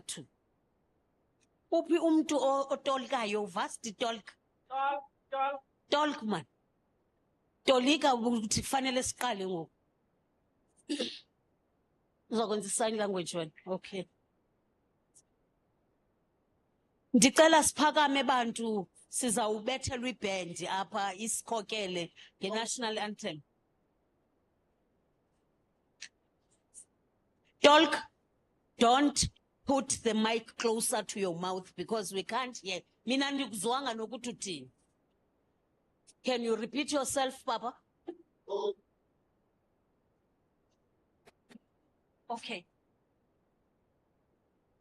2. Uphi umuntu otolikayo vast tolk. Tolk man. Tolika ukuthi kufanele siqale ngoku. Uzokwenza sign language wena. Okay. Ndicela siphakame bantu sizawubethelwa iband apha isikhokele nge-national anthem. Tolk, don't put the mic closer to your mouth because we can't hear. Mina ndikuzwanga nokuthi uthini. Can you repeat yourself, Papa? Okay.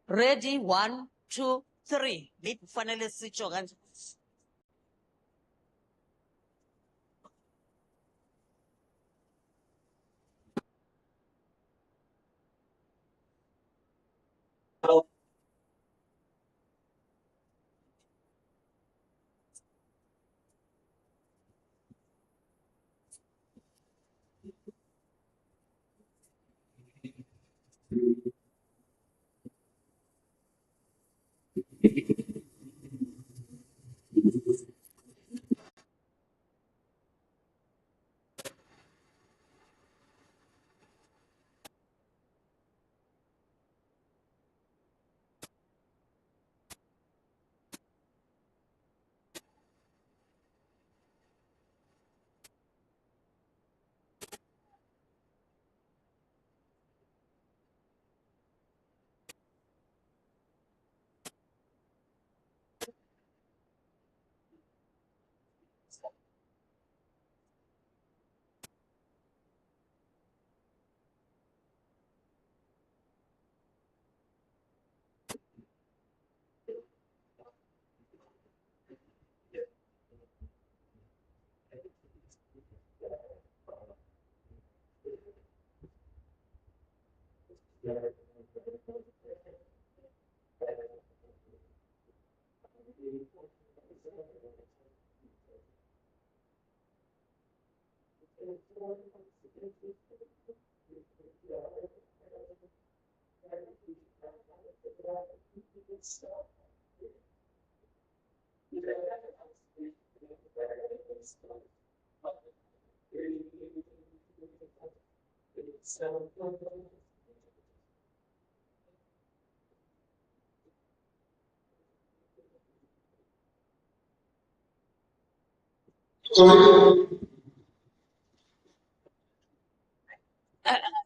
Ready, 1, 2, 3. Kufanele sitsho kanje.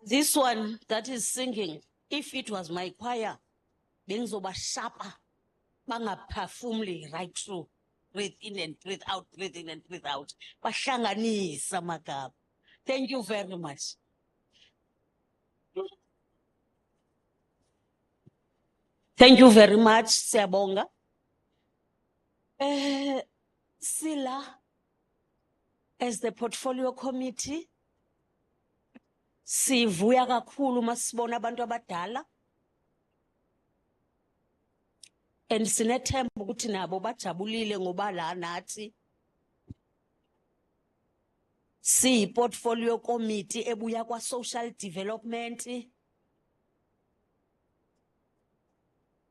This one that is singing, if it was my choir, bengizoba sharper, bangaphefumuli right through. Breathe in and breathe out, breathe in and breathe out. Bahlanganisa amagama. Thank you very much. Thank you very much, Siyabonga. Sila, as the portfolio committee, sivuya kakhulu masibona abantu abadala. And sinethemba ukuthi nabo bajabulile ngoba la nathi si portfolio committee ebuya kwa social development.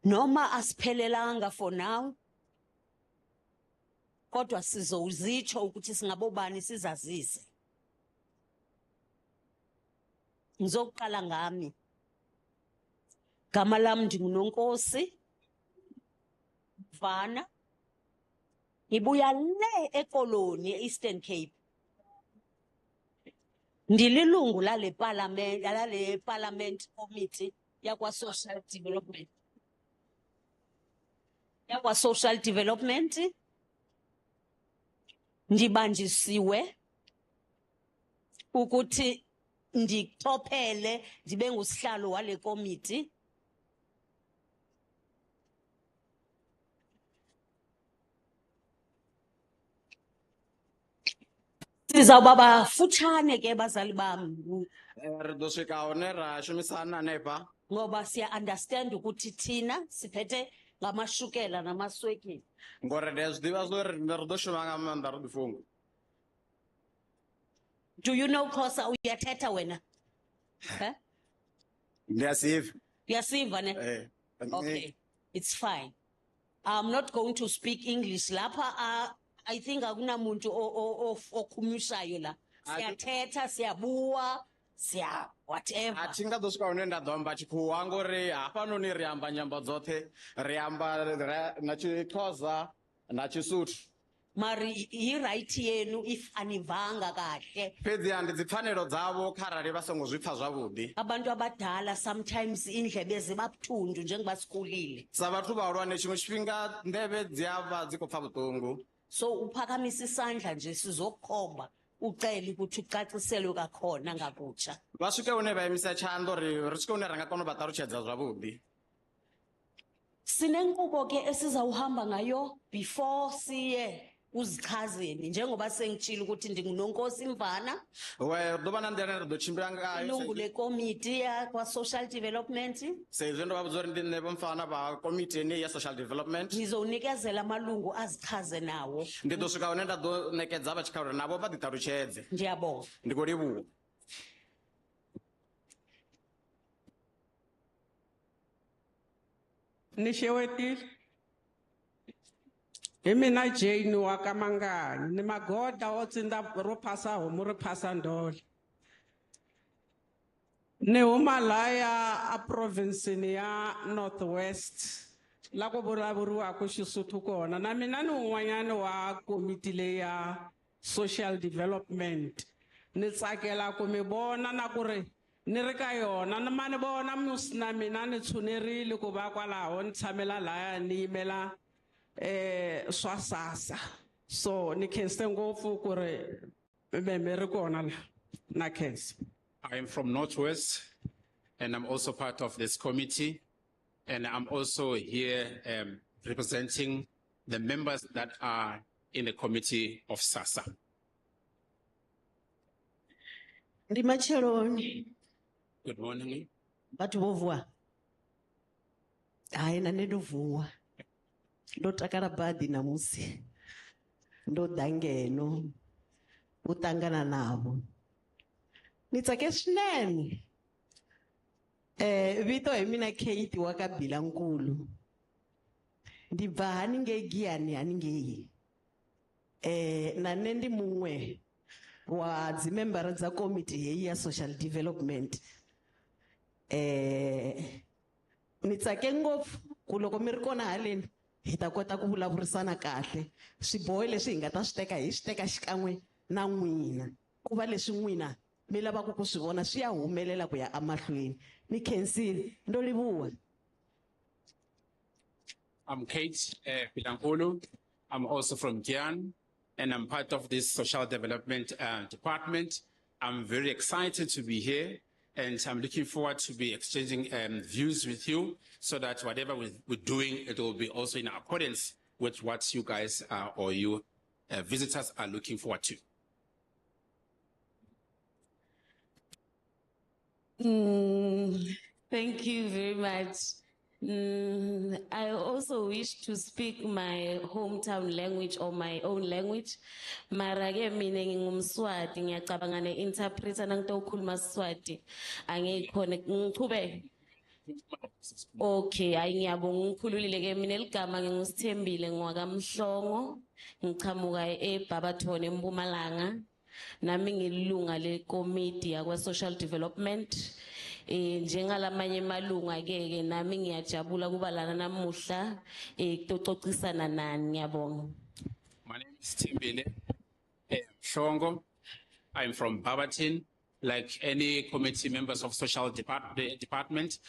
Noma asiphelelanga for now. Kodwa sizozitsho ukuthi singabobani sizazise. Ngizoqala ngami. Gama lami ndinguNonkosi Vana. Ngibuya le ekoloni eEastern Cape. Ndililungu lale parliament committee yakwa social development. Yakwa social development. Ndibanjisiwe ukuthi nditophele ndibe ngusihlalo wale committee. Sizawuba bafutshane ke bazali bami ngoba siya understand ukuthi thina siphethe ngamashukela namaswekile. Do you know Khosa uyathetha wena? Uyasiva ne? Okay, it's fine. I'm not going to speak English. Lapha, I think akuna muntu okhumishayo la. Siyathetha, siyabuwa, siya whatever. Atinga ḓo swika hune nda ḓo amba tshikhuwa ngori hafhanoni ri amba nyambo dzoṱhe, ri amba na Xhosa na Xisuthu. Mari hi right yenu if anivanga kahle. Fhedziha ndi dzipfanelo dzavho kharali vha songo zwi pfa zwavhuḓi. Abantu abadala sometimes indlebe ziba buthundu njengoba sikhulile. Sa vhathu vhahulwane tshiṅwe tshifhinga nḓevhe dzi a vha dzi khou pfa vhuṱungu. So uphakamisa isandla nje sizokukhomba ucela ukuthi ucaciselwe kakhona ngakutsha. Vha swike hune vha imisa tshanḓa uri ri swike hune ra nga kona u vha ṱalutshedza zwavhuḓi. Sinenqubo ke esizawuhamba ngayo before siye uzichazeni njengoba sengitshila ukuthi ndingunonkosi Mvana. Ḓo vha na nḓila ine ra ḓo tshimbila ngayo. Ilungu lekomiti yakwa social development. Sezwi ndo vha vhudza uri ndi nṋe vho Mfana vha komitini ya social development. Ngizonikezela amalungu azichaze nawo. Ndi ḓo swika hune nda ḓo ṋekedza vha tshikhala uri navho vha ḓi ṱalutshedze. Ndiyabonga. Ndi khou livhuwa. Nishewetile. Mina Jane wa Kamangani, ni magoda otsinda ro phasa homu ri phasa ndole. Ni huma laya a province ya Northwest. La ku vulavuriwaka Xisuthu kona. Na mina ni un'wanyana wa komiti leyi ya social development. Ni tsakela ku mi vona na ku ri ni ri ka yona na mani vona musi na mina ni tshunerile ku va kwalaho ni tshamela laya ni yimela swa SASSA. So ni khense ngopfu ku ri mi ri kona la na khense. I am from Northwest, and I'm also part of this committee, and I'm also here representing the members that are in the committee of SASSA. Ndimacheloni. Good morning. Batho bovuwa. Hayi nane ndovuwa. Ndo takala badi namusi. Ndo dangeno. Utangana navo. Nitsake swinene. Vito hi mina Kate wa ka Bilankulu. Ndibva haninge Giyani haninge. Nane ndi mumwe wa dzimembara dza komiti heyi ya social development. Nitsake ngopfu ku loko mi ri kona haleni hi ta kota ku vulavurisana kahle. Swiboho leswi hi nga ta swi teka hi swi teka xikan'we na n'wina. Ku va leswi n'wina mi lavaka ku swi vona swi ya humelela ku ya emahlweni. Ni khensile ndo livhuwa. I'm Kate Bilankulu. I'm also from Gyan, and I'm part of this social development department. I'm very excited to be here, and I'm looking forward to be exchanging views with you so that whatever we're doing, it will be also in accordance with what you guys or you visitors are looking forward to. Thank you very much. I also wish to speak my hometown language or my own language. Mara ke mina ngingumswati ngiyacabanga ne-interpreter nangitokhuluma Swati angikhona ngichube. Okay, hayi ngiyabonga ngikhululile ke mina eligama ngingusithembile ngwakamhlongo ngichamuka eBabathone eMpumalanga. Nami ngilunga lekomiti yakwa social development. Njengalamanye malunga ke nami ngiyajabula kuba lana namuhla kutoxoxisana nani ngiyabonga. My name is Timbile Shongo. I'm from Barberton. Like any committee members of social development department,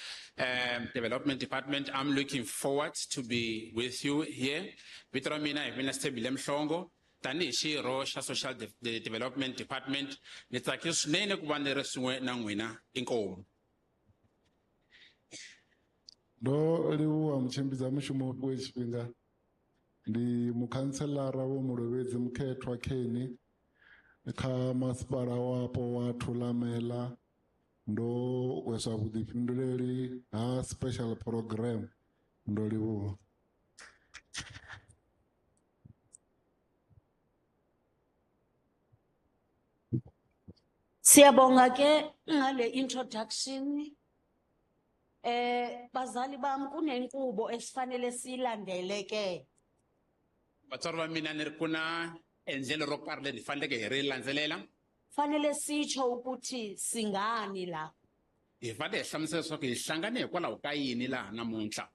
I'm looking forward to be with you here. Vito mina hi mina Timbile Shongo. Tani xirho xa social development department ni tsakile swinene ku va ni ri swin'we na n'wina inkomu. Ndo livhuwa mutshimbidzi wa mushumo wo fhiwa tshifhinga. Ndi mukhanselara Vho Mulovhedzi Mukhethwa Kheni kha masipala wapo wa Thulamela. Ndo wesa vhuḓifhinduleli ha special program. Ndo livhuwa. Siyabonga ke ngale introduction. bazali bam kunenkqubo esifanele siyilandele ke. Vatswari va mina ni ri ku na endlelo ro karhi leri hi faneleke hi ri landzelela. Fanele sitsho ukuthi singani la. Hi fanele hi hlamusela leswaku hi hlangane hikwalaho ka yini laha namuntlha.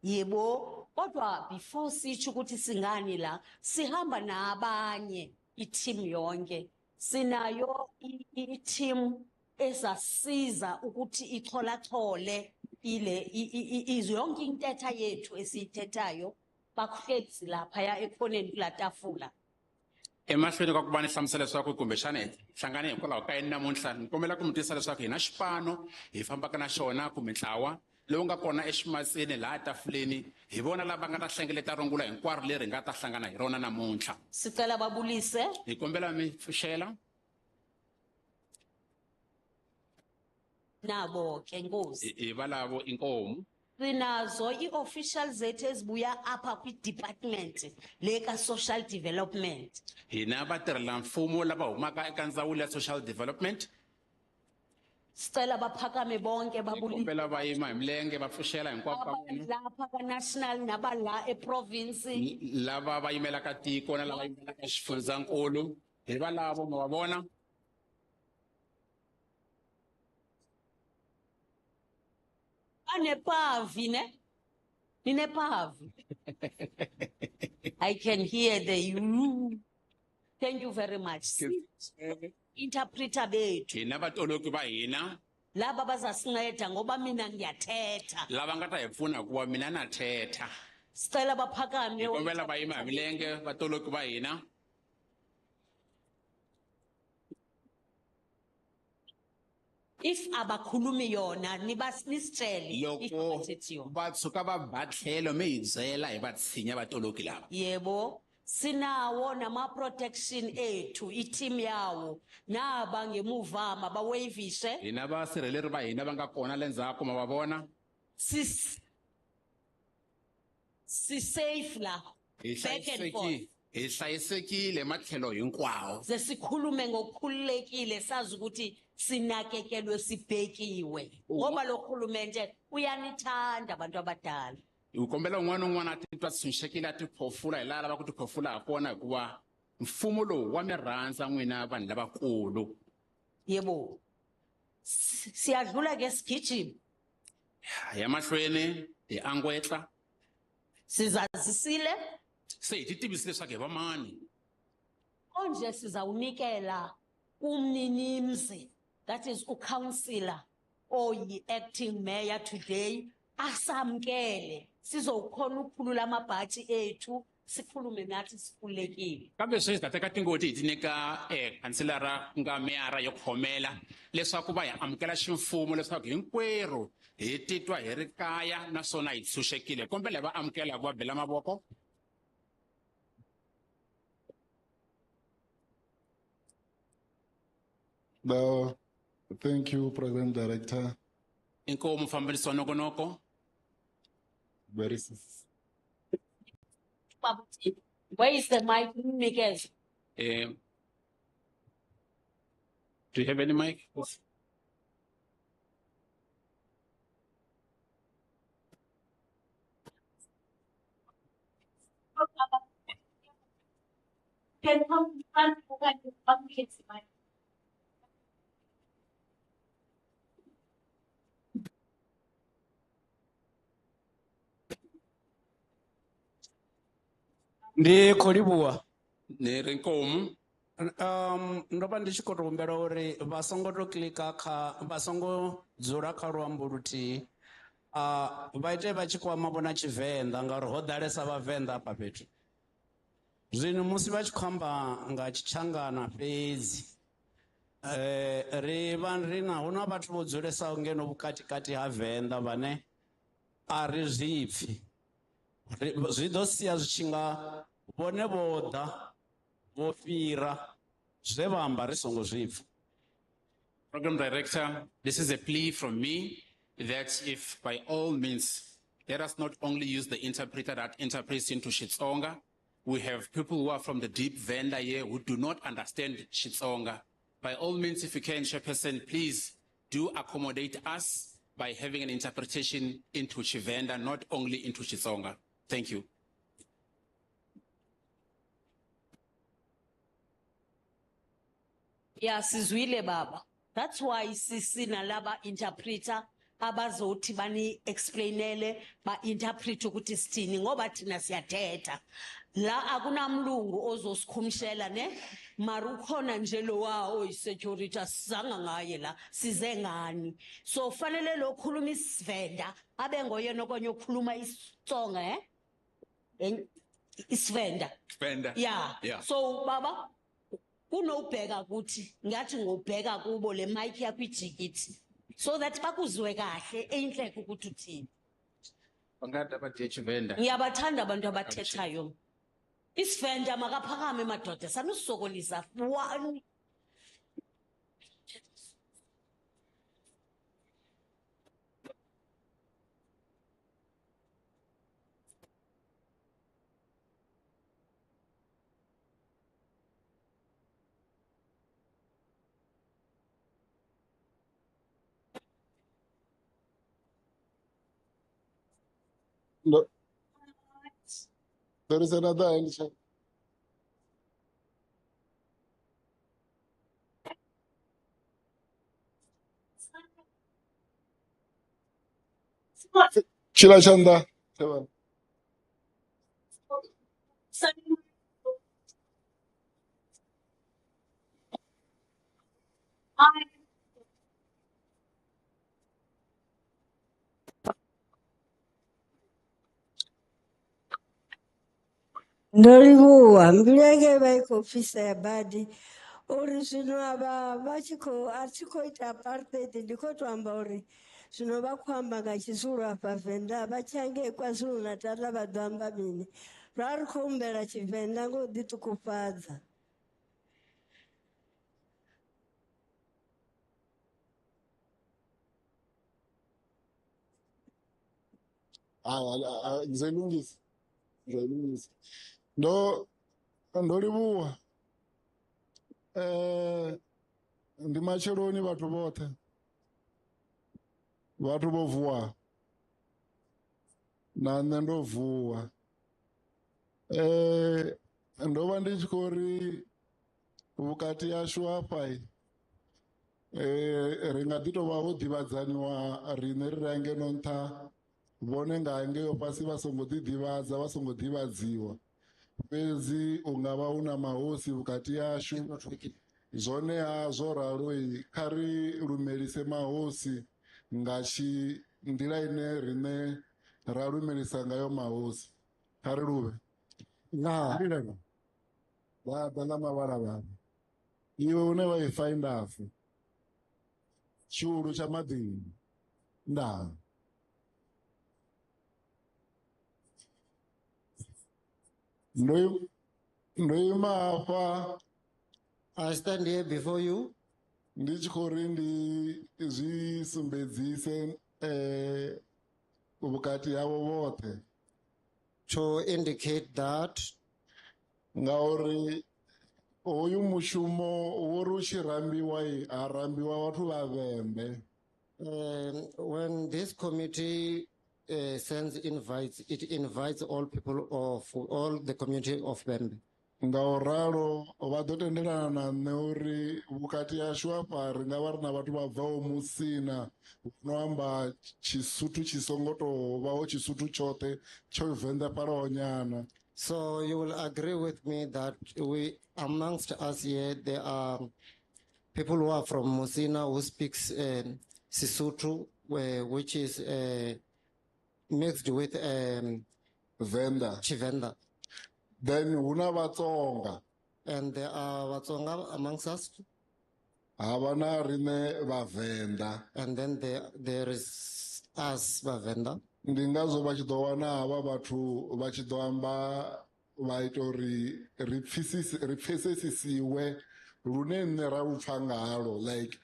Yebo, kodwa before sitsho ukuthi singani la, sihamba nabanye i-team yonke. Sinayo i-team ezasiza ukuthi icholachole yonke intetha yethu esiyithethayo bakuhlezi laphaya ekhoneni kula tafula. Emahlweni ka ku va ni hlamusela leswaku kumbexana hi hlangane hikwalaho ka yini namuntlha ni kombela ku mi twisisa leswaku hi na xipano hi fambaka na xona kumbe ntlawa lowu nga kona eximatsini laha tafuleni hi vona lava nga ta hlengeleta rungula hinkwaro leri hi nga ta hlangana hi rona namuntlha. Sicela babulise. Hi kombela mi pfuxela. Nabo ke Nkosi. Hi valavo inkomu. Sinazo i-officials zethu ezibuya apha kwi-department leka social development. Hina vatirhela mfumo lava humaka eka ndzawulo ya social development. Sicela baphakame bonke Hi babulise. kombela va yima hi milenge va pfuxela hinkwavo ka vona. Lapha ka-national nabala e-province. Lava va yimelaka tiko na lava yimelaka xifundzankulu hi valavo mi va vona. Anepavi ne? Ninepavi. I can hear the you. Thank you very much. Interpreter bethu. Hina vatoloki va hina Laba bazasinceda ngoba mina ngiyathetha. lava nga ta hi pfuna hikuva mina na thetha. Sicela baphakame. Hi kombela va yima hi milenge vatoloki va hina. If abakhulumi yona nisitshele if Loko abathethi yona. va tshuka va ba tlhelo mi hi byela hi va tshinya vatoloki lava. Yebo, sinawo nama protection ethu i-team yawo naba ngemuva mabawavishe. Hina va sirheleri va hina va nga kona le ndzhaku ma va vona. Si safe la. Hi Back and forth. hlayisekile matlhelo hinkwawo. Ze sikhulume ngokukhululekile sazi ukuthi sinakekelwe sibhekiwe. Ngoba lo khulumente uyanithanda abantu abadala. Hi kombela un'wana na un'wana a titwa tshunxekile a tiphofula hi laha lava ku tiphofula ha kona hikuva mfumo lowu wa mi rhandza n'wina vanhu lavakulu. Yebo. Siyadlula ke sigijima. Hi mahlweni hi angwetla. Sizazisile Se hi titivisi leswaku hi va mani. konje sizawunikela umninimzi, that is ucouncillor or yi-acting mayor today asamkele sizokhona ukuphulula amabhathi ethu sikhulume nathi sikhululekile. Kambe sweswi ta teka tingoti hi ti nyika khanselara ku nga meyara yo khomela leswaku va hi amukela ximfumo leswaku hinkwerhu hi titwa hi ri kaya naswona hi tshunxekile. Kombela hi va amukela hi ku va bela mavoko. Now, thank you, President Director. Inkomu mfambisi wa nongonoko. Very Where is the mic? Nikez? Do you have any mic? Can come Ndi Kholibua. Ni ri Nkomu. Ndo vha ndi tshi khou tou humbela uri vha songo to klika kha vha songo dzula kha luambo luthihi vha ite vha tshi kwama vhona Tshivenḓa ngauri ho ḓalesa vhavenḓa hafha fhethu. Zwino musi vha tshi khou amba nga Tshitshangana fhedzi ri vha ri na hu na vhathu vho dzulesaho ngeno vhukatikati ha Venḓa vhane a ri zwipfhi. Zwi ḓo sia zwi tshi nga vhone vho ḓa vho fhira zwe vha amba ri songo zwipfhi. Program Director, this is a plea from me that if by all means, let us not only use the interpreter that interprets into Xitsonga. We have people who are from the deep Venda here who do not understand Xitsonga. By all means, if you can, Chairperson, please do accommodate us by having an interpretation into Chivenda, not only into Xitsonga. Thank you. Yeah, sizwile baba. That's why sisina laba interpreter abazothi bani explainele ba interpret ukuthi sithini ngoba thina siyathetha. La akunamlungu ozosikhumshela ne marukhona nje lo wawo isecurity asizanga ngaye la size ngani. So fanele lo khuluma isivenda abe ngoyena okonye ukukhuluma isitsonga isivenda. Xivenda. Yeah. Yeah. So baba kunobheka ukuthi ngathi ngobheka kubo le mic yakho ijikiti so that bakuzwe kahle enhle ukuthi uthini. Bangada abathe Xivenda. Ngiyabathanda abantu abathethayo. Isivenda makaphakame madoda sanusokolisa. No, there is another answer. Chila Chanda. Ndolivuwa mbileke baikofisa ya badi uri zvino ava vachiko atikoita apartheid ndiko twamba uri zvino vakwamba ngachizuru apa Venda vachange KwaZulu Natal vadhamba mini vari kuombera Chivenda ngoditukufadza. Ngizolungisa. No, Ndolivuwa. Ndi macheloni vhathu vhoṱhe. Vhathu vho vuwa. Na nṋe ndo vuwa. Ndo vha ndi tshi khou ri vhukati hashu hafha ri nga ḓi tou vha ho ḓivhadzaniwa riṋe ri ra ngeno nṱha vhone nga ngeo fhasi vha songo ḓi ḓivhadza vha songo ḓivhadziwa. Fhedzi u nga vha hu na mahosi vhukati hashu zwone ha zwo ralo kha ri lumelise mahosi nga nḓila ine riṋe ra lumelisa ngayo mahosi kha ri luvhe na vha ḓa nga mavhalavhala iwe une vha i faindafu tshihulu tsha maḓini ndaa ndo ima hafha. I stand here before you ndi tshi khou ri ndi zwi sumbedzise vhukati havho vhoṱhe to indicate that ngauri hoyu mushumo wo ri u tshi rambiwa ha rambiwa vhathu vha Vhembe. when this committee sends invites, it invites all people of all the community of Bembe. Ngauralo vha ḓo tendelana na nṋe uri vhukati hashu hafha ri nga vha ri na vhathu vha bvaho Musina no amba Tshisuthu tshi songo tou vhaho Tshisuthu tshoṱhe tsho venḓafhalaho nyana. So you will agree with me that we amongst us here there are people who are from Musina who speaks Sesotho, which is mixed with Venda. Chivenda. Then huna Vatsonga. And there are Vatsonga amongst us. Havana rine Vavenda. And then there is us Vavenda. Ndi ngazwo vha tshi ḓo wana havha vhathu vha tshi ḓo amba vha ita uri ri pfesesisiwe lune nṋe ra lu pfa ngalo like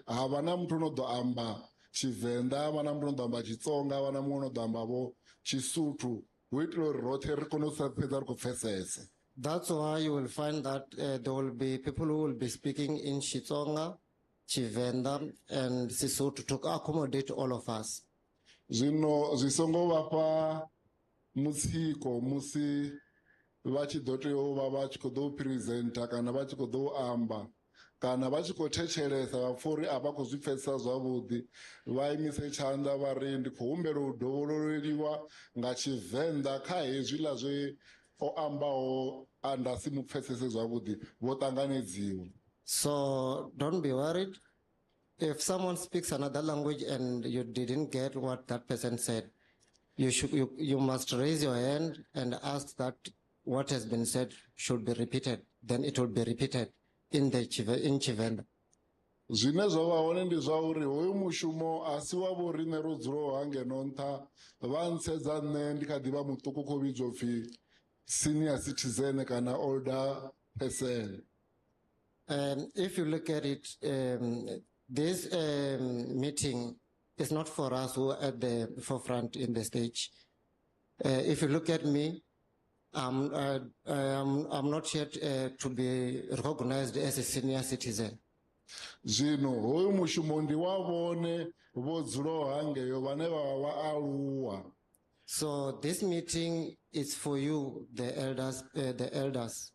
havha na muthu no ḓo amba Tshivenda havha na muthu no ḓo amba Tshitsonga havha na muṅwe no ḓo amba vho Tshisuthu hu itela uri roṱhe ri kone u sa fhedza ri khou pfesesa. That's why you will find that there will be people who will be speaking in Xitsonga, Chivenda and Sesotho to accommodate all of us. Zvino zvisongo vapa mutsiko musi vachidotewo vavachikodo presenta kana vachikodo amba kana vachikotechelesa vapfuri apa kuzvipfesesa zvavudi vaimise chanda vari ndikuhumbera udhovororeriwa ngachivenda kahezvila zve oambawo andasi mupfesese zvavudi votanganidziwa. So don't be worried. If someone speaks another language and you didn't get what that person said, you must raise your hand and ask that what has been said should be repeated. Then it will be repeated in Chivenda. Zvine zvavaone ndezvauri hoyu mushumo asi wavori nerudziro hwangenonta vansedza ne ndikadiva mutuku kovidzopfi senior citizen kana older person. If you look at it, this meeting is not for us who are at the forefront in the stage. If you look at me, I'm not yet to be recognized as a senior citizen. Zvino hoyu mushumo ndiwavone vodziro hwangeyo vane vava aluwa. So this meeting is for you, the elders.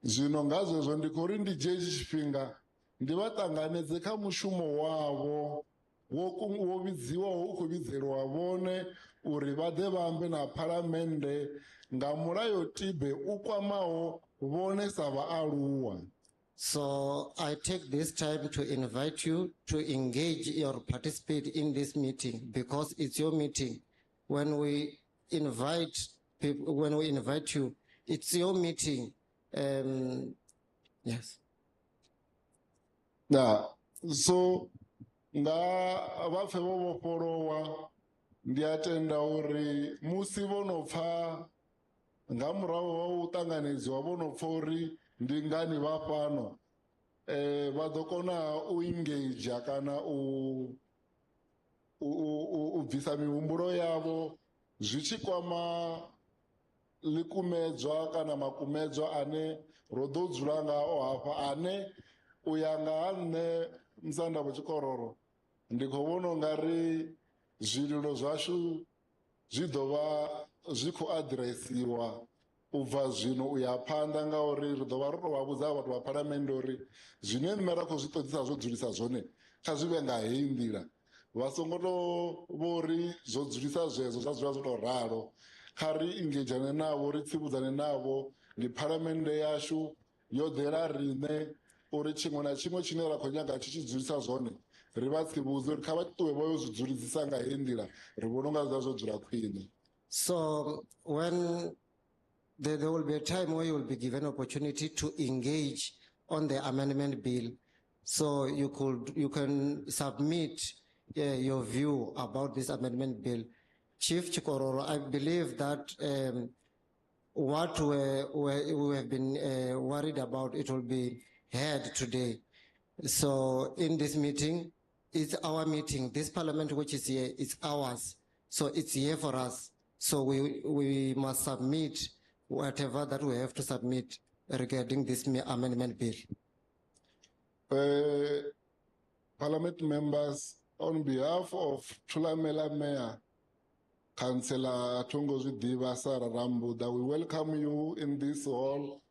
Zvino ngazvezvo ndikori ndijechi chipinga ndivatanganidze kamushumo wavo wovidziwa ukuvidzerwa vone uri vade vambe naparamende ngamurayo tibe ukwamawo vone savaaluwa. So I take this time to invite you to engage or participate in this meeting because it's your meeting. When we invite people, when we invite you, it's your meeting. Yes. Yeah. So nga vapfe vovoporowa ndiatenda uri musi vonopfa ngamurawo wautanganidziwa vonopfa uri ndingani vapano vadokona uengage kana ubvisa mihumbulo yavo zvichikwama likumedzwa kana makumedzwa ane rododzura ngao hapa ane uyanga ane msanda wechikororo ndikuona ngari zvililo zvashu zvidova zvikuadresiwa ubva zvino uyapanda ngauri ridova rotovabudza vanhu vaparamende uri zvine mera kuzvitodzisa zvodzurisa zvone kazvive ngahei ndira vasongotovori zvodzurisa zvezvo zvazviva zvotoraro kari ingejane navo ritsivudzane navo ndiparamende yashu yodhera rine uri chimwe nachimwe chine rakonyanga chichidzurisa zvone rivatsivudze uri kavatove voyozvidzuridzisa ngahei ndira rivononga zvazodzura kwine. So when there will be a time where you will be given opportunity to engage on the amendment bill. So you can submit your view about this amendment bill. Chief Chikororo, I believe that what we have been worried about, it will be heard today. So in this meeting, it's our meeting. This parliament which is here, it's ours. So it's here for us. So we must submit whatever that we have to submit regarding this amendment bill. Parliament members, on behalf of Thulamela Mayor, Councillor Thongozwi Diva Sarah Rambo, that we welcome you in this hall.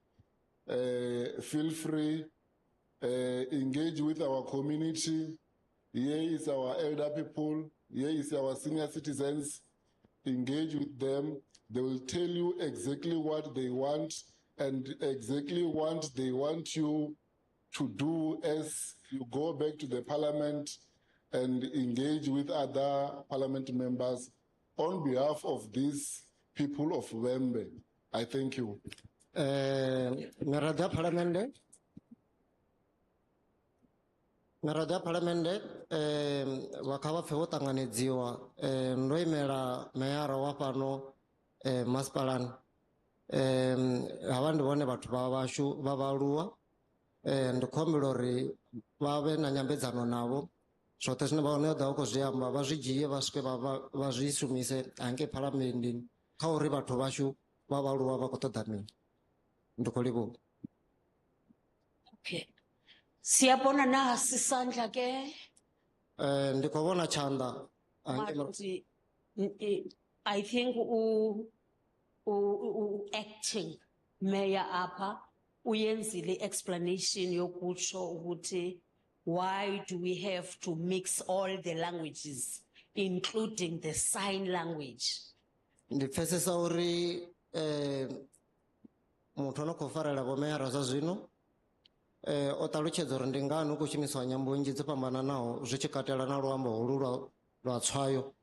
Feel free, engage with our community. Here is our elder people, here is our senior citizens. Engage with them. They will tell you exactly what they want and exactly what they want you to do as you go back to the parliament and engage with other parliament members on behalf of these people of Wembe. I thank you. Merada Parliament, wakava fewo tanganidziwa, ndoimera meyara wapano, maspalan, havandu vone vatu vavashu, vavaluwa, ndokombelori vave na nyambedzano navo, zvote zvine vaone dzaoko zviamba vazvijiye vasvike vazvisumise hange paramendini kauri vatu vashu vavaluwa vakotoda mini ndokolivo. Okay. Siyabona nasi isandla ke. Ndikobona chanda. Mati, I think acting mayor apa uyenzile explanation yokutsho ukuthi why do we have to mix all the languages including the sign language. Ndipfesesa uri muthu ano khou farela vho meyara zwa zwino o ṱalutshedza uri ndi ngani hu khou shumisiwa nyambo nnzhi dzo fhambananaho zwi tshi katela na luambo holu lwa tswayo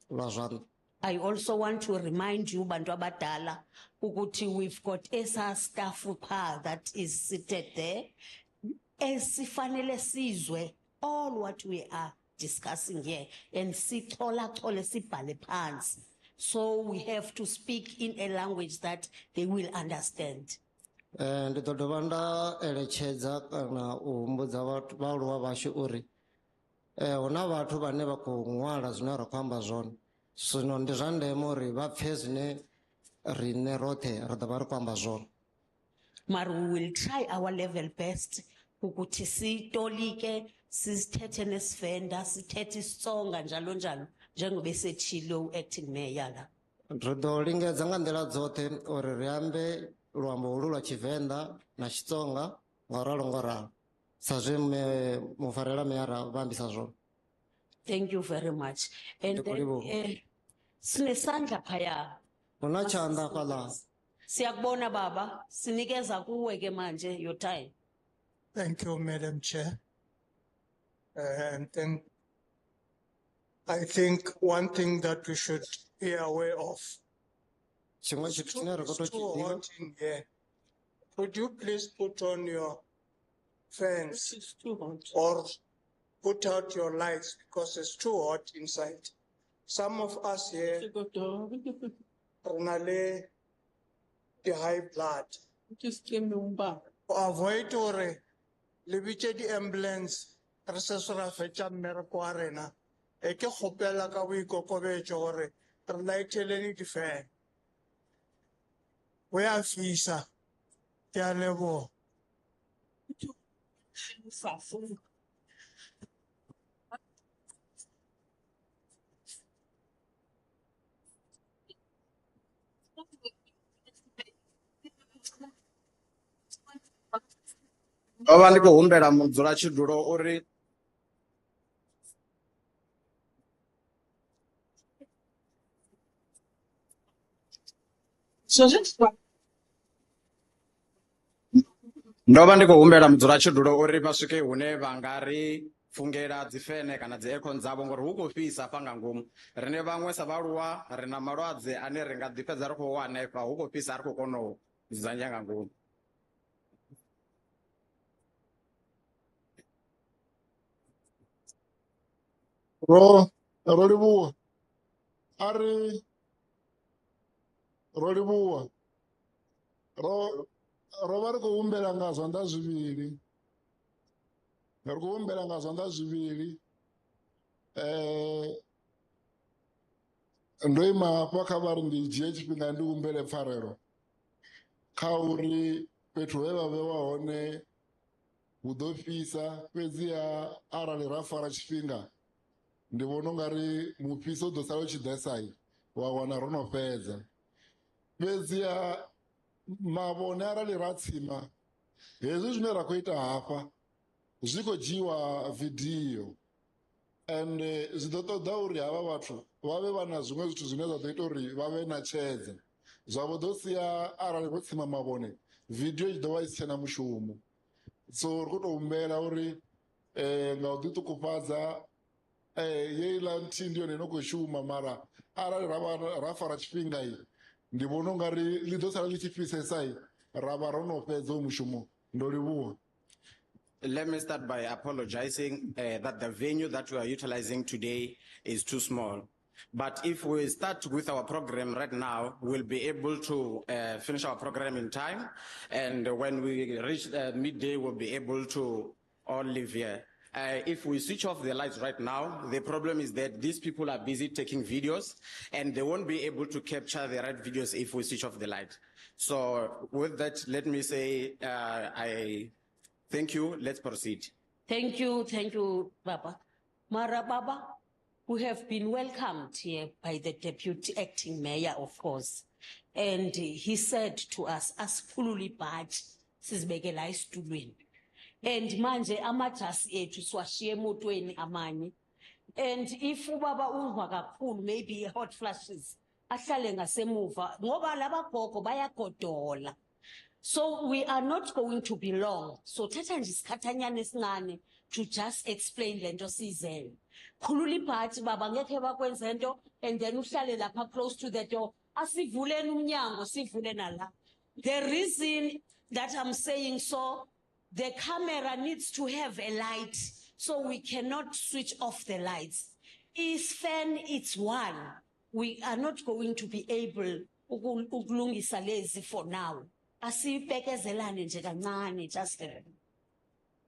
lwa zwanḓa. I also want to remind you bantu abadala ukuthi we've got esa staff that is seated there esifanele sizwe all what we are discussing here and sithola sibhale phansi. So we have to speak in a language that they will understand. Ndi ḓo dovha nda eletshedza kana u humbudza vhaaluwa vhashu uri hu na vhathu vhane vha khou ṅwala zwine ra khou amba zwone, zwino ndi zwa ndeme uri vha pfhe zwine riṋe roṱhe ri ḓo vha ri khou amba zwone. But we will try our level best ukuthi sitolike sisithethe nesivenda sithethe isitsonga njalo njalo njengoba esetshilo acting mayor la. Ri ḓo lingedza nga nḓila dzoṱhe uri ri ambe luambo holu lwa Tshivenḓa na Xitsonga ngoralo sa zwe mufarela meyara vha ambisa zwone. Thank you very much. And then sinesandla phaya. Hu na chanda fhaḽa. Siyakubona baba, sinikeza kuwe ke manje your time. Thank you, Madam Chair. And then I think one thing that we should be aware of. Tshiṅwe tshithu tshine ri khou tou It's tshi too ḓivha. hot in here. Could you please put on your fans or put out your lights because it's too hot inside? Some of us here are the high blood. Avoid or lebiche the ambulance resesora fecha mmereko wa rena e ke kgopela ka boikokobetso gore re laetheleng di-fan o ya fisa ke a leboga. ndo vha ndi khou humbela mudzulatshidulo uri ndo vha ndi khou humbela mudzulatshidulo uri vha swike hune vha nga ri fungela dzifene kana dzi aircon dzavho ngori hu khou fhisa hafha nga ngomu. Rine vhaṅwe sa vhaaluwa ri na malwadze ane ri nga ḓi fhedza ri khou wa hanefha hu khou fhisa ri khou kona u dzudzanya nga ngomu. ro livhuwa ari ro livhuwa ro vha ri khou humbela nga zwanḓa zwivhili ri khou humbela nga zwanḓa zwivhili ndo ima hafha kha vha ri ndi dzhie tshifhinga ndi humbele pfarelo kha uri fhethu he vha vhewa hone hu ḓo fhisa fhedziha arali ra fara tshifhinga ndi vhona ungari mufhiso u ḓo sala u tshi ḓesai wa wana ro no fhedza. Fhedziha mavhone arali ra tsima hezwi zwine ra khou ita hafha zwi khou dzhiiwa vidio ende zwi ḓo ṱoḓa uri havha vhathu vha vhe vha na zwiṅwe zwithu zwine zwa ḓo ita uri vha vhe na tshedze zwavho ḓo sia arali ro tsima mavhone vidio i ḓo vha i si tshena mushumo. So ri khou tou humbela uri nga u ḓiṱungufhadza yeiḽa nthihi ndi yone ino khou shuma mara arali ra fara tshifhinga ndi vhona ungari ḽi ḓo sala ḽi tshi fhisesai ra vha ro no fhedza u mushumo. Ndo livhuwa. Let me start by apologizing that the venue that we are utilizing today is too small. But if we start with our program right now, we'll be able to finish our program in time. And when we reach midday, we'll be able to all leave here. If we switch off the lights right now, the problem is that these people are busy taking videos and they won't be able to capture the right videos if we switch off the light. So with that, let me say, I thank you. Let's proceed. Thank you, Baba. Mara Baba, we have been welcomed here by the Deputy Acting Mayor, of course. And he said to us, asifululi bhaji, sizibekela esitulweni. And manje amajasi ethu siwashiye emotweni amanye. And if ubaba uzwa kakhulu, maybe hot flashes, ahlale ngasemuva, ngoba laba gogo bayagodola. So we are not going to be long. So thatha nje isikhathanyana esincane to just explain le nto sizele. Khulula ibhathi baba ngeke bakwenze into and then uhlale lapha close to the door. Asivuleni umnyango sivule nala. The reason that I'm saying so, the camera needs to have a light, so we cannot switch off the lights. Is fan, it's one. We are not going to be able ukulungisa lezi for now. Asipekezelane nje kancane just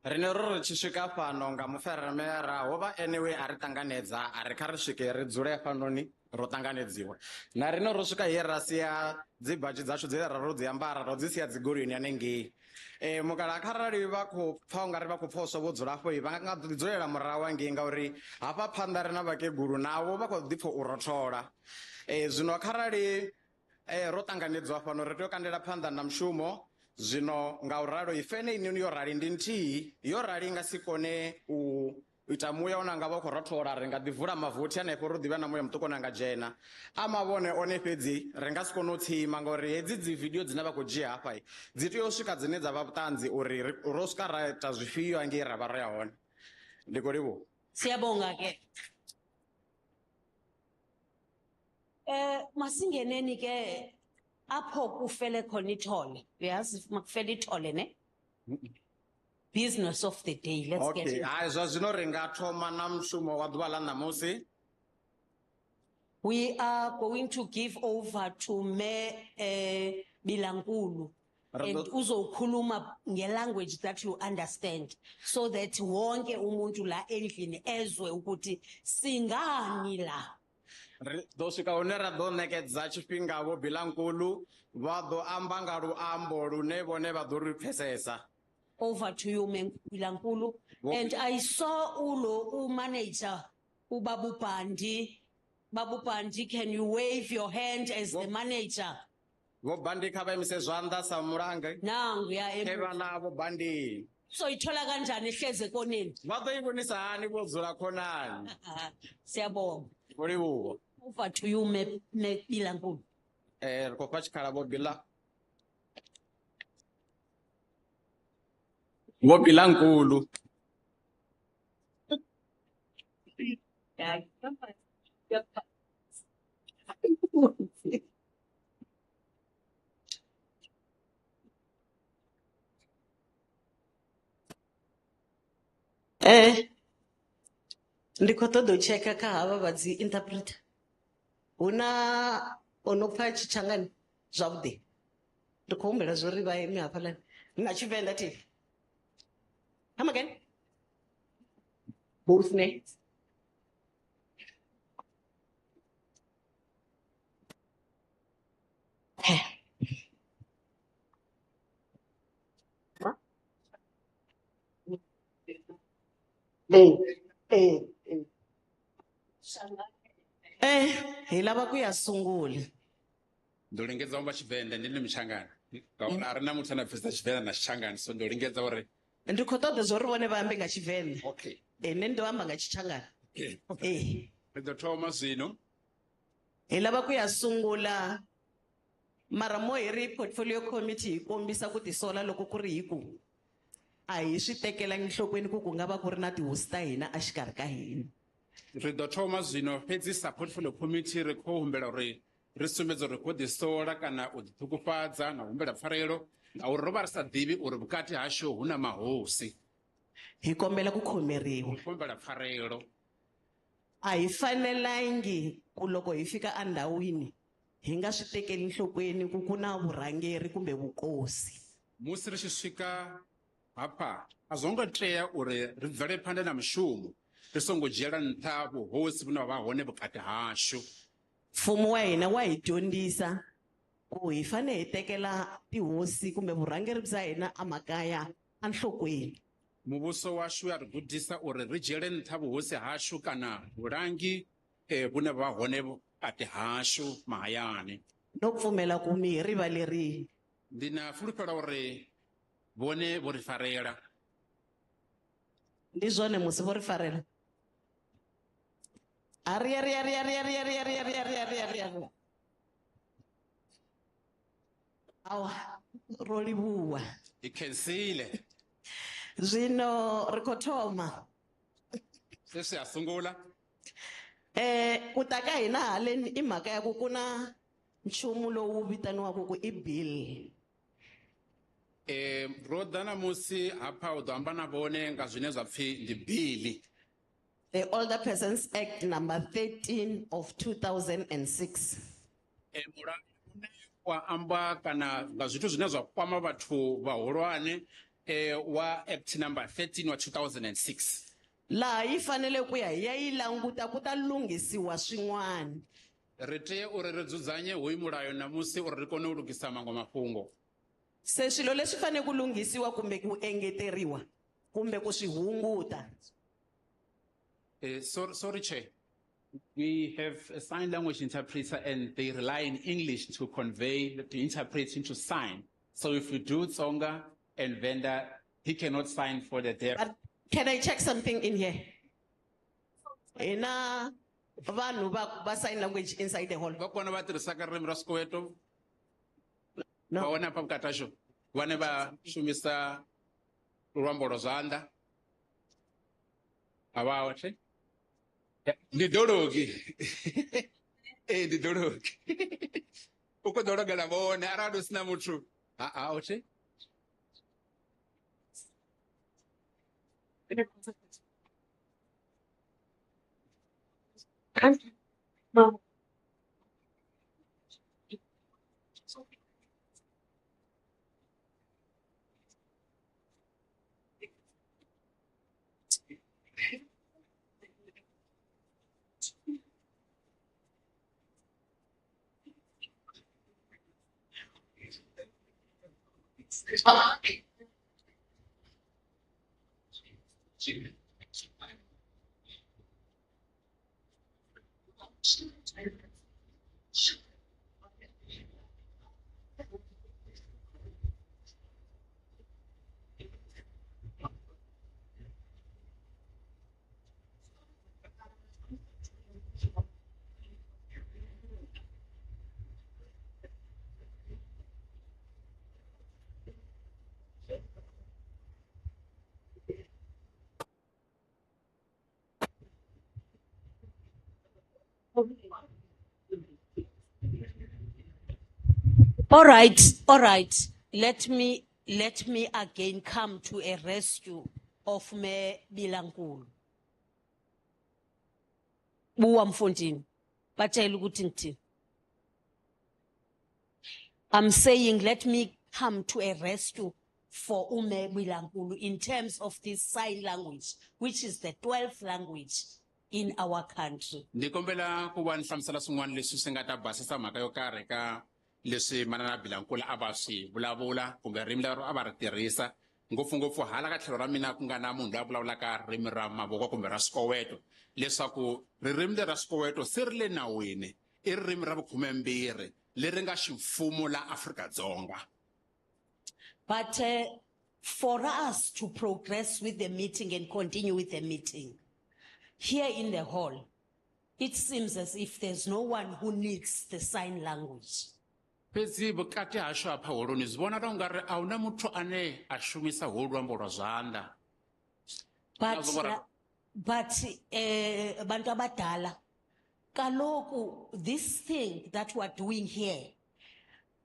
Rene ro tshishika fano nga muferemera hoba anyway ari tanganedza ari kha ri swike ri dzule fanoni ro tanganedziwa na rine ro swika here rasia dzibhaji dzacho dze raro dziambara ro dzisia dzigolweni yanenge mukala kharali vha kho pfa unga ri vha kho pfoswa vho dzula afho vha nga dzulela murawa nge ngauri hafha phanḓa rina vhakegulu navho vha kho ḓipfha u rothola zwino kharali ro tanganedzwa fano ri tea u kandela phanḓa na mushumo zwino nga uralo ifene inini yo rali ndi nthihi yo rali nga si kone u ita muya ona nga vha kho rothola ri nga ḓivula mavothi hanefho ro ḓivha na muya muṱuku na nga dzhena a mavhone one fhedzi ri nga si kone u tsima ngauri hedzi dzi video dzine vha khou dzhia hafha dzi tea u swika dzine dza vha vhuṱanzi uri ro swika ra ita zwifhio hangei ra vha ri ya hone ndi khou livhuwa. Siyabonga ke. Masingeneni ke apho kufele khona ithole. Uyazi makufele ithole ne? Business of the day. Let's get Okay, it. hayi zwa zwino ri nga thoma na mushumo wa ḓuvha ḽa ṋamusi. We are going to give over to Mayor Bilankulu and uzokhuluma nge-language that you understand, so that wonke umuntu la endlini ezwe ukuthi singani la. Do swika hune ra ḓo ṋekedza tshifhinga vho Bilankulu vha ḓo amba nga luambo lune vhone vha ḓo ri pfhesesa. Over to you, Bilankulu. And I saw ulo manager Babu Bandi. Babu Bandi, can you wave your hand as the manager? Vho Bandi kha vha imise zwanḓa sa mulanga. Nangu ya Ke vhana vho Bandi. So ithola kanjani ehleze koneni? Vha ḓo ibonisa hani vho dzula khonani. Siyabonga. Khou livhuwa. Over to you, Bilankulu. Ri khou fha tshikhala vho Bila. Vho Bilankulu. Ndi khou ṱoḓa u tsheka kha havha vha dzi interpreter. Huna ono pfa tshitshangani zwavhuḓi. Ndi khou humbela zwori vha ime hafhaḽani na Tshivenḓa TV. Come again. Both names. Hi lava ku ya sungula. Ndo lingedza umba Tshivenḓa ndi ni Mtshangana. Ngauri a ri na muthu ane a pfhesesa Tshivenḓa na Tshitshangana, so ndo lingedza uri Ndi khou ṱoḓa zwori vhone vha ambe nga Tshivenḓa. okay. Nṋe ndo amba nga Tshitshangana. Ri ḓo thoma zwino. Hi lava ku ya sungula mara mo hi ri portfolio committee hi kombisa ku tisola loko ku ri hi ku a hi swi tekelangi enhlokweni ku nga va ku ri na tihosi ta hina a xikarhi ka hina. Ri ḓo thoma zwino fhedzi sa portfolio committee ri khou humbela uri ri sumbedza uri kho ḓisola kana u ḓiṱhukufhadza na u humbela pfarelo ngauri ro vha ri sa ḓivhi uri vhukati hashu hu na mahosi. Hi kombela ku khomeriwa. Ri kombela pfarelo. A hi fanelangi ku loko hi fika andhawini hi nga swi tekeli enhlokweni ku ku na vurhangeri kumbe vukosi. Musi ri tshi swika hafha a zwo ngo tea uri ri bvele phanḓa na mushumo ri songo dzhiela nṱha vhuhosi vhune vha hone vhukati hashu. Mfumo wa hina wa hi dyondzisa ku hi fanele hi tekela tihosi kumbe vurhangeri bya hina emakaya enhlokweni. Mubuso washu ya gudisa ore rijelen tabu wose hashu kana urangi bune ba hone ate hashu mahayani. nokuvumela kumi hi riva leri Ndina fulufela ore bone borifarela. ndi zwone musi vo ri farela awa ro livhuwa Ikensile. zwino ri khou thoma Sesi asungula. ku ta ka hina haleni i mhaka ya ku ku na nchumu lowu vitaniwaka ku i bill Rodana musi hapa udambana bone nga zwine zwa pfi ndi bili. the Older Persons Act number 13 of 2006 Mulandu wa amba kana nga zwithu zwine zwa kwama vhathu vhahulwane wa act number 13 wa 2006. laha yi fanele ku ya hi ya yi languta ku ta lunghisiwa swin'wana Ri tea uri ri dzudzanye hoyu mulayo namusi uri ri kone u lugisa mango mafhungo. se swilo leswi fanele ku lunghisiwa kumbe ku engeteriwa kumbe ku swi hunguta Sorry, Chair. We have a sign language interpreter and they rely in English to convey, to interpret into sign. So if you do Tsonga and Venda, he cannot sign for the deaf. But can I check something in here? Ina vanhu va sign language inside the hall. Va kona va tirhisaka ririmi ra Soweto. No. Va vona pa vukata xo. Vane va shumisa lwambo ro zwanḓa. Avawa che? Ndi dologi. Ndi dologi. Uko dologa la vone arado sina muthu. Oche? All right. Let me again come to a rescue of me Bilankulu. Buwa mfundini. Batshela ukuthi ngithini. I'm saying let me come to a rescue for Ume Bilankulu in terms of this sign language, which is the 12th language in our country. Ndikombela ku va ni hlamusela swin'wana leswi swi nga ta basisa mhaka yo karhi ka leswi manana Bilankulu a va swi vulavula kumbe ririmi lero a va ri tirhisa ngopfungopfu hala ka tlhelo ra mina ku nga na munhu loyi a vulavulaka ririmi ra mavoko kumbe ra Soweto leswaku ririmi leri ra Soweto se ri le nawini i ririmi ra vu-12 leri nga ximfumo la Afrika-Dzonga. But for us to progress with the meeting and continue with the meeting, here in the hall, it seems as if there's no one who needs the sign language. Fhedzi vhukati hashu hafha holoni zwi vona u nga ri a hu na muthu ane a shumisa holu luambo lwa zwanḓa. But bantu abadala, kaloku this thing that we're doing here,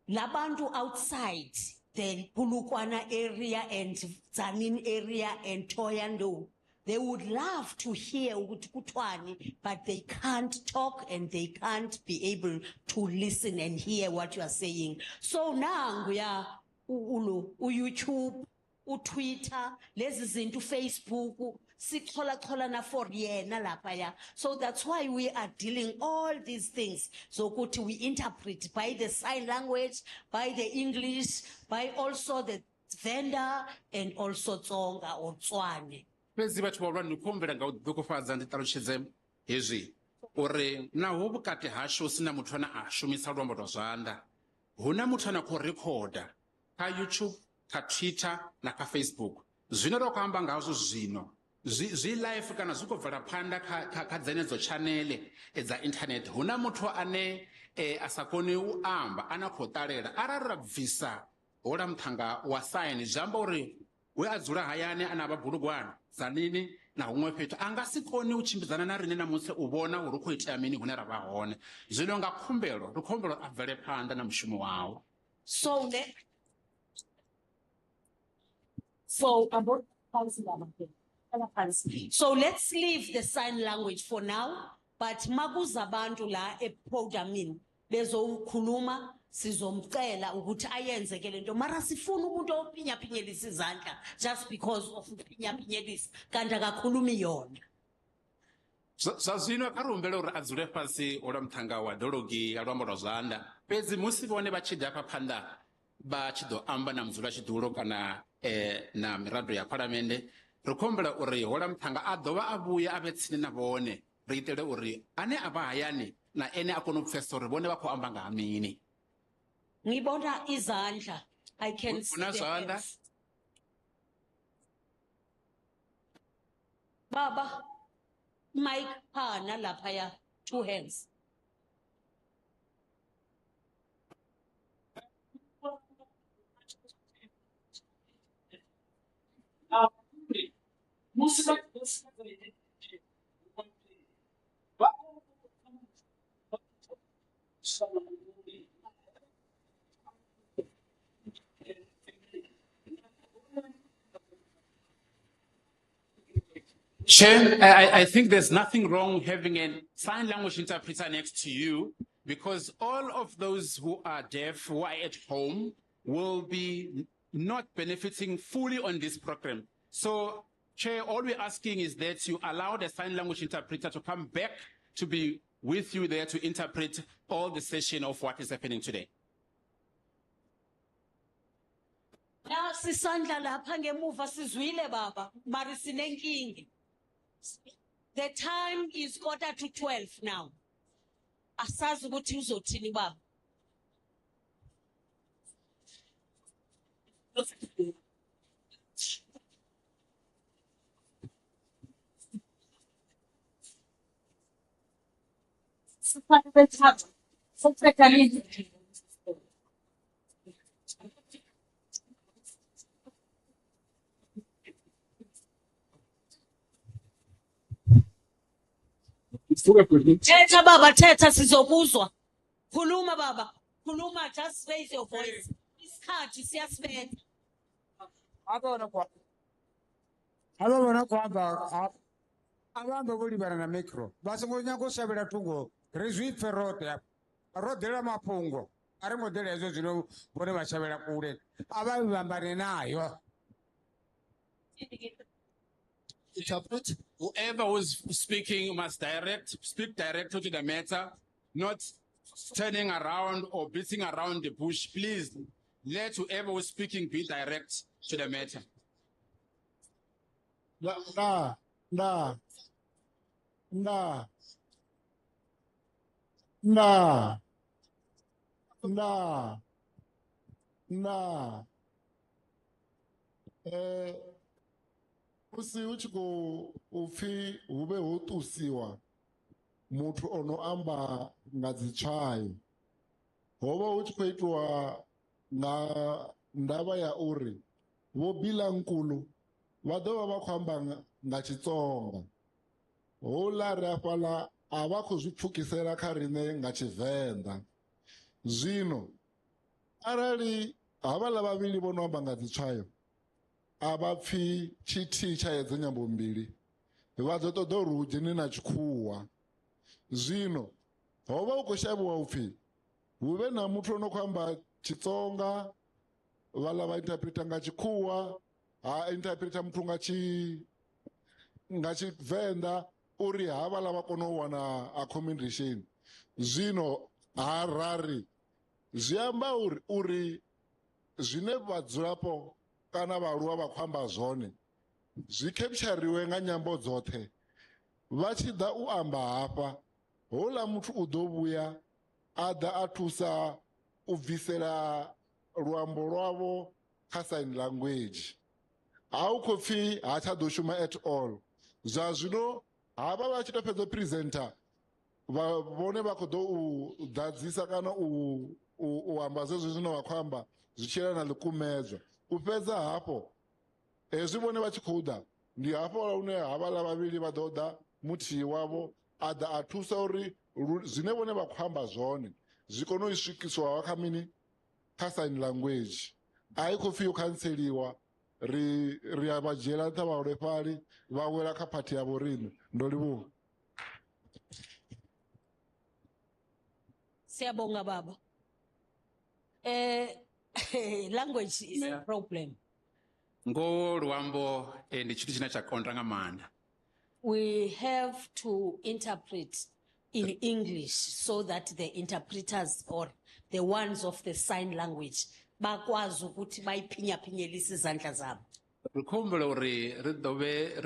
labantu outside the Pulukwana area and Zanin area and Toyando, they would love to hear ukuthi kuthwani, but they can't talk and they can't be able to listen and hear what you are saying. So now we are YouTube, Twitter, lezi zinto Facebook, sikhola na for yena lapha. So that's why we are dealing all these things. So we interpret by the sign language, by the English, by also the Venda and also Tsonga or Tswane. fhedzi vhathu vhahulwane ndi khou humbela nga u ḓokofhadza ndi ṱalutshedze hezwi uri naho vhukati hashu sina muthu ane a shumisa luambo lwa zwanḓa hu na muthu ane a khou rekhoda kha YouTube, kha Twitter na kha Facebook. Zwine ro khou amba ngazwo zwino zwi live kana zwi khou bvela phanḓa kha dzenedzo chanele dza internet. Hu na muthu ane a sa koni u amba ane a khou ṱalela arali ra bvisa hola muthanga wa sign zwi amba uri we a dzula hayani ana vha bulugwana dza nini na huṅwe fhethu a nga si koni u tshimbidzana na riṋe namusi u vhona uri hu khou itea mini hune ra vha hone. Zwino nga khumbelo ri khumbelo a bvele phanḓa na mushumo wawo. So let's leave the sign language for now, but makuza abantu la epodiumini bezowukhuluma sizomcela ukuthi ayenze ke lento mara sifuna umuntu ophinyaphinyelisa izandla just because of uphinyaphinyelisa kanti akakhulumi yona. Zwa zwino kha ri humbele uri a dzule fhasi hola muthanga wa dialogi ya luambo lwa zwanḓa fhedzi musi vhone vha tshi ḓa afha phanḓa vha tshi ḓo amba na mudzulatshidulo kana na miraḓo ya phalamennde ri khou humbela uri hola muthanga a dovha a vhuya a vhe tsini na vhone ri itele uri ane a vha hayani na ene a kone u pfhesesa uri vhone vha khou amba nga ha mini. Ngibona izandla. I can see the hands. Baba, Mike Pana lapaya, 2 hands. Chair, I think there's nothing wrong having a sign language interpreter next to you because all of those who are deaf, who are at home, will be not benefiting fully on this program. So, Chair, all we're asking is that you allow the sign language interpreter to come back to be with you there to interpret all the session of what is happening today. Na sisandla lapha ngemuva sizwile baba, mari sinenkingi. The time is 11:45 now. Asazi ukuthi uzothini baba. Thetha baba, thetha sizokuzwa. Khuluma baba, khuluma, just raise your voice. Isikhathi siyasibetha. Abona kwamba abantu kulibana na micro basingonya kusabela tungo rezwitfe rote rodela mapungo ari modele ezo zino bone basabela kule ababambane nayo. Interpret. Whoever was speaking must speak directly to the matter, not turning around or beating around the bush. Please let whoever was speaking be direct to the matter. Musi uchiko ufi ube hotusiwa muthu ono amba nga dzitswayo hovha uchiko itwa nga ndavha ya uri vho Bilankulu vha ḓovha vha khou amba nga Xitsonga hola ri afhaḽa a vha khou zwi pfukisela kha riṋe nga Tshivenḓa. Zwino arali havhaḽa vhavhili vho no amba nga dzitswayo a vha pfhi tshithihi tsha hedzo nyambo mbili vha ḓo ṱoḓa uri hu dzhene na tshikhuwa. Zwino ho vha hu khou shavhiwa upfhi hu vhe na muthu ono khou amba Xitsonga vhaḽa vha interpreter nga tshikhuwa ha interpreter muthu nga Tshivenḓa uri havhaḽa vha kone u wana accommodation. Zwino harari zwi amba uri zwine vhadzulapo kana vhaaluwa vha khou amba zwone zwi capturiwe nga nyambo dzoṱhe vha tshi ḓa u amba hafha houḽa muthu u ḓo vhuya a ḓa a thusa u bvisela luambo lwavho kha sign language ha u khou pfhi ha tsha ḓo shuma at all zwa zwino havha vha tshi tou fhedza presenter vhone vha khou ḓo u ḓadzisa kana u amba zwezwo zwine vha khou amba zwi tshi yelana na ḽikumedzwa u fhedza hafho hezwi vhone vha tshi khou ḓa ndi hafho hune havhaḽa vhavhili vha ḓo ḓa muthihi wavho a ḓa a thusa uri zwine vhone vha khou amba zwone zwi kone u swikiswa kha mini kha sign language a i khou pfhi yo khantseliwa ri a vha dzhiela nṱha vhaholefhali vha wela kha phathi ya vhoriṋe ndo livhuwa. Siyabonga baba. Language is a problem. Ngo luambo ndi tshithu tshine tsha kontra nga maanḓa. We have to interpret in English so that the interpreters or the ones of the sign language bakwazi ukuthi bayiphinyaphinyelise izandla zabo. Rikhumbula uri ri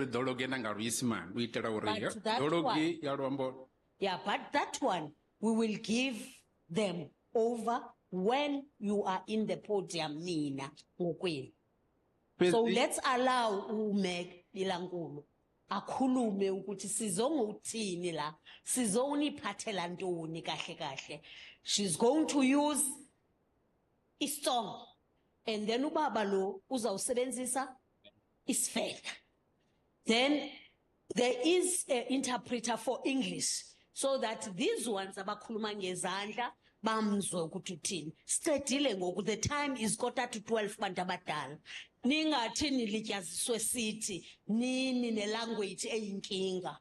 ḓo logena nga luisimane u itela uri dologi ya luambo. Yeah, but that one we will give them over when you are in the podium nina ngokwenu. So let's allow uMeg Bilankulu akhulume ukuthi sizonguthini la sizoniphathela ntoni kahle kahle. She's going to use isong and then ubaba lo uzawusebenzisa isifela. Then there is an interpreter for English so that these ones abakhuluma ngezandla bamzwe ukuthi uthini. Sicedile ngoku the time is 11:45 bantu abadala. Ningathi nilityaziswe sithi nini nelanguage eyinkinga.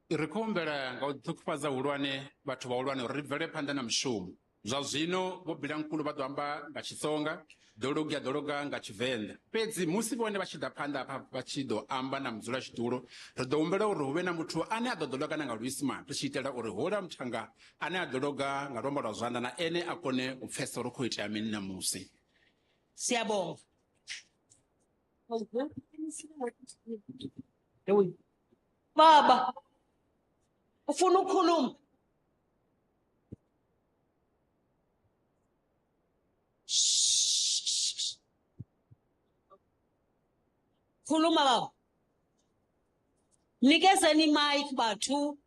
Rikhumbula nga u ṱhukufhadza hulwane vhathu vhahulwane uri ri bvele phanḓa na mushumo. Zwa zwino vho Bilankulu vha ḓo amba nga Xitsonga, Dologi ya ḓologa nga Tshivenḓa. Fhedzi musi vhone vha tshi ḓa phanḓa hafha vha tshi ḓo amba na mudzulatshidulo ri ḓo humbela uri hu vhe na muthu ane a ḓo ḓologa na nga luisimane ri tshi itela uri houḽa muthannga ane a ḓologa nga luambo lwa zwanḓa na ene a kone u pfhesesa uri khou itea mini namusi. Siyabonga. Baba, ufuna ukukhuluma? Khuluma baba. Nikezeni mic bathu.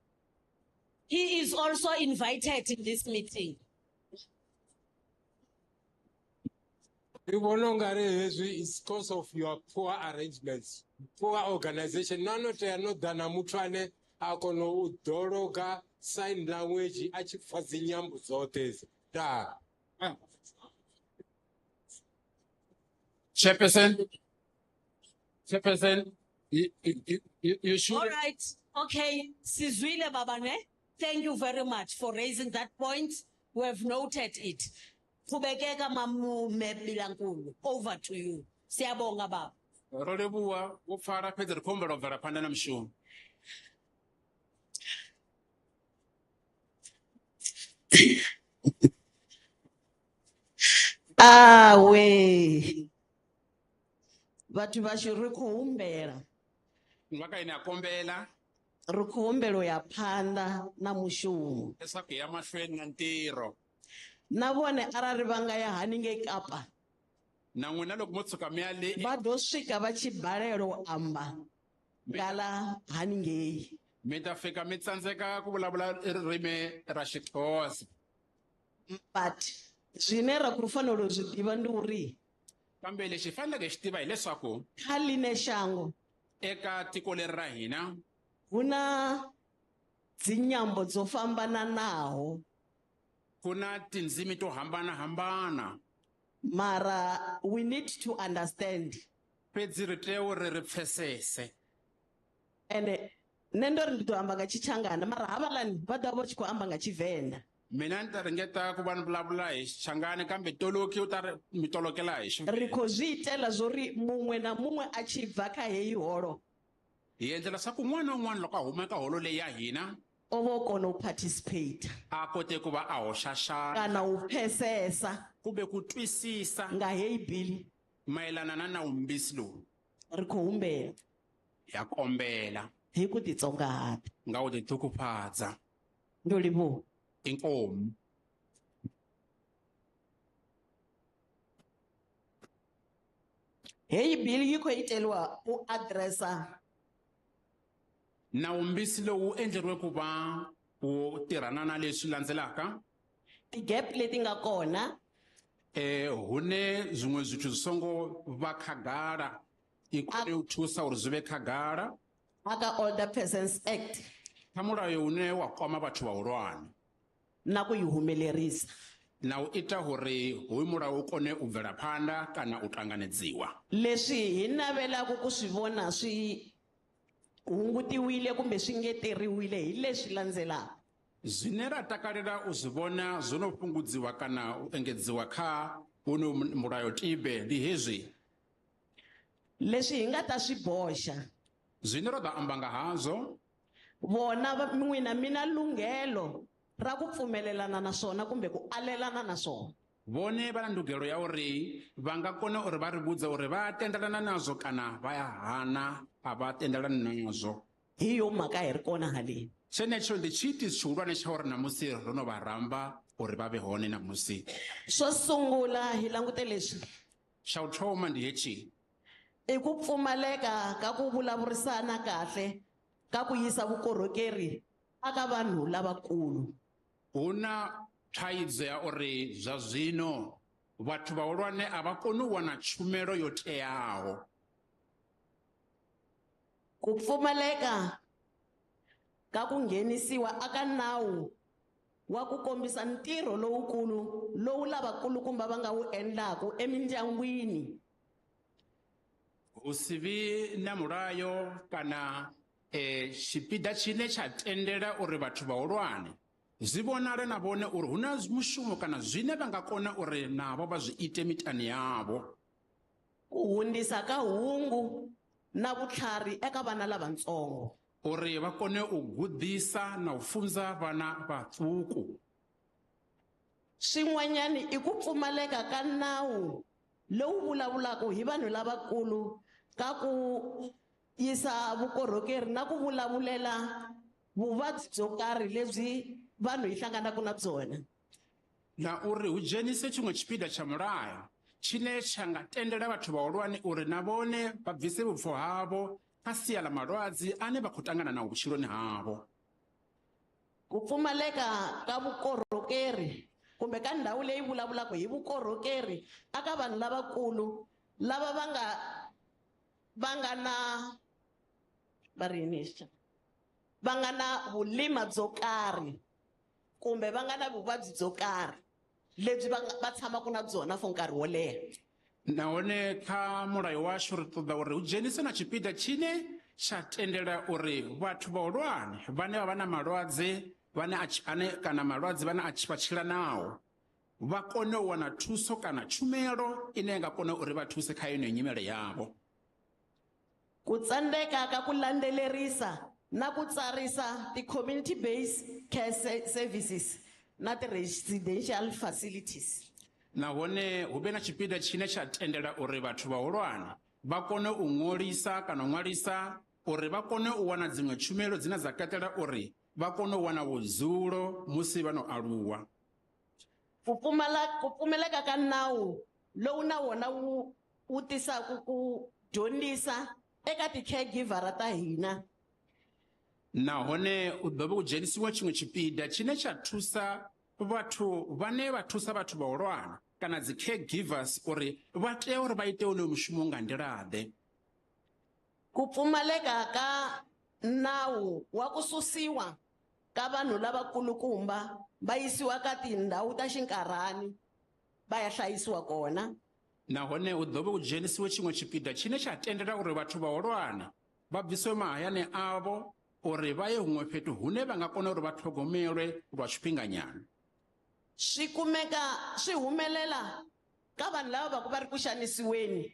He is also invited in this meeting. It's because of your poor arrangements, poor organization. None dana mutwane akono udologa sign language achifazinyambu zote. Da. Chairperson, you should. All right. Okay. Sizwile babane. Thank you very much for raising that point. We have noted it. Kubekeka mamu Bilankulu. Over to you. Siyabonga baba. Rolebuwa wofara phethe rikhumbula u bvela phanḓa na mushumo. We. Vhathu vhashu ri khou humbela. Ngaka ine a kombela. Ri khou humbela u ya phanḓa na mushumo. Leswaku ya mahlweni na ntirho. Na vone arali va nga ya haningei Kapa. Na n'wina loko mo tshuka mi ya le. Va ḓo swika va tshi balelwa u amba ngala haningei. Mi ta fika mi tsandzeka ku vulavula ririmi ra Xixhosa. But zwine ra khou fanela u zwi ḓivha ndi uri kambe lexi faneleke xi tiva hileswaku kha line shango eka tiko leri ra hina hu na dzinyambo dzo fambananaho. Ku na tindzimi to hambanahambana. Mara we need to understand. Fhedzi ri tea uri ri pfhesese. Ende nṋe ndo ri ndi ḓo amba nga Tshitshangana mara havhaḽani vha ḓa vha tshi khou amba nga Tshivenḓa. Mina ni ta ringeta ku va ni vulavula hi Xichangani kambe Toloki u ta mi tolokela hi Xivenda. Ri khou zwi itela zwo ri muṅwe na muṅwe a tshi bva kha heyi holo. Hi endlela swa ku un'wana na un'wana loko a huma eka holo leyi ya hina o va u kona u participate. A kote ku va a hoxa xana Kana u pfhesesa kumbe ku twisisa nga heyi bill mayelana na nawumbisi lowu ri khou humbela ya kombela hi ku titsongahata. nga u titukuphatsa Ndo livuwa. inkomo. Heyi bill yi khou iteliwa u addressa Nawumbisi lowu endleriwe ku va wu tirhana na leswi landzelaka. ti-gap leti nga kona Hune zwin'we zwithu zwi songo va khagala i kone u thusa uri zwi vhe khagala aka Older Persons Act kha mulayo une wa kwama vhathu vhahulwane na ku yi humelerisa. na u ita uri hoyu mulayo u kone u bvela phanḓa kana u ṱanganedziwa. Leswi hi navelaka ku swi vona swi hungutiwile kumbe swi ngeteriwile hi leswi landzelaka. Zwine ra takalela u zwi vhona zwo no fhungudziwa kana u engedziwa kha hono mulayotibe ndi hezwi. Leswi hi nga ta swi boxa Zwine ro ḓo amba nga hazwo vona n'wina mina lunghelo ra ku pfumelelana na swona kumbe ku alelana na swona. vhone vha na ndugelo ya uri vha nga kona uri vha ri vhudza uri vha tendelana nazwo kana vha ya hana a vha tendelani nazwo. Hi yo mhaka hi ri kona haleni. Tshenetsho ndi tshiitisi tshihulwane tsha uri namusi ro no vha ramba uri vha vhe hone namusi. Swo sungula hi langute leswi Xa u thoma ndi hetshi. i ku pfumaleka ka ku vulavurisana kahle ka ku yisa vukorhokeri aka vanhu lavakulu. Huna thaidzo ya uri zwa zwino vhathu vhahulwane a vha koni u wana tshumelo yo teaho. Ku pfumaleka ka ku nghenisiwa aka nawu wa ku kombisa ntirho lowukulu lowu lavakulukumba va nga wu endlaku emindyangwini. Hu si vi na mulayo kana tshipiḓa tshine tsha tendela uri vhathu vhahulwane zwi vhonale na vhone uri hu na mushumo kana zwine vha nga kona uri navho vha zwi ite miṱani yavho. Ku hundzisa ka hungu na vutlhari eka vana lavatsongo. Uri vha kone u gudisa na u funza vana vhaṱuku. Swin'wanyani i ku pfumaleka ka nawu lowu vulavulaka hi vanhu lavakulu ka ku yisa vukorhokeri na ku vulavulela vuvabyi byo karhi lebyi vanhu hi hlanganaka na byona. Na uri hu dzhenise tshiṅwe tshipiḓa tsha mulayo tshine tsha nga tendela vhathu vhahulwane uri na vhone vha bvise vhubvo havho kha sia ḽa malwadze ane vha khou ṱangana na vhutshiloni havho. Ku pfumaleka ka vukorhokeri kumbe ka ndhawu leyi vulavulaka hi vukorhokeri aka vanhu lavakulu lava va nga na va nga na vulima byo karhi kumbe va nga na vuvabyi byo karhi lebyi va tshamaka na byona for nkarhi wo leha. Nahone kha mulayo washu ri ṱoḓa uri hu dzhenise na tshipiḓa tshine tsha tendela uri vhathu vhahulwane vhane vha vha na malwadze kana malwadze vhane a vha tshila nao vha kone u wana thuso kana tshumelo ine nga kona uri vha thuse kha yeneyo nyimele yavho. Ku tsandeka ka ku landzelerisa na ku tsarisa ti-community based care services na ti-residential facilities. Nahone hu vhe na tshipiḓa tshine tsha tendela uri vhathu vhahulwane vha kone u ṅwalisa kana u ṅwalisa uri vha kone u wana dziṅwe tshumelo dzine dza katela uri vha kone u wana vhudzulo musi vha no aluwa. Ku pfumaleka ka nawu lowu na wona wu tisaka ku dyondzisa eka ti-caregiver ta hina. Nahone u ḓo vha u dzhenisiwa tshiṅwe tshipiḓa tshine tsha thusa vhathu vhane vha thusa vhathu vhahulwane kana dzi caregivers uri vha tea uri vha ite honoyo mushumo nga nḓilaḓe. Ku pfumaleka ka nawu wa ku susiwa ka vanhu lavakulukumba va yisiwa ka tindhawu ta xinkarhani va ya hlayisiwa kona. Nahone u ḓo vha u dzhenisiwe tshiṅwe tshipiḓa tshine tsha tendela uri vhathu vhahulwane vha bvisiwe mahayani avho uri vha ye huṅwe fhethu hune vha nga kona uri vha ṱhogomelwe lwa tshifhinganyana. Swi humelela ka vanhu lava va ku va ri ku xanisiweni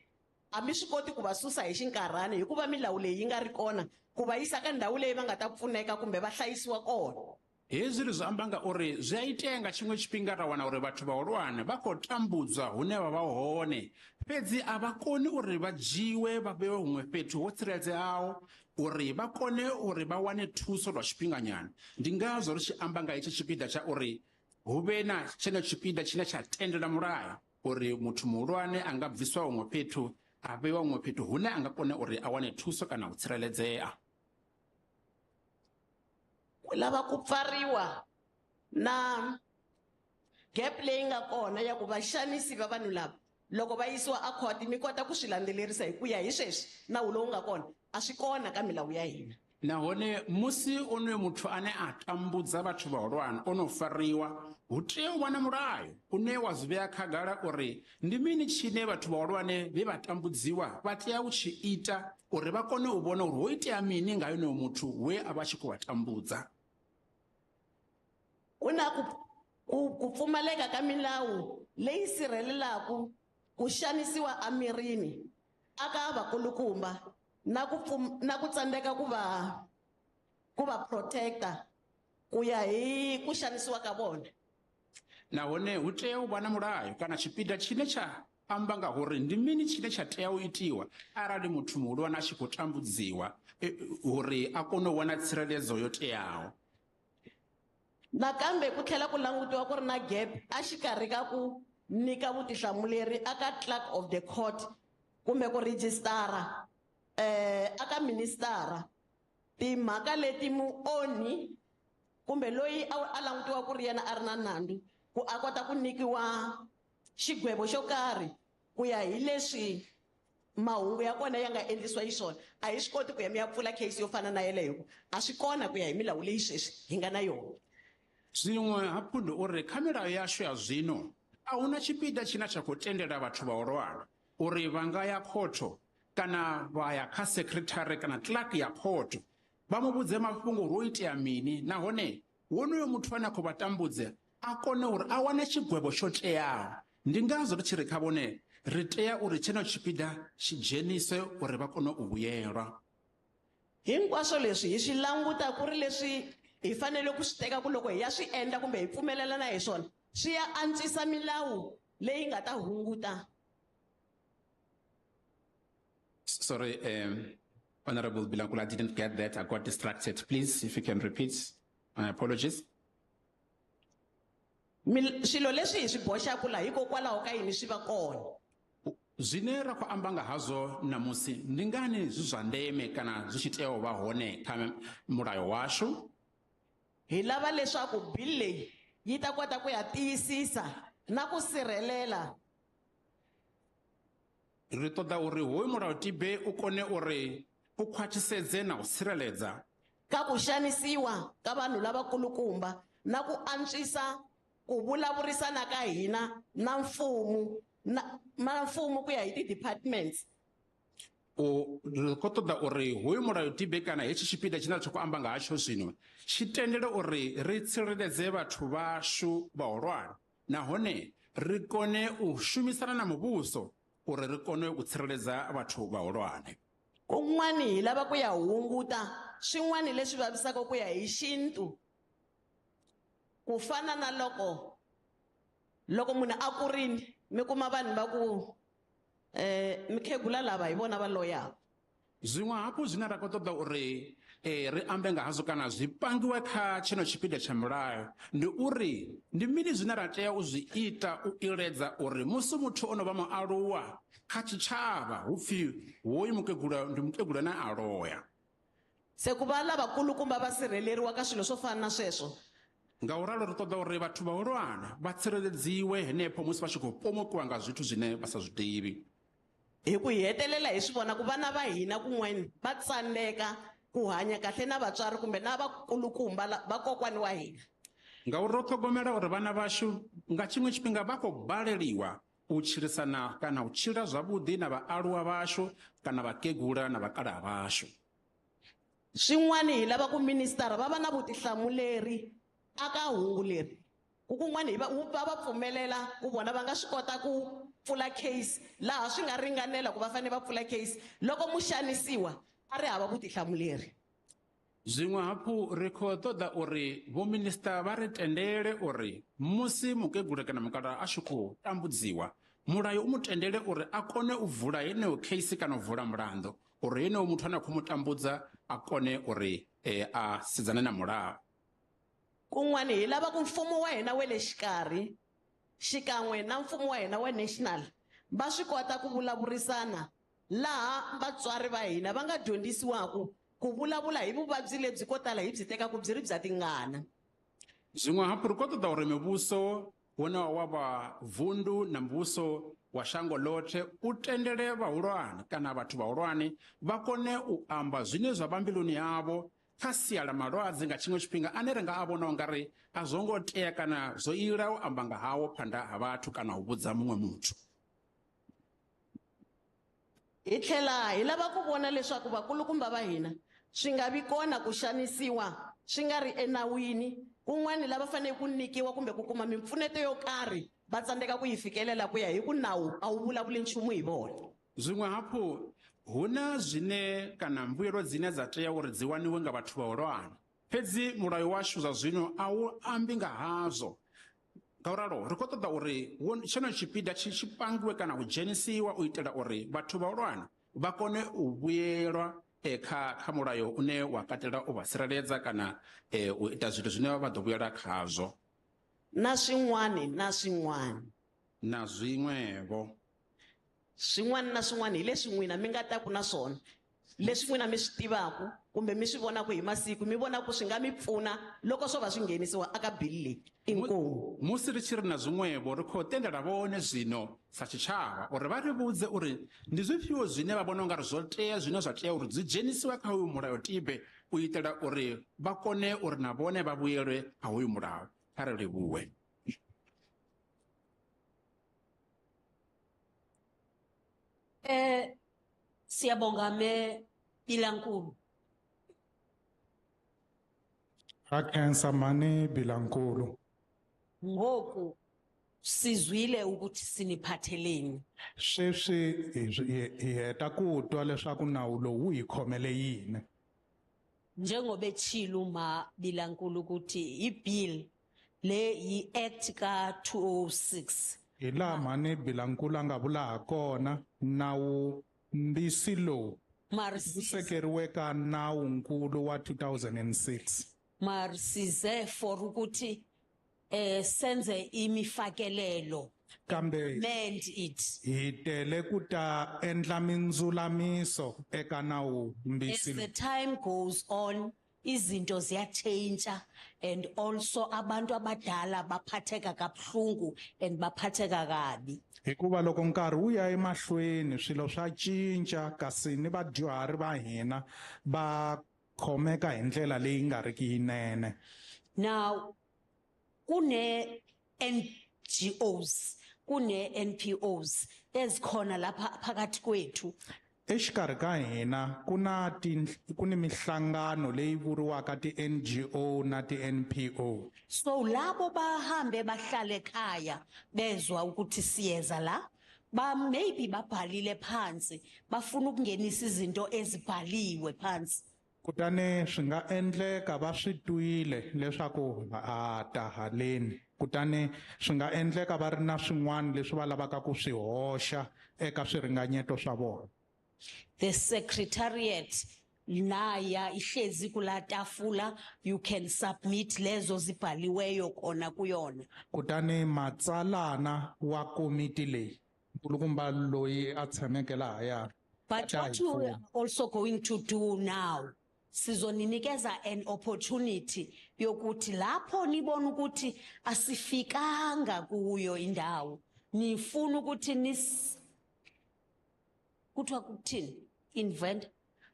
a mi swi koti ku va susa hi xinkarhani hikuva milawu leyi yi nga ri kona ku va yisa ka ndhawu leyi va nga ta pfuneka kumbe va hlayisiwa kona. Hezwi zwi amba nga uri zwi a itea nga tshiṅwe tshifhinga ra wana uri vhathu vhahulwane vha khou tambudzwa hune vha vha hone fhedzi a vha koni uri vha dzhiwe vha vhewe huṅwe fhethu ho tsireledzeaho uri vha kone uri vha wane thuso lwa tshifhinganyana. Ndi ngazwo ri tshi amba nga hetshi tshipiḓa tsha uri hu vhe na tshenetsho tshipiḓa tshine tsha tendela mulayo uri muthu muhulwane a nga bviswa huṅwe fhethu a vheiwa huṅwe fhethu hune a nga kona uri a wane thuso kana u tsireledzea. Ku lava ku pfariwa na gap leyi nga kona ya ku vaxanisi va vanhu lava loko va yisiwa a court mi kota ku swi landzelerisa hi ku ya hi sweswi nawu lowu nga kona a swi kona ka milawu ya hina. Nahone musi onoyo muthu ane a tambudza vhathu vhahulwane ono fariwa hu tea u vha na mulayo une wa zwi vhea khagala uri ndi mini tshine vhathu vhahulwane vhe vha tambudziwa vha tea u tshi ita uri vha kone u vhona uri ho itea mini nga yonoyo muthu we a vha tshi khou vha tambudza. Ku na ku pfumaleka ka milawu leyi sirhelelaku ku xanisiwa amirini aka vakulukumba na ku tsandzeka ku va protector ku ya hi ku xanisiwa ka vona. Nahone hu tea u vha na mulayo kana tshipiḓa tshine tsha amba nga uri ndi mini tshine tsha tea u itiwa arali muthu muhulwane a tshi khou tambudziwa uri a kone u wana tsireledzo yo teaho. Nakambe ku tlhela ku langutiwa ku ri na gap a xikarhi ka ku nyika vutihlamuleri aka clerk of the court kumbe ku rejistara aka ministara timhaka leti muonhi kumbe loyi a langutiwa ku ri yena a ri na nandzu ku a kota ku nyikiwa xigwebo xo karhi ku ya hi leswi mahungu ya kona ya nga endlisiwa xiswona. A hi swi koti ku ya mi ya pfula case yo fana na yeleyo a swi kona ku ya hi milawu leyi sweswi hi nga na yona. Zwiṅwe hafhu ndi uri kha milayo yashu ya zwino a huna tshipiḓa tshine tsha khou tendela vhathu vhahulwane uri vha nga ya khotho kana vha ya kha secretary kana clerk ya khotho vha mu vhudze mafhungo uri ho itea mini nahone wonoyo muthu ane a khou vha tambudze a kone uri a wane tshigwevho tsho teaho. Ndi ngazwo ri tshi ri kha vhone ri tea uri tshenetsho tshipiḓa tshi dzheniswe uri vha kone u vhuyelwa. Hinkwaswo leswi hi swi languta ku ri leswi hi fanele ku swi teka ku loko hi ya swi endla kumbe hi pfumelelana hi swona swi ya antswisa milawu leyi nga ta hunguta. Sorry, Honorable Bilankula, I didn't get that. I got distracted. Please, if you can repeat. My apologies. Swilo leswi hi swi boxaku la hikokwalaho ka yini swi va kona. Zwine ra khou amba nga hazwo namusi ndi ngani zwi zwa ndeme kana zwi tshi tea u vha hone kha mulayo washu. Hi lava leswaku bill leyi yi ta kota ku ya tiyisisa na ku sirhelela. Ri ṱoḓa uri hoyu mulayotibe u kone uri u khwaṱhisedze na u tsireledza ka ku xanisiwa ka vanhu lavakulukumba na ku antswisa ku vulavurisana ka hina na mfumo ku ya hi ti-departments. Ri khou ṱoḓa uri hoyu mulayotibe kana hetshi tshipiḓa tshine tsha khou amba nga hatsho zwino tshi tendele uri ri tsireledze vhathu vhashu vhahulwane nahone ri kone u shumisana na muvhuso uri ri kone u tsireledza vhathu vhahulwane. Kun'wani hi lava ku ya hunguta swin'wani leswi vavisaka ku ya hi xintu ku fana na loko munhu a kurile mi kuma vanhu va ku mikhegula lava hi vona va loyaka. Zwiṅwe hafhu zwine ra khou ṱoḓa uri ri ambe nga hazwo kana zwi pangiwe kha tshino tshipiḓa tsha mulayo ndi uri ndi mini zwine ra tea u zwi ita u iledza uri musi muthu ono vha mualuwa kha tshitshavha hupfi hoyu mukegula ndi mukegula na a loya. Se ku va lavakulukumba va sirheleriwa ka swilo swo fana na sweswo. Ngauralo ri ṱoḓa uri vhathu vhahulwane vha tsireledziwe henefho musi vha tshi khou pomokiwa nga zwithu zwine vha sa zwi ḓivhi. Hi ku hetelela hi swi vona ku vana va hina kun'wana va tsandzeka ku hanya kahle na vatswari kumbe na vakulukumba vakokwani wa hina. Ngauri ro ṱhogomela uri vhana vhashu nga tshiṅwe tshifhinga vha khou baleliwa u tshilisana kana u tshila zwavhuḓi na vhaaluwa vhashu kana vhakegula na vhakalaha vhashu. Swin'wani hi lava ku ministara va va na vutihlamuleri aka hungu leri ku kun'wana va va pfumelela ku vona va nga swi kota ku pfula case laha swi nga ringanela ku va fanele va pfula case loko muxanisiwa a ri hava vutihlamuleri. Zwiṅwe hafhu ri khou ṱoḓa uri vhominista vha ri tendele uri musi mukegulu kana mukalaha a tshi khou tambudziwa mulayo u mutendele uri a kone u vula yeneyo case kana u vula mulando uri yeneyo muthu ane a khou mu tambudza a kone uri a sedzane na mulayo. kun'wana hi lava ku mfumo wa hina wa le xikarhi xikan'we na mfumo wa hina wa national va swi kota ku vulavurisana laha vatswari va hina va nga dyondzisiwaku ku vulavula hi vuvabyi lebyi ko tala hi byi tekaku byi ri bya tingana. Zwin'we hafhu ri khou ṱoḓa uri muvhuso wone wa vha vundu na muvhuso wa shango loṱhe u tendele vhahulwane kana vhathu vhahulwane vha kone u amba zwine zwa vha mbiluni yavho kha sia ḽa malwadze nga tshiṅwe tshifhinga ane ri nga a vhona ungari a zwo ngo tea kana zwo ila u amba nga hawo phanḓa ha vhathu kana u vhudza muṅwe muthu. Hi tlhela hi lava ku vona leswaku vakulukumba va hina swi nga vi kona ku xanisiwa swi nga ri enawini kun'wana lava fanele ku nikiwa kumbe ku kuma mimpfuneto yo karhi va tsandzeka ku yi fikelela ku ya hi ku nawu a wu vulavuli nchumu hi vona. Zwin'we hafhu huna zwine kana mbuyelo dzine dza tea uri dzi waniwe nga vhathu vhahulwane fhedzi mulayo washu zwa zwino a u ambi nga hazwo. Ngauralo ri khou ṱoḓa uri tsheno tshipiḓa tshi pangiwe kana u dzhenisiwa u itela uri vhathu vhahulwane vha kone u vhuyelwa kha mulayo une wa katela u vha tsireledza kana u ita zwithu zwine vha ḓo vhuyela khazwo. Na swin'wana na swin'wana na zwin'wevho swin'wana na swin'wana hi leswi n'wina mi nga ta ku na swona leswi n'wina mi swi tivaku kumbe mi swi vonaku hi masiku mi vonaku swi nga mi pfuna loko swo va swi nghenisiwa aka bili leyi. Inkomu. Musi ri tshi ri na zwinwevho ri khou tendela vhone zwino sa tshitshavha uri vha ri vhudze uri ndi zwifhio zwine vha vhona ungari zwo tea zwine zwa tea uri dzi dzhenisiwe kha hoyu mulayotibe u itela uri vha kone uri na vhone vha vhuyelwe kha hoyu mulayo. Kha ri livhuwe. Siyabonga me Bilankulu. Akensa mani Bilankulu. Ngoku sizwile ukuthi siniphatheleni. Sweswi hi heta ku twa leswaku nawu lowu hi khomele yini. Njengoba echilo ma Bilankulu ukuthi ibill le yi act ka 206. Hi laha mani Bilankulu a nga vula ha kona nawu mbisi lowu wu sekeriwe ka nawunkulu wa 2006. Mar size for ukuthi senze imifakelelo kambe amend it hi tele ku ta endla mindzulamiso eka nawu as mbisi the lowu. time goes on izinto ziyatshintsha and also abantu abadala baphatheka kabuhlungu and baphatheka kabi. Hikuva loko nkarhi wu ya emahlweni swilo swa cinca kasi ni vadyuhari va hina va khomeka hi ndlela leyi nga riki yinene. Now kune NGOs kune NPOs ezikhona lapha phakathi kwethu. Exikarhi ka hina kuni mihlangano leyi vuriwaka ti-NGO na ti-NPO. So labo bahambe bahlale ekhaya bezwa ukuthi siyeza la maybe babhalile phansi bafuna ukungenisa izinto ezibhaliwe phansi. Kutani swi nga endleka va swi twile leswaku ta haleni kutani swi nga endleka va ri na swin'wana leswi va lavaka ku swi hoxa eka swiringanyeto swa vona. The secretariat naya ihlezi kula tafula you can submit lezo zibhaliweyo kona kuyona. Kutani matsalana wa komiti leyi nkulukumba loyi a tshameke lahaya. But what you are also going to do now sizoninikeza an opportunity yokuthi lapho nibona ukuthi asifikanga kuyo indawo nifuna ukuthi kuthiwa kuthini invent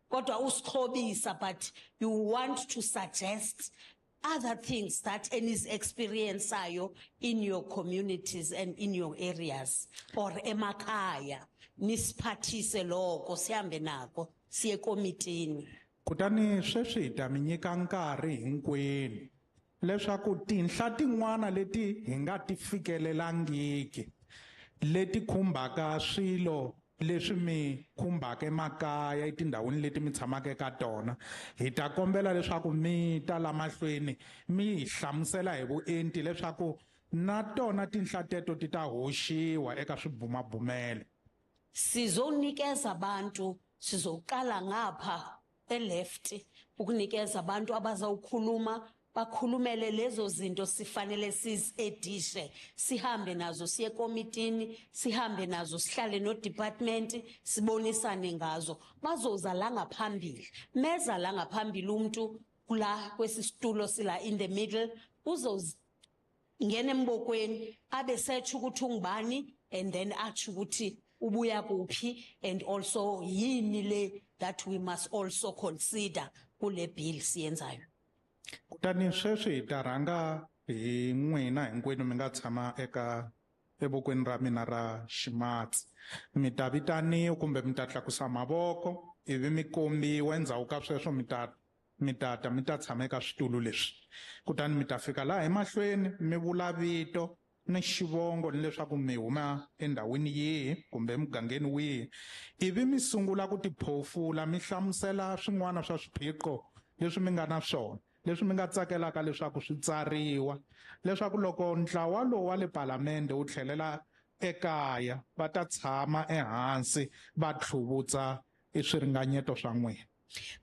kodwa usikhobisa but you want to suggest other things that eniz experience ayo in your communities and in your areas or emakhaya nisiphathise lokho sihambe nako siye komitini. Kutani sweswi hi ta mi nyika nkarhi hinkwenu leswaku tinhla tin'wana leti hi nga ti fikelelangiki leti khumbaka swilo leswi mi khumbaka emakaya etindhawini leti mi tshamaka eka tona hi ta kombela leswaku mi ta la mahlweni mi hi hlamusela hi vuenti leswaku na tona tinhla teto ti ta hoxiwa eka swibumabumelo. Sizonikeza abantu, sizoqala ngapha left ukunikeza abantu abazawukhuluma bakhulumele lezo zinto sifanele sizedishe, sihambe nazo siye komitini, sihambe nazo sihlale no department sibonisane ngazo. Bazoza la ngaphambili, meza la ngaphambili umuntu kula kwesisitulo sila in the middle uzongena embokweni abe search ukuthi ungubani and then atsho ukuthi ubuya kuphi and also yini le that we must also consider kule bill siyenzayo. Kutani sweswi hi ta rhanga hi n'wina hinkwenu mi nga tshama eka evokweni ra mina ra ximatsi. Mi ta vitaniwa kumbe mi ta tlakusa mavoko ivi mi kombiwa endzhaku ka sweswo mi ta tshama eka switulu leswi. Kutani mi ta fika laha emahlweni mi vula vito ni xivongo ni leswaku mi huma endhawini yihi kumbe emugangeni wihi, ivi mi sungula ku tiphofula mi hlamusela swin'wana swa swiphiqo leswi mi nga na swona, leswi mi nga tsakelaka leswaku swi tsariwa, leswaku loko ntlawa lowu wa le palamende wu tlhelela ekaya va ta tshama ehansi va tlhuvutsa swiringanyeto swa n'wina.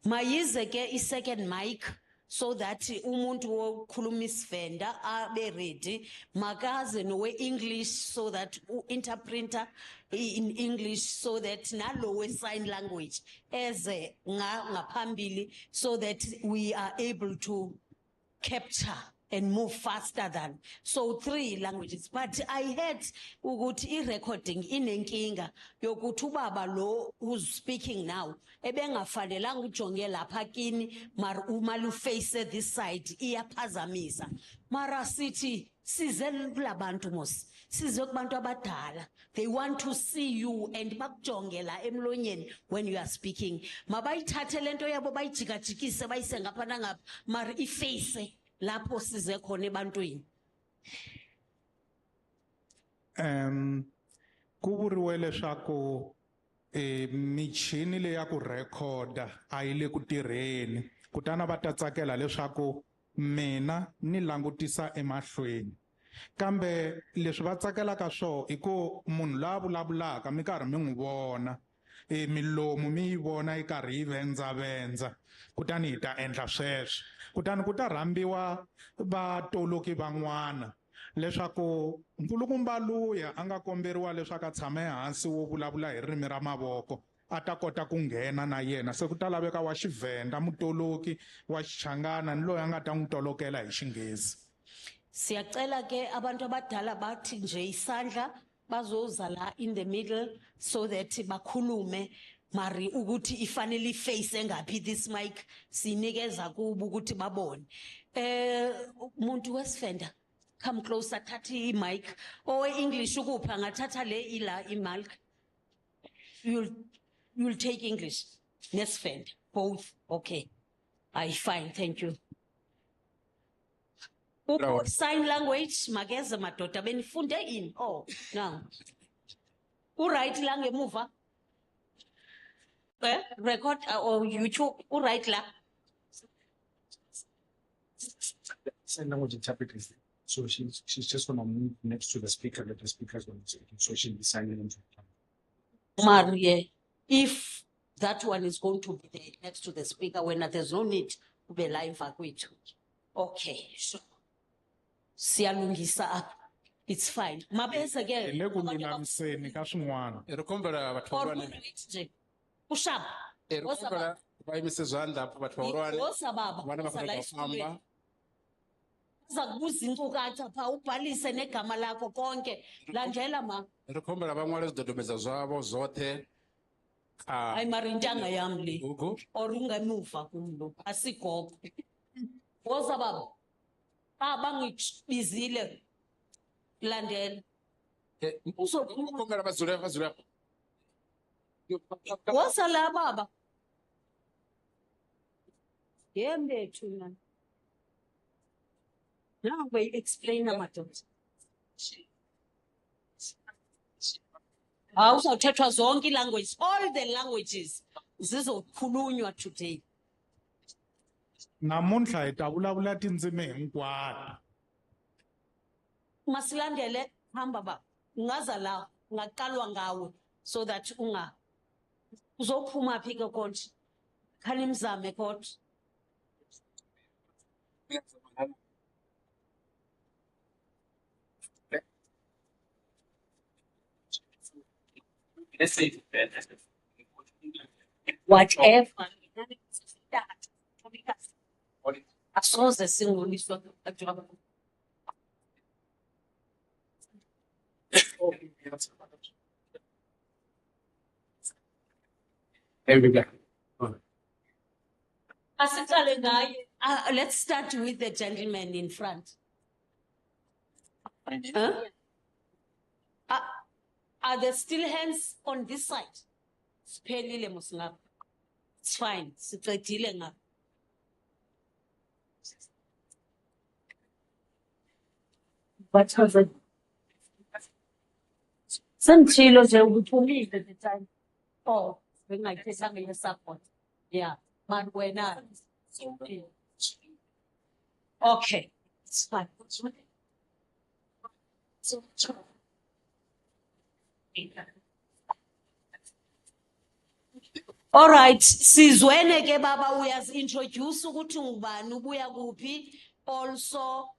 Mayize ke i-second mic so that umuntu wokhuluma isivenda abe ready, makaze nowe English so that interpreter in English so that nalowe sign language eze ngaphambili so that we are able to capture and move faster than. So 3 languages. But I heard ukuthi i-recording inenkinga yokuthi ubaba lo who's speaking now ebengafanelanga ujonge lapha kini mar uma lu face this side iyaphazamisa. Mara sithi size kulabantu mos. Size kubantu abadala. They want to see you and bakujonge la emlonyeni when you are speaking. Mabayithathe lento yabo bayijikajikise bayise ngapha nangapha mara iface lapho size khona ebantwini. Ku vuriwe leswaku michini leya ku rhekhoda a yi le ku tirheni, kutani va ta tsakela leswaku mina ni langutisa emahlweni. Kambe leswi va tsakelaka swona i ku munhu la vulavulaka mi karhi mi n'wi vona, milomu mi yi vona yi karhi yi vendzavendza, kutani hi ta endla sweswo. Kutani ku ta rhambiwa vatoloki van'wana leswaku nkulukumba luya a nga komberiwa leswaku a tshame hansi wo vulavula hi ririmi ra mavoko a ta kota ku nghena na yena. Se ku ta laveka wa Xivenda mutoloki, wa Xichangana ni loyi a nga ta n'wi tolokela hi Xinghezi. Siyacela ke abantu abadala bathi nje isandla bazoza la in the middle so that bakhulume mari ukuthi ifanele face engaphi this mic sinikeza kubo ukuthi babone. Umuntu wesifenda come closer, thathi i-mic. English ukupha ngathatha le ila i-mic. You'll take English. Nesifenda both. Okay. Fine, thank you. Sign language mageze madoda benifunde ini? Now. Right la ngemuva. Record or YouTube right la. Sign language interpreters. So she's just gonna move next to the speaker, let the speaker's going to speak. So she'll be signing into it. Maria, if that one is going to be there next to the speaker when there's no need to be live with. Okay, so siyalungisa up. It's fine. Mabese again. Lekululamiseni ka swin'wana. Rikombela batho Ushaba. Rikombela bayimise izandla apho batho baholwane. Baba. Bana bakhona bafamba. Zakubuza inkcukacha pha ubhalise negama lakho konke. Landlela ma. Rikombela banqwala izidodomeza zwabo zothe. Hayi mari intanga yami le. Or ungemuva kumlo. Asigogo. Woza baba. Bangibizile. Landela. Rikombela bazule. Woza la baba. Yembe thuna. Now we explain amadoda. Awuzothethwa zonke language, all the languages zizokhulunywa today. Namuntlha hi ta vulavula tindzimi hinkwato. masilandele hamba ba ngaza la ngaqalwa ngawe so that uzophuma phi ke konje khani mzame kodwa whatever asoze singuliswa Asiqale ngaye. Let's start with the gentleman in front. Huh? Are there still hands on this side? Siphelile mos ngapha. It's fine. Siqedile ngapha. What was it? Sangitshilo nje ubuthulile the time. Oh, bengayithesanga your support. Yeah, man wena. Okay, it's fine. All right, sizwene ke baba uyazintroduce ukuthi ngubani ubuya kuphi also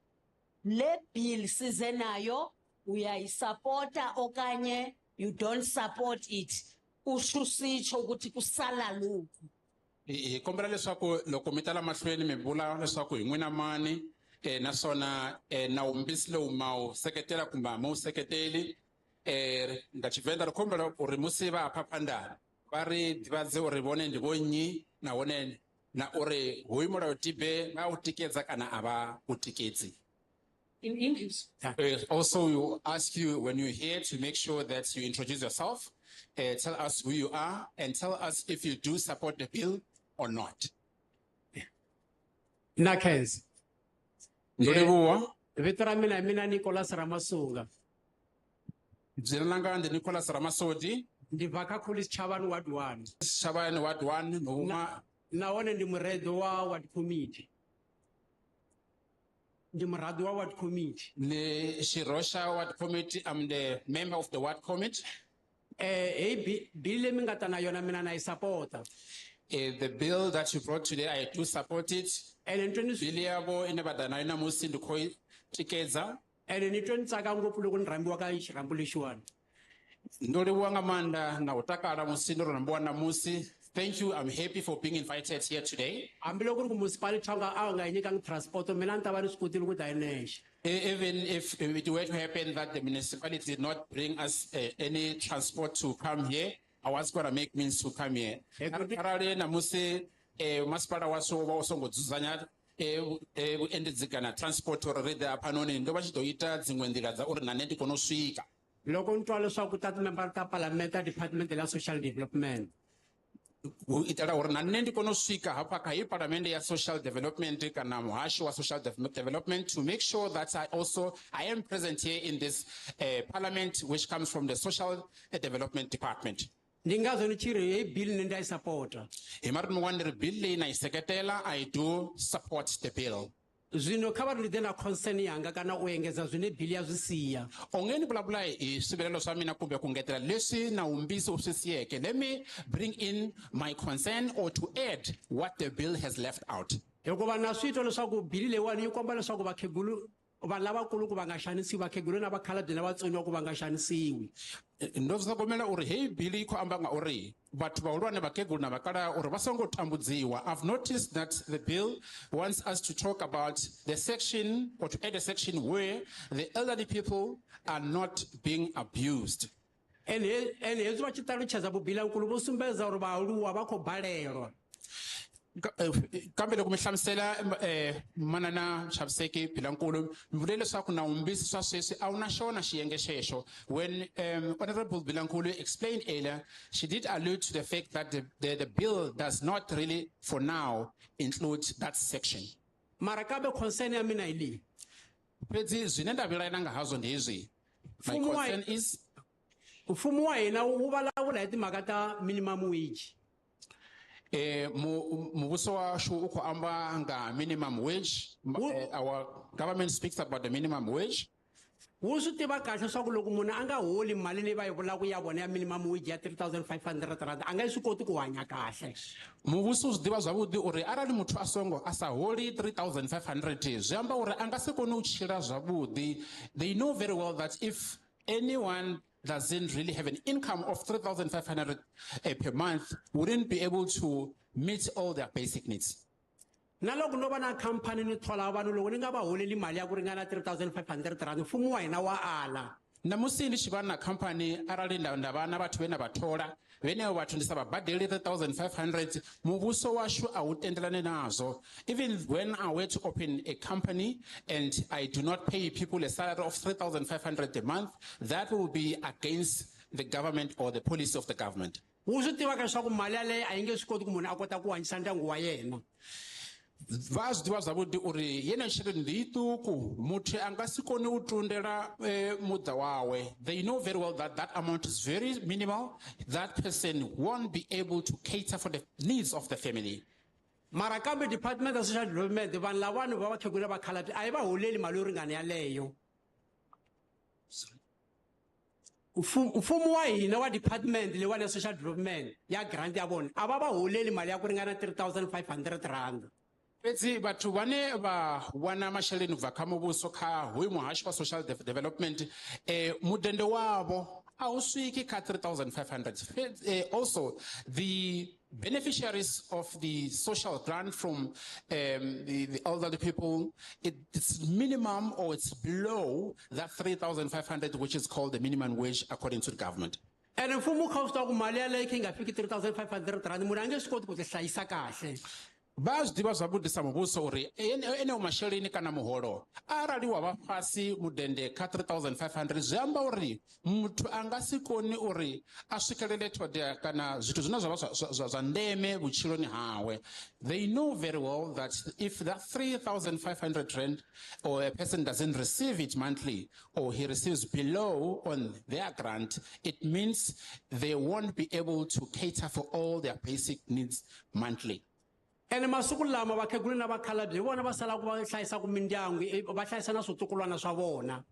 le bill size nayo uyayisupporta okanye you don't support it usho sitsho ukuthi kusala lokhu kombela leswaku loko mi tala mahlweni mi vula leswaku hi n'wina mani naswona nawumbisi lowu ma wu seketela kumbe ma wu seketeli nga Tshivenda ri kombela ku ri musi va aphaphanda va ri divadze u ri vone ndi vonyi na wone na u ri hoyu mulayotibe va wu tikedza kana a va wu tikedzi. In English. Also, we ask you when you're here to make sure that you introduce yourself, tell us who you are, and tell us if you do support the bill or not. Nakens. Ndoliwa. Vito mina Nicholas Ramasuga. Zilanga ndi Nicholas Ramasodi. Ndivaka kuli Chavan Ward 1. Chavan Ward 1 noma naone ndi mredo wa Ward Committee. The Maradwa Ward Committee. The Shirosha Ward Committee, I'm the member of the Ward Committee. Bill mingatana yona mina na support. The bill that you brought today, I do support it. And introduce Biliabo in Badana in Musi to Koi Tikeza. And in return Sagango Pulugun Rambuaka Rambulishuan. Ndori Wangamanda Nautaka Ramusino Rambuana Musi. Thank you. I'm happy for being invited here today. Even if it were to happen that the municipality did not bring us any transport to come here, I was going to make means to come here. Transport or read panoni ndo vachitoita dzimwe ndira dza uri nane ndikonosvika. Loko ntwalo swa ku tati member ka parliament department la social development. Itala uri nane ndikonosvika hapa kai parliament ya social development kana muhasho wa social development to make sure that I am present here in this parliament which comes from the social development department. Ndingazo ni chiri ye bill nenda I support. Himari mwandiri bill na iseketela I do support the bill. Zwino khabar lidena concern yanga kana uengeza zwine bill ya zwisiya. Ongeni bulabula swivilelo swa mina kumbe ku ngetela leswi na umbisi uswisiyeke. Let me bring in my concern or to add what the bill has left out. Hikuva na swito leswaku bill leyiwani yi komba leswaku vakhegulu vanhu lavakulu ku va nga xanisiwi vakhegulu na vakhalabye na vatsoniwa ku va nga xanisiwi. Ndovisa komela uri hey bill yi kho amba nga uri vathu vahulwane vakhegulu na vakala uri va songo tambudziwa. I've noticed that the bill wants us to talk about the section or to add a section where the elderly people are not being abused. And hezwi va chitaluchaza vubila nkulu vo sumbedza uri vahuluwa va kho balelwa. Kambe loko mi hlamusela manana Chaviseki Philankulu mi vule leswaku na umbisi swa sweswi a wu na xona xiyenge xexo. When Honorable Philankulu explained earlier, she did allude to the fact that the bill does not really for now include that section. Mara kambe concern ya mina ili fhedzi zwine nda vilaela nga hazwo ndi hezwi. My concern is mfumo wa hina wu vulavula hi timhaka ta minimum wage. Mubuso washu uko amba nga minimum wage. Our government speaks about the minimum wage. Wo swi tiva kahle swa ku loko munhu a nga holi mali leyi va yi vulaka ya vona ya minimum wage ya 3,500 rand a nga swi koti ku hanya kahle. Muvhuso zwi ḓivha zwavhuḓi uri arali muthu a songo a sa holi 3,500 zwi amba uri a nga si kone u tshila zwavhuḓi. They know very well that if anyone doesn't really have an income of 3,500 per month wouldn't be able to meet all their basic needs. Na loko no va na khampani ni thola vanhu loko ni nga va holeli mali ya ku ringana 3,500 rand mfumo wa hina wa ala. Namusi ndi tshi vha na company arali nda vha na vhathu vhane vha thola vhenevo vhathu ndi sa vha badeli 3,500 muvhuso washu a u tendelani nazwo. Even when I were to open a company and I do not pay people a salary of 3,500 a month, that will be against the government or the policy of the government. Wo swi tiva ka swa ku mali yaleyo a yi nge swi koti ku munhu a kota ku hanyisa ndyangu wa yena. Va zwi ḓivha zwavhuḓi uri yena tshelede ndi iṱuku muthu a nga si kone u tundela muṱa wawe. They know very well that that amount is very minimal. That person won't be able to cater for the needs of the family. Mara kambe Department of Social Development vanhu lavani va vakhegula va khalabye a yi va holeli mali yo ringana yaleyo. Mfumo wa hina wa department leyiwani ya social development ya grant ya vona a va va holeli mali ya ku ringana 3,500 rand. Fhedzi vhathu vhane vha wana masheleni ubva kha muvhuso kha hoyu muhasho wa social development mudende wavo a u swiki kha 3,500. Also the beneficiaries of the social grant from the elderly people, it's minimum or it's below that 3,500, which is called the minimum wage according to the government. And mfumo kha swi tiva ku mali yaleyo yi nga fiki 3,500 rand munhu a nge swi koti ku ti hlayisa kahle. Va zwi ḓivha zwavhuḓisa muvhuso uri eneyo masheleni kana muholo arali wa vha fhasi mudende kha 3,500 zwi amba uri muthu a nga si koni uri a swikelele ṱhoḓea kana zwithu zwine zwa vha zwa ndeme vhutshiloni hawe. They know very well that if that 3,500 rand or a person doesn't receive it monthly or he receives below on their grant, it means they won't be able to cater for all their basic needs monthly. And masiku lama vakhegula na vakhalabye vona va sala ku va hlayisa ku mindyangu va hlayisa na switukulwana swa vona.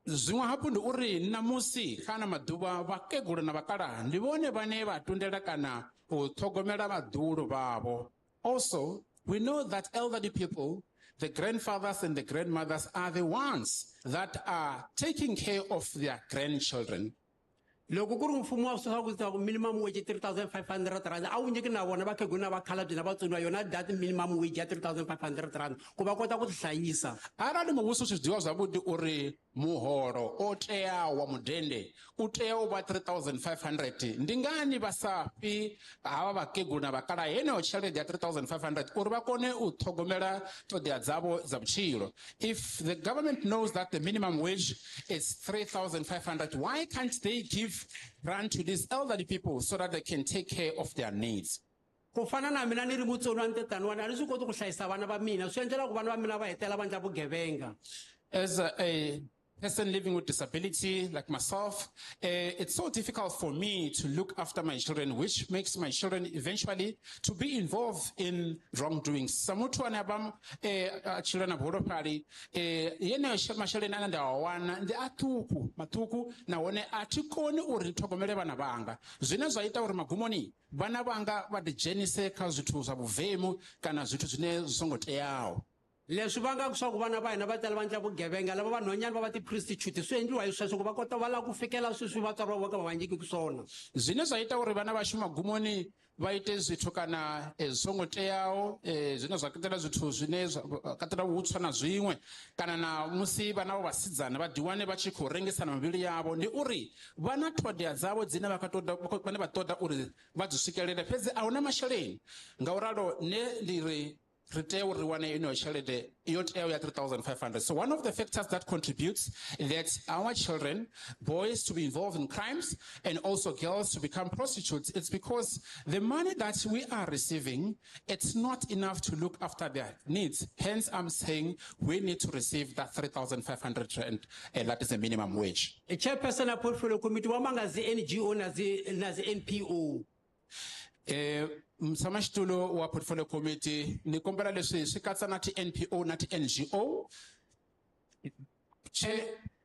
Zwin'we hafhu ndi uri namusi kana maḓuvha vhakegulu na vhakalaha ndi vhone vhane vha tundela kana u ṱhogomela vhaḓuhulu vhavho. Also, we know that elderly people, the grandfathers and the grandmothers are the ones that are taking care of their grandchildren. Loko ku ri mfumo wa swi ku tiva ku minimum wage 3,500 rand a wu nyiki na vona vakhegula na vakhalabye na vatsoniwa yona that minimum wage ya 3,500 rand ku va kota ku ti hlayisa. Arali muvhuso swi ḓivha zwavhuḓi uri muholo o teaho wa mudende u tea u vha 3,500 ndi ngani vha sa fhi havha vhakegulu na vhakalaha heneyo tshelede ya 3,500 uri vha kone u ṱhogomela ṱhoḓea dzavho dza vhutshilo? If the government knows that the minimum wage is 3,500, why can't they give grant to these elderly people so that they can take care of their needs? Ku fana na mina ni ri mutsoniwa ni tetani wani a ni swi koti ku hlayisa vana va mina swi endlela ku vana va mina va hetela va endla vugevenga. As a person living with disability like myself, it's so difficult for me to look after my children, which makes my children eventually to be involved in wrongdoings. Samutu anabam children of Horopari, yene masheleni ana nda wana ndi matuku na one atikoni uri togomele bana banga. Zwine zwa ita uri magumoni bana banga va dijenise kha zwithu zwa vuvemu kana zwithu zwine zwisongo teaho. Leswi vanga swa ku vana va hina va tala va endla vugevenga lava vanhwanyana va va ti-prostitute swi endliwa hi sweswo ku va kota va lava ku fikela sweswi vatswari va ka va va nyiki ku swona. Zwine zwa ita uri vana vashu magumoni va ite zwithu kana songo teaho zwine zwa katela zwithu zwine zwa katela vhutswa na zwiṅwe kana na musi vana vha vhasidzana vha ḓiwane vha tshi khou rengisana mivhili yavho ndi uri vana ṱhoḓea dzavho dzine vha ṱoḓa uri vha dzi swikelele fhedzi a huna masheleni. Ngauralo ne ndi ri tea uri wane ino tshelede yo teaho ya 3,500. So one of the factors that contributes that our children, boys to be involved in crimes and also girls to become prostitutes, it's because the money that we are receiving, it's not enough to look after their needs. Hence, I'm saying we need to receive that 3,500 rand, and that is the minimum wage. A chairperson of portfolio committee wa manga zi NGO na zi NPO. Mtshamaxitulu wa portfolio committee ni kombela leswi swi katsa na ti NPO na ti NGO.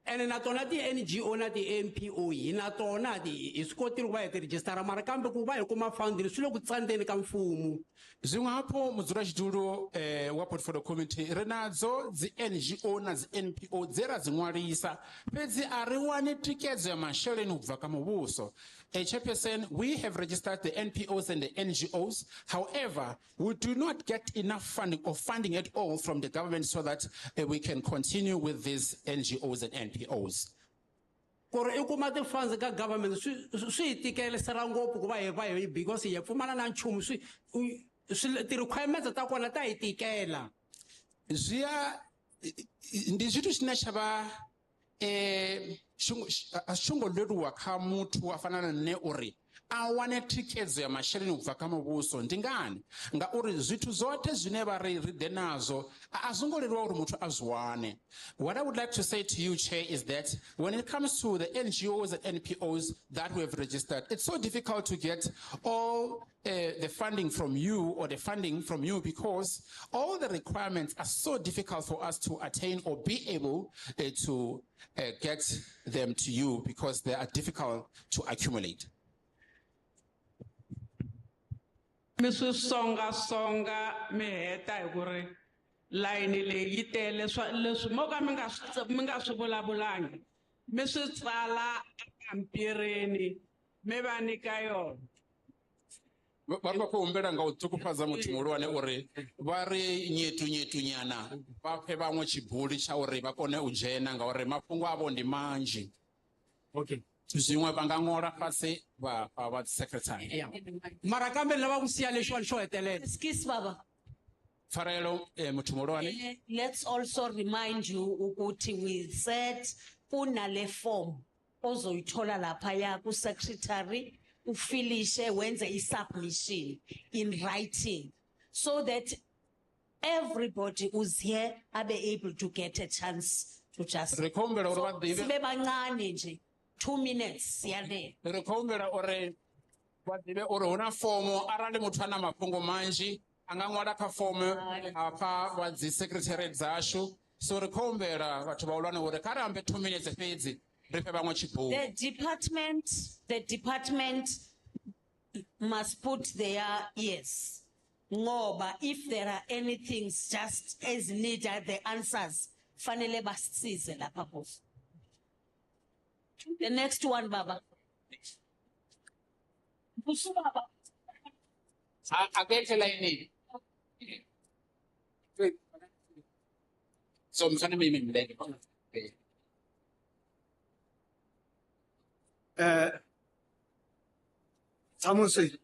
ene na tona ti NGO na ti NPO hi na tona hi swi kotile ku va hi ti rejistara mara kambe ku va hi kuma funding swi le ku tsandzeni ka mfumo. Zwin'we hafho mudzulatshidulo wa portfolio committee ri nadzo dzi NGO na dzi NPO dze ra dzi ṅwalisa fhedzi a ri wani thikedzo ya masheleni u bva kha muvhuso. Chairperson, we have registered the NPOs and the NGOs. However, we do not get enough funding or funding at all from the government so that we can continue with these NGOs and NPOs. Kore I kuma ti funds ka government swi hi tikelisela ngopfu ku va hi because hi pfumala na nchumu ti requirements ta kona ta hi tikela. Zwiya ndi zwithu zwine tsha vha shungo leluwa kha muthu a fana na nne uri a wane thikedzo ya masheleni u bva kha muvhuso. Ndi ngani? Ngauri zwithu zwoṱhe zwine vha ri ḓe nazwo a zwo ngo leluwa uri muthu a zwi wane. What I would like to say to you, Chair, is that when it comes to the NGOs and NPOs that we have registered, it's so difficult to get all the funding from you or the funding from you because all the requirements are so difficult for us to attain or be able to get them to you because they are difficult to accumulate. Mrs. Songa me heta hi ku ri line leyi yi tele leswi mo ka mi nga swi vulavulangi mi swi tsala pampirini mi va nyika yona. Vari va ku humbela nga u ṱungufhadza muthu muhulwane uri vha ri nyetu nyana vha phe vhaṅwe tshibuli tsha uri vha kone u dzhena ngauri mafhungo avho ndi manzhi. Okay. Zwin'we va nga ṅola fhasi va secretary. Mara kambe lava ku siya lexiwani xo hetelela. Excuse baba. Farelo muthu muhulwane. Let's also remind you ukuthi we said kunale form ozoyithola laphaya ku secretary ufilishe wenze i-submission in writing so that everybody who's here are able to get a chance to just. Rekhombela uri vha ḓivhe. Sibe bancane nje 2 minutes siyale. Rekhombela uri vha ḓivhe uri huna fomo arali muthu ana mafhungo manzhi anga ṅwala kha fomo afha vha dzi secretary dzashu. So rekhombela vhathu vhahulwane uri kha ri ambe 2 minutes fhedzi ri fhe vhaṅwe tshibhuku. The department must put their ears. Ngoba if there are anything just as needed, the answers fanele basize lapha phofu. The next one, Baba. Baba. Akekhe line. So mfana mimi mbele. Samusi.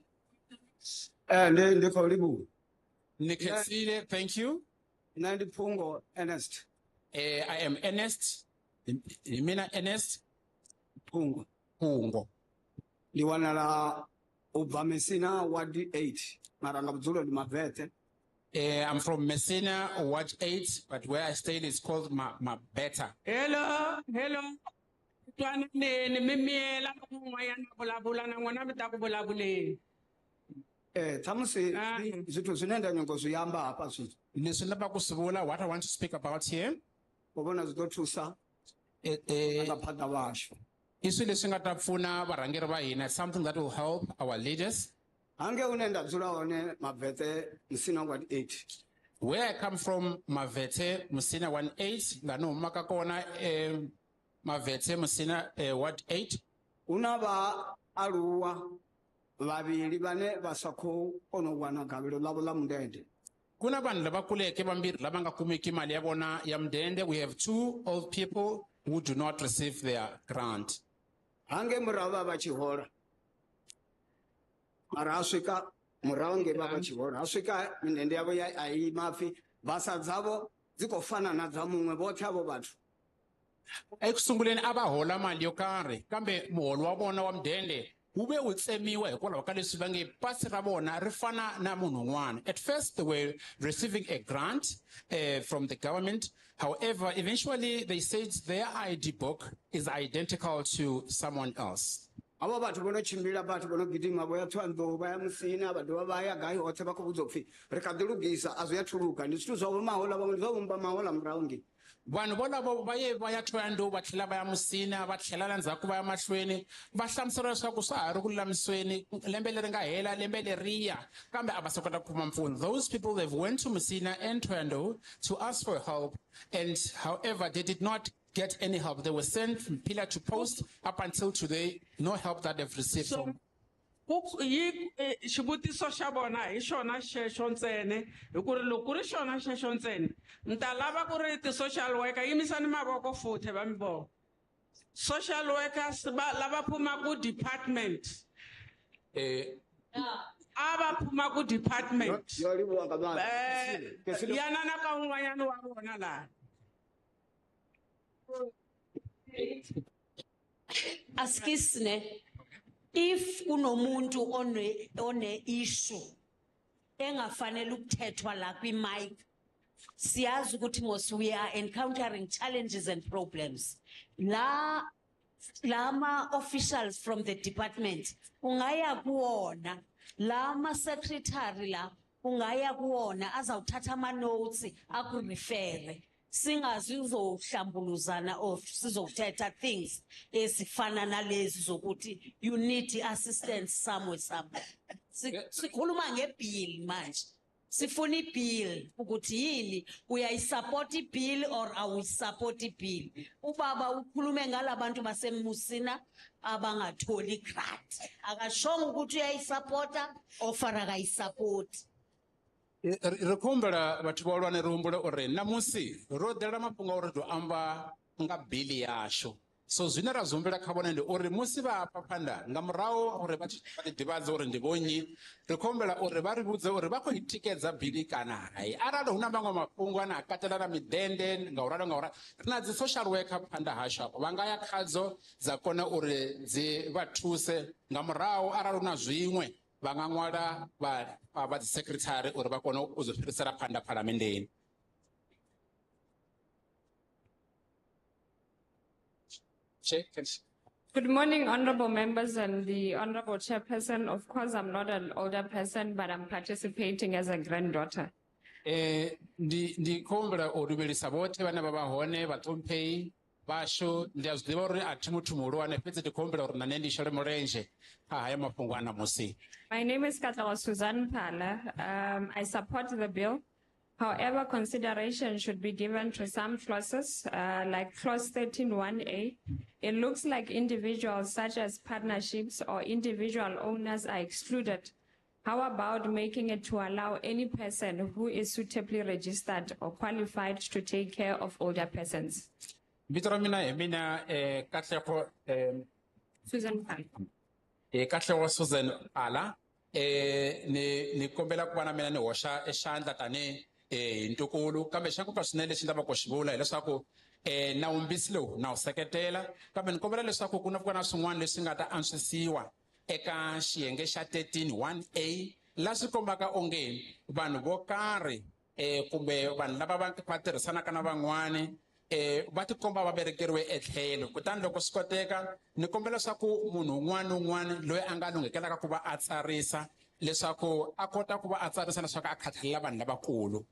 Nikesile, thank you. Nandi Pungo, Ernest. I am Ernest. Mina Ernest. Pungo. Pungo. Liwanala Uva Messina, Ward 8. Marangabzulo di Mavete. I'm from Messina, Ward 8, but where I stayed is called Mabeta. Hello. Tuan ne mimiela ngwayana bulabula na ngwana meta ku bulabuleni. Tamusi zwithu zwine nda nyongo zuyamba hapa zwithu. Leswi lava ku swi vula what I want to speak about here. Ubona zwi ḓo thusa abaphathi basho. I swilo leswi nga ta pfuna varhangeri va hina, something that will help our leaders. Hange une nda dzula hone Mavete Messina Ward 8. Where I come from, Mavete Messina 18, la no huma ka kona Mavete Messina Ward 8. Unava aluwa vavili vane vasakho ono wana gavelo lavo la mudende. Kuna vanhu lava kuleke vambirhi lava nga kumeki mali ya vona ya mudende. We have 2 old people who do not receive their grant. Hange murava va chihola. Mara aswika murava nge va chihola. Aswika mudende yavo ya ai mafi basa dzavo dziko fana na dza mumwe vothe avo vathu. Ekusunguleni ava hola mali yo karhi kambe muholo wa vona wa mudende wu ve wu tsemiwa hikwalaho ka leswi va nge pasi ra vona ri fana na munhu un'wana. At first they were receiving a grant from the government. However, eventually they said their ID book is identical to someone else. Abo batho bona chimbila batho bona gidima boya thwando baya Messina badwa baya gai hothe bakho buzopfi re ka dilugisa azo ya thuluka ndi zwithu zwa mahola vhaṅwe zwa vhumba mahola muraungi vanhu volavo va ye va ya Thohoyandou va tlhela va ya Musina va tlhelela ndzhaku va ya mahlweni va hlamusela leswaku swa ha ri ku lulamisweni lembe leri nga hela lembe leriya kambe a va se kota ku kuma mpfuno. Those people, they've went to Musina and Thohoyandou to ask for help, and however they did not get any help. They were sent from pillar to post. Up until today, no help that they've received. So, xivutiso xa vona hi xona xexo ntsene hi ku ri loko ku ri xona xexo ntsene ni ta lava ku ri ti-social worker yimisani mavoko futhi va mi vona social workers lava phumaku department a va phumaku department yanana ka un'wanyana wa vona laha Askisne, if unomuntu one issue engafanele ukuthethwa la kwi-mic, siyazi ukuthi mos we are encountering challenges and problems. Lama officials from the department ungaya kuona, lama secretary la ungaya kuona azawuthatha ama notes akurefere. Singazi uzohlambuluzana of sizothetha things ezifana nalezi zokuthi you need assistance somewhere. Sikhuluma ngebill manje. Sifuna ibill ukuthi yini uyayisupport ibill or awuyisupport ibill. Ubaba ukhulume ngalabantu baseMusina abangatholi grant. Akashonga ukuthi uyayisupporta ofara akayisupport. Rikombela vhathu va ulwane ri humbule uri namusi ro ḓela mafhungo uri ḓo amba nga bili yashu. So zwine ra zwombela kha vhone ndi uri musi vha afha phanḓa nga murahu uri vha ḓi ḓivhadze uri ndi vhonnyi ri khombela uri vha ri vhudze uri vha khou i tikedza bili kana hayi. Arali hu na maṅwe mafhungo ane a katela na midende ngauralo ngauralo ri na dzi social worker phanḓa hashu afho vha nga ya khadzo dza kona uri dzi vha thuse nga murahu arali hu na zwiṅwe va nga ṅwala va dzi secretary uri vha kone u zwi fhirisela phanḓa phalamendeni. Good morning, honorable members and the honorable chairperson. Of course, I'm not an older person, but I'm participating as a granddaughter. Ndi khombela u luvhelisa vhoṱhe vhane vha vha hone vhaṱhompheyi vhashu ndi a zwi ḓivha uri a thi muthu muhulwane fhedzi ndi khombela uri na nṋe ndi shele mulenzhe kha haya mafhungo a namusi. My name is Katlawa Suzanne Pala. I support the bill. However, consideration should be given to some clauses, like clause 13(1)(a). It looks like individuals such as partnerships or individual owners are excluded. How about making it to allow any person who is suitably registered or qualified to take care of older persons? Susan Pala. Katlawa Susan Pala. Ni kombela ku va na mina ni hoxa exandla tani ntukulu kambe xa nkoka swinene lexi ni lavaka ku xi vula hileswaku nawumbisi lowu na wu seketela kambe ni kombela leswaku ku na swin'wana leswi nga ta antswisiwa eka xiyenge xa 13(1)(a) la swi kombaka onge vanhu vo karhi kumbe vanhu lava va tirhisanaka na van'wani va tikomba va verekeriwe etlhelo kutani loko swi koteka ni kombela leswaku munhu un'wana na un'wana loyi a nga lunghekelaka ku va a tsarisa leswaku a kota ku va a tsarisa leswaku a khathalela vanhu lavakulu.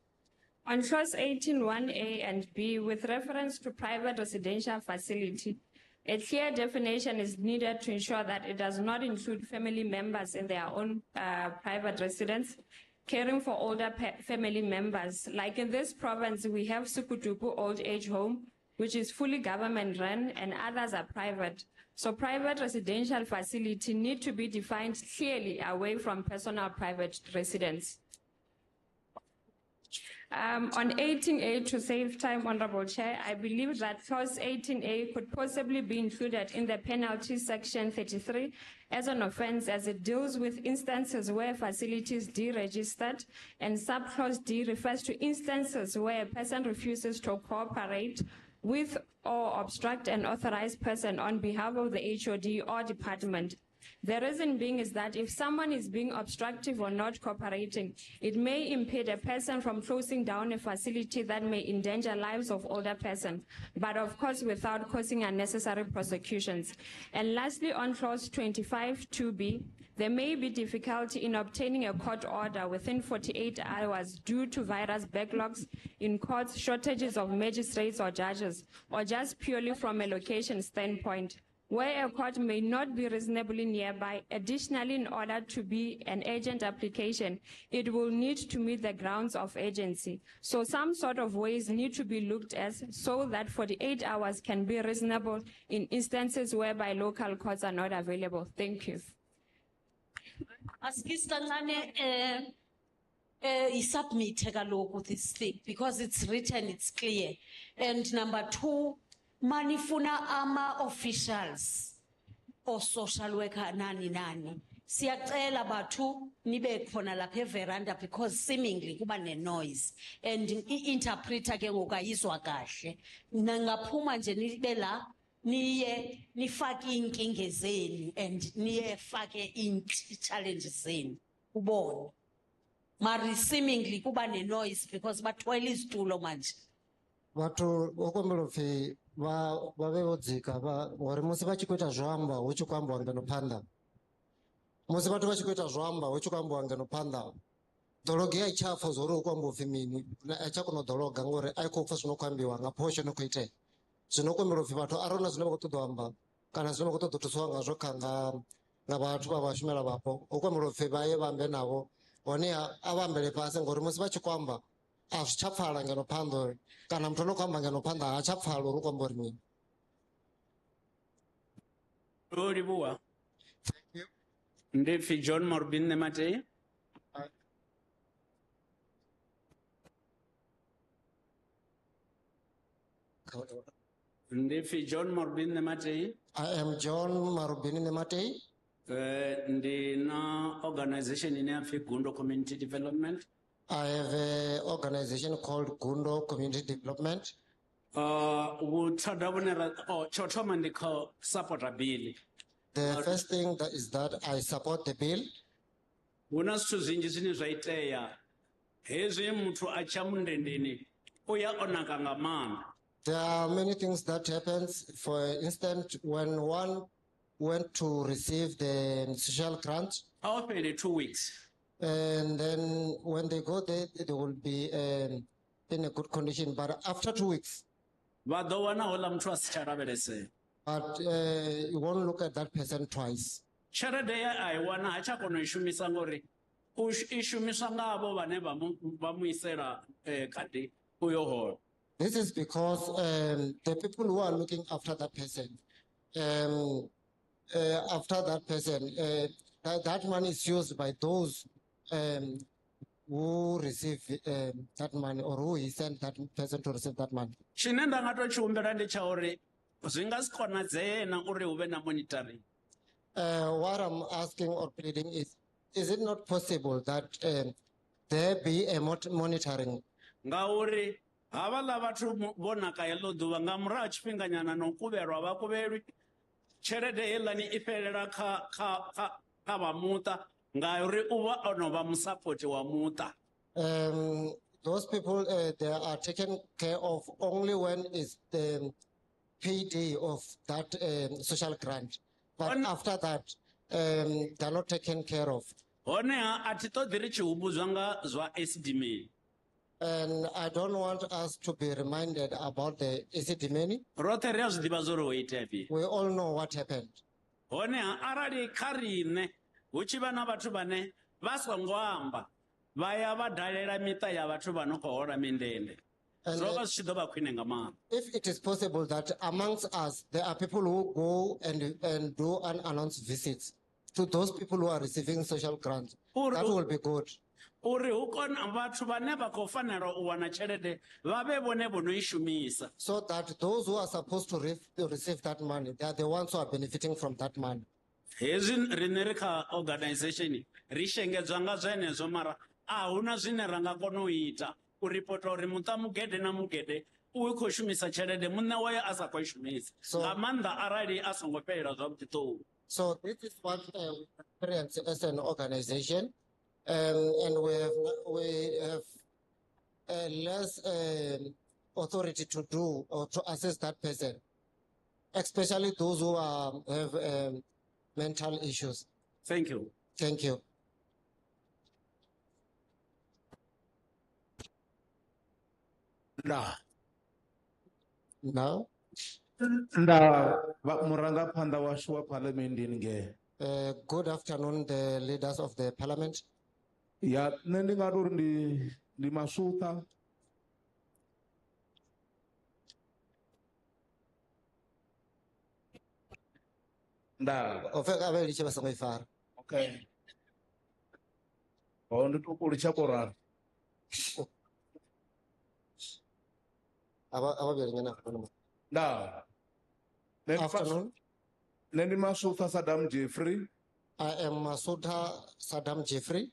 On clause 18(1)(a) and (b), with reference to private residential facility, a clear definition is needed to ensure that it does not include family members in their own private residence, caring for older family members. Like in this province, we have Sukutuku Old Age Home, which is fully government run, and others are private. So private residential facility need to be defined clearly away from personal private residence. On 18(a), to save time, Honorable Chair, I believe that clause 18(a) could possibly be included in the penalty section 33 as an offense, as it deals with instances where facilities deregistered, and subclause D refers to instances where a person refuses to cooperate with or obstruct an authorized person on behalf of the HOD or department. The reason being is that if someone is being obstructive or not cooperating, it may impede a person from closing down a facility that may endanger lives of older persons, but of course without causing unnecessary prosecutions. And lastly, on clause 25(2)(b), there may be difficulty in obtaining a court order within 48 hours due to various backlogs in courts, shortages of magistrates or judges, or just purely from a location standpoint, where a court may not be reasonably nearby. Additionally, in order to be an urgent application, it will need to meet the grounds of urgency. So some sort of ways need to be looked at so that 48 hours can be reasonable in instances whereby local courts are not available. Thank you. Submit kaloku this thing because it's written, it's clear. And number two, manifuna ama officials or social worker nani. Siyacela bathu nibe khona lapha veranda because seemingly kuba noise and interpreter ke ngokayizwa kahle. Nangaphuma nje nibe la niye nifake inkinga zenu and niye fake challenges zenu ubone. Mari seemingly kuba noise because bathwele izitulo manje. Vhathu okombela upfi vha vhe vho dzika ngori musi vha tshi khou ita zwo amba hu tshi khou ambiwa ngeno phanḓa. Musi vhathu vha tshi khou ita zwo amba hu tshi khou ambiwa ngeno phanḓa. Ḓologi a i tsha pfa zwo ri hu khou ambiwa upfi mini, a i tsha kona u ḓologa ngori a i khou pfa zwino khou ambiwa nga phosho no khou itea. Zwino kombela upfi vhathu arali na zwine vha khou ṱoḓa u amba kana zwine vha khou ṱoḓa u thusiwa ngazwo kha nga vhathu vha vhashumela vhapo, hu kombela upfi vha ye vha ambe navho honeha a vha ambele fhasi ngori musi vha tshi khou amba a zwi tsha pfhala ngeno phanḓa uri kana muthu ano khou amba ngeno phanḓa ha tsha pfhala uri u khou amba uri mini. Ro livhuwa. Ndi pfi John Morbin Nematei. Ndi pfi John Morbin Nematei. I am John Marubini Nematei. Ndi na organization ine yapfi Gundo Community Development. I have an organization called Gundo Community Development. The first thing that is that I support the bill. There are many things that happens. For instance, when one went to receive the social grant, 2 weeks. And then when they go there, they will be in a good condition. But after 2 weeks, but you won't look at that person twice. This is because the people who are looking after that person, that money is used by those who receive that money or who he sent that person to receive that money. What I'm asking or pleading is it not possible that there be a monitoring? Those people, they are taken care of only when it's the payday of that social grant. But after that, they're not taken care of. And I don't want us to be reminded about the acid money. We all know what happened. If it is possible that amongst us, there are people who go and do unannounced visits to those people who are receiving social grants, that will be good. So that those who are supposed to receive that money, they are the ones who are benefiting from that money. Organization So this is what we experience as an organization, and we have less authority to do or to assess that person, especially those who have mental issues. Thank you. Thank you. Nah. Now, murangaphanḓa washu wa phaḽamennde nge good afternoon, the leaders of the parliament. ya nṋe ndi nga tori ndi masutha nda Ofeka abeli tsheba songo ifara. okay ho ndi to litsha korara Ababeli ngena khona. nda Afternoon. nṋe ndi masutha Saddam Jeffrey. I am Masutha Saddam Jeffrey.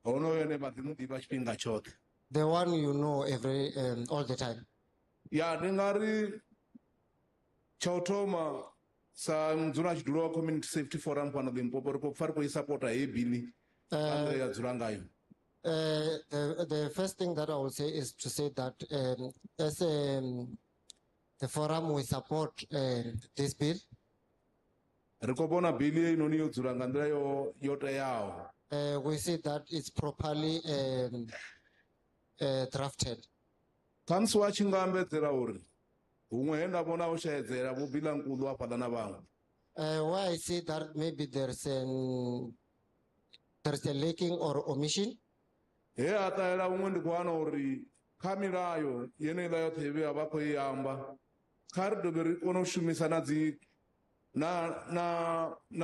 Honoyo ane vha ḓi muḓivha tshifhinga tshoṱhe. The one you know every all the time. Ya ndi nga ri tsha u thoma sa mudzulatshidulo wa community safety forum fhano Limpopo ri khou pfha ri khou i sapota heyi bili ane ya dzula ngayo. The first thing that I will say is to say that as the forum we support this bill. Ri khou vhona bili heinoni yo dzula nga nḓila yo teaho. We see that it's properly drafted. Khamusi wa tshi nga ambedzela uri huṅwe he nda vhona u shaedzela vho bila nkulu hafhaḽa na vhaṅwe. Where I see that maybe there's a lacking or omission. He a ṱahela huṅwe ndi khou wana uri kha milayo yeneiḽa yoṱhe i vhe vha khou i amba kha ri dovhe ri kone u shumisa na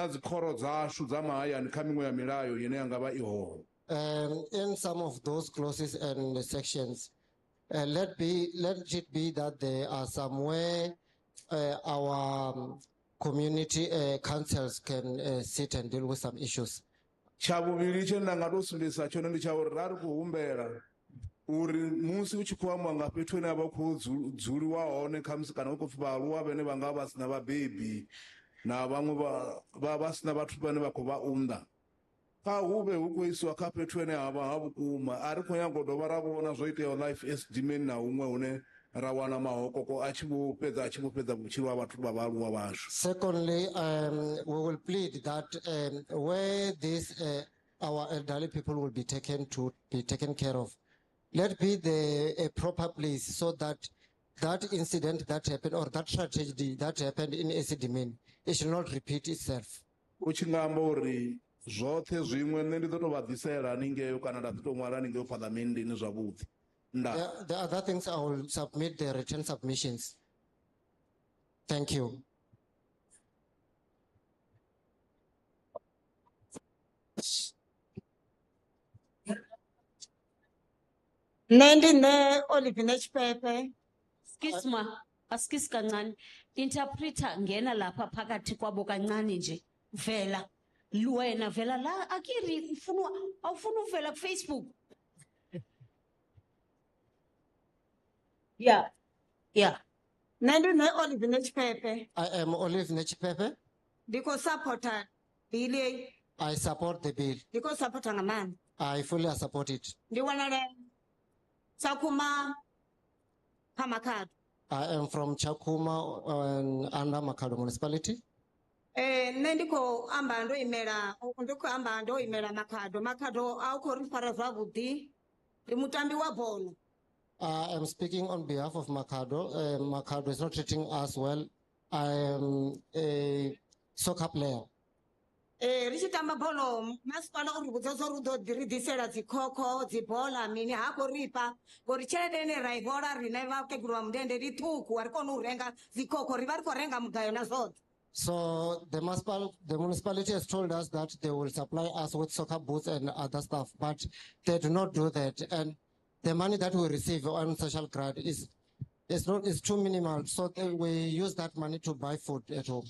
dzikhoro dzashu dza mahayani kha miṅwe ya milayo yene ya nga vha i hone. In some of those clauses and sections, let it be that there are somewhere our community councils can sit and deal with some issues. Tsha vhuvhili tshe nda nga to sumbedzisa tshone ndi tsha uri ra ri khou humbela uri musi u tshi khou amba nga fhethu hune a vha khou dzuliwa hone khamusi kana u khou pfhi vhaaluwa vhane vha nga vha sina vhabebi na vhaṅwe vha sina vhathu vhane vha khou vha unḓa kha hu vhe hu khou isiwa kha fhethu hene ha vha ha vhukuma a ri khou nyaga u dovha ra vhona zwo iteaho life estimate na huṅwe hune ra wana mahokoko a tshi vho fhedza vhutshilo ha vhathu vha vhaaluwa vhashu. Secondly, we will plead that where this our elderly people will be taken care of, let be a proper place so that that incident that happened or that tragedy that happened in Esidimeni, it should not repeat itself. U tshi nga amba uri zwoṱhe zwiṅwe nṋe ndi ḓo tou vha ḓisela haningeo kana nda ḓo tou ṅwala haningeo phaḽamennde zwavhuḓi. The other things I will submit the written submissions. Thank you. Nendine Olivine Chipepe. Skisma, askis kancane. Interpreter ngena lapha phakathi kwabo kancane nje. Vela. Wena vela la akiri awufuna uvela ku Facebook. Yeah. Nendine Olivine Chipepe. I am Olivine Chipepe. Diko supporter bill. I support the bill. Diko supporter ngamani. I fully support it. Ndiwanale Chakuma Pamakado. I am from Chakuma under Makado municipality. Nendiko ambando imela Makado auko rifara zavudi limutambi wa bono. I am speaking on behalf of Makado. Makado is not treating us well. I am a soccer player. Richitamba bolo masipala uribudza zorudo diridisela zikoko zibola mini hako ripa ngorichelede ne raivola rineva kegulwa mndende rituku arikona urenga zikoko riva riko renga mugayo na zote. So the municipality has told us that they will supply us with soccer boots and other stuff, but they do not do that. And the money that we receive on social grant is too minimal. So we use that money to buy food at home.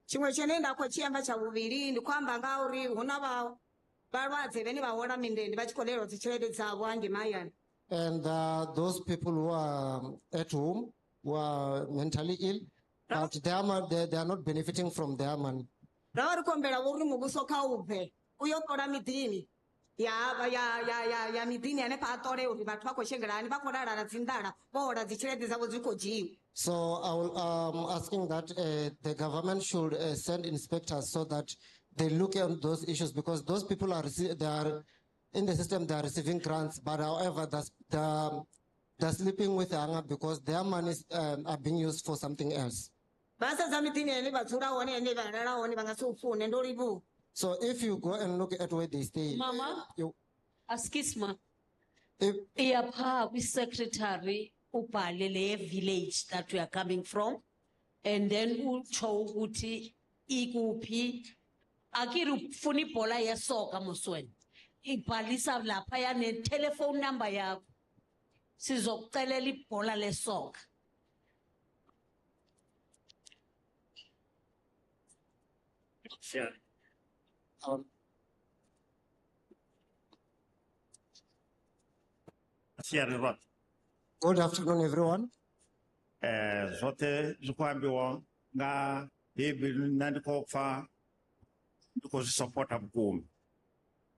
Chimwe chenenda kwa chiamba cha uviri ndi kwamba ngauri huna balwadze vene vahola mindende vachikolero zichelede dzavo ange mayani. And those people who are at home, who are mentally ill, but they are not benefiting from their money. Ra ri kombela uri muvhuso kha ubve uyo ṱola miḓini ya miḓini hanefha a ṱole uri vhathu vha khou shengelani vha khou lala dzi nḓala vho hola dzi tshelede dzavho dzi khou dzhiwa. So I will asking that the government should send inspectors so that they look at those issues, because those people they are in the system, they are receiving grants, but however they're sleeping with hunger because their monies are being used for something else. So if you go and look at where they stay, Mama, askisma. If Secretary ubhale le village that we are coming from, and then utsho ukuthi ikuphi akiri ufuna ibhola yesoka Musweni ibhalisa lapha ya ne telephone number yakho sizokucelela ibhola lesoka. Good afternoon, everyone. Zote zikuambiwa nga hivi nandikofa because support abkum.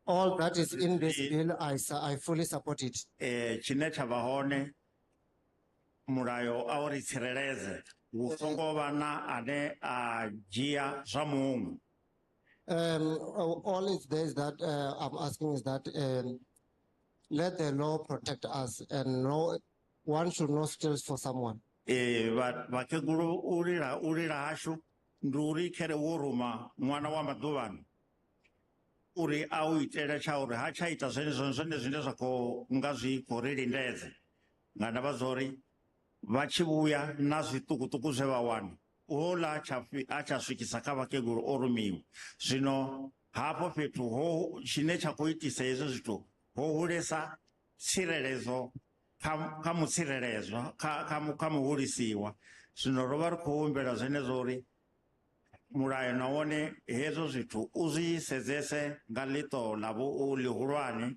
All that is in this bill, I fully support it. Chine chavahone murayo auri tsireleze usongo vana ane jia zamungu. All is there is that I'm asking is that let the law protect us, and no one should not steal for someone. But vakeguru urira hashu nduri kere uruma mwana wa maduvan uri au itera chauri hacha ita zene zako ngazi koriri ndeze ngana bazori vachibuya nazi tukutuku zevawani ola acha swikisa kava keguru orumimu zvino hapo petu ho chine chakuitisa izvo zvito hohuresa tsirelezo kamutsirelezo kamuhurisiwa zvino rova rikuumbela zvenezori murayo naone hezo zvito uzvisedzese ngalito lavo lihulwane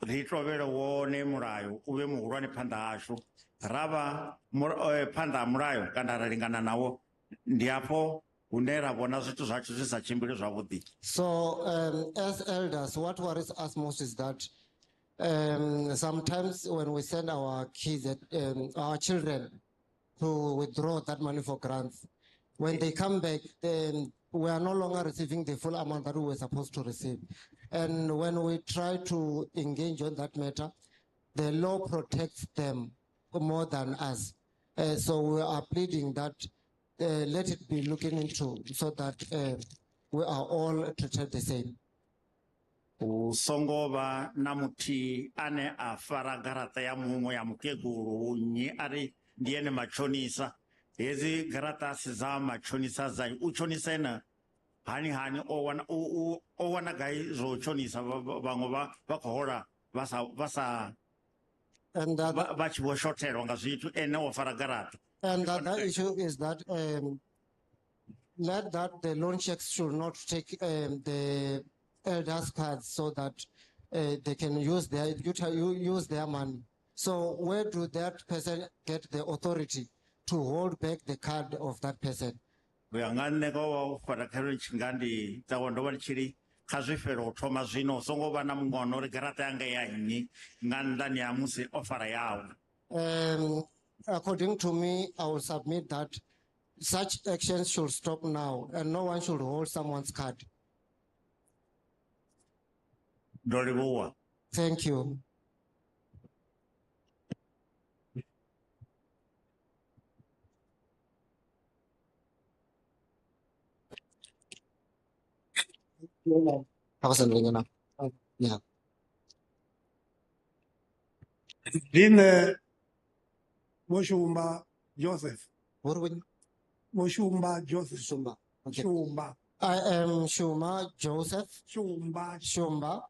ritovere wone murayo uve muhulwane panda asho rava panda murayo kana raringana nawo ndiapo unera bona zvito zvacho zvisachimbire zvavudi. So as elders, what worries us most is that sometimes when we send our kids, our children to withdraw that money for grants, when they come back, then we are no longer receiving the full amount that we were supposed to receive. And when we try to engage on that matter, the law protects them more than us. So we are pleading that let it be looking into so that we are all treated the same. Usongova namuti ane afara garata ya mungu ya mkeguru nyi ari ndiene machonisa hezi garata siza machonisa zai uchonisa ena hani owana gai zo chonisa bangoba bakohora basa and bachibo shotero ngazitu ene ofara garata. And the issue is that the loan checks should not take the elders' cards so that they can use their money. So where do that person get the authority to hold back the card of that person? We are going for chingandi tawandova chiri kazifero thoma zvino songova na mungono ri garata yanga ya ini ngandani ya musi ofara yawo. According to me, I will submit that such actions should stop now and no one should hold someone's card. Thank you. I wasn't ringing up. Yeah. Moshumba Joseph. What are we? Moshumba Joseph. Shumba. Okay. Shumba. I am Shuma Joseph. Shumba. Shumba.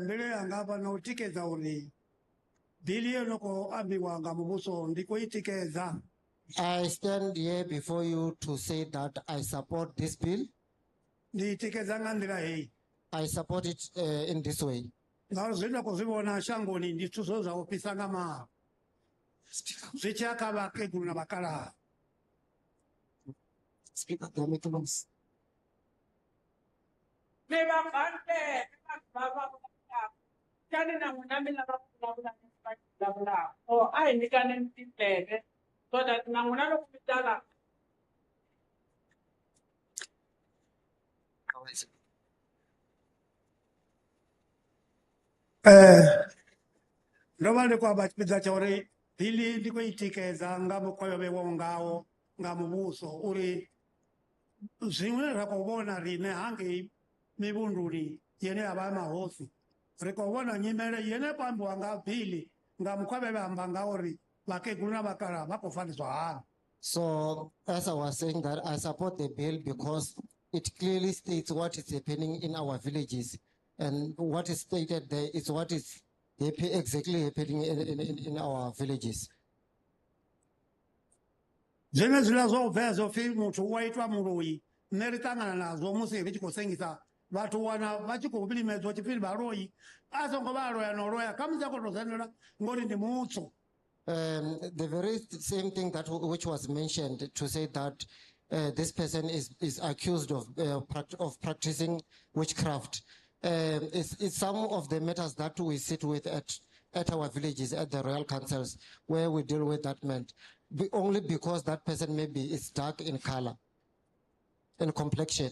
Mbele angaba no tikeza uli. Dili loko ambiwanga mubuso ndiko itikeza. I stand here before you to say that I support this bill. Nditikeza ngandira hei. I support it in this way. Ngazwenda kuzibona shangoni ndituzoza opisanga ma. Zichaka bakegulu na bakala. Speaker, the mechanism. So I need an play so that Namuna of Nobody kwa bachipita chore hili ndiko itikeza ngamo kwa bewo ngao ngamo buso uri zimwe rakobona rine hangi mibunduri yene abama hosi rekobona nyimere yene pambo anga pili ngamo kwa bebe ambanga ori bake guna bakara bakofaniswa hana. So, as I was saying that I support the bill because it clearly states what is happening in our villages, and what is stated there is what is exactly happening in our villages. Zene zilazo vezo fi mutu waitwa murui neritangana nazo musi vichiko sengisa watu wana vachiko bili mezo chifili baroi aso ngobaro ya noroya kamza kotozenera ngori ndi mutso. The very same thing that which was mentioned to say that this person is accused of practicing witchcraft. It's some of the matters that we sit with at our villages, at the royal councils, where we deal with that man, only because that person maybe is dark in color, in complexion.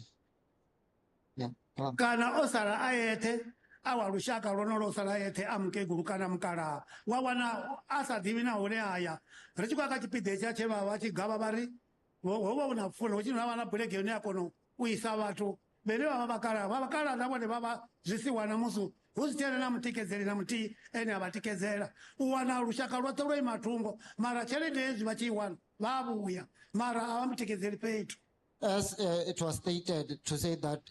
Yeah. Kana osara ayete awa rushaka ronoro osara ayete amke gurukana mkara wawana asa divina ore aya rechiko kachipide cha cheva wachi gaba bari wowo unafuna uchino wana bulege ne akono uisa watu bene babakara nabo ne baba zisiwana musu uzitene na mtikezeli na mti ene abatikezela uwana rushaka rotoro matungo mara chele dezi bachiwana babuya mara amtikezeli petu. As it was stated to say that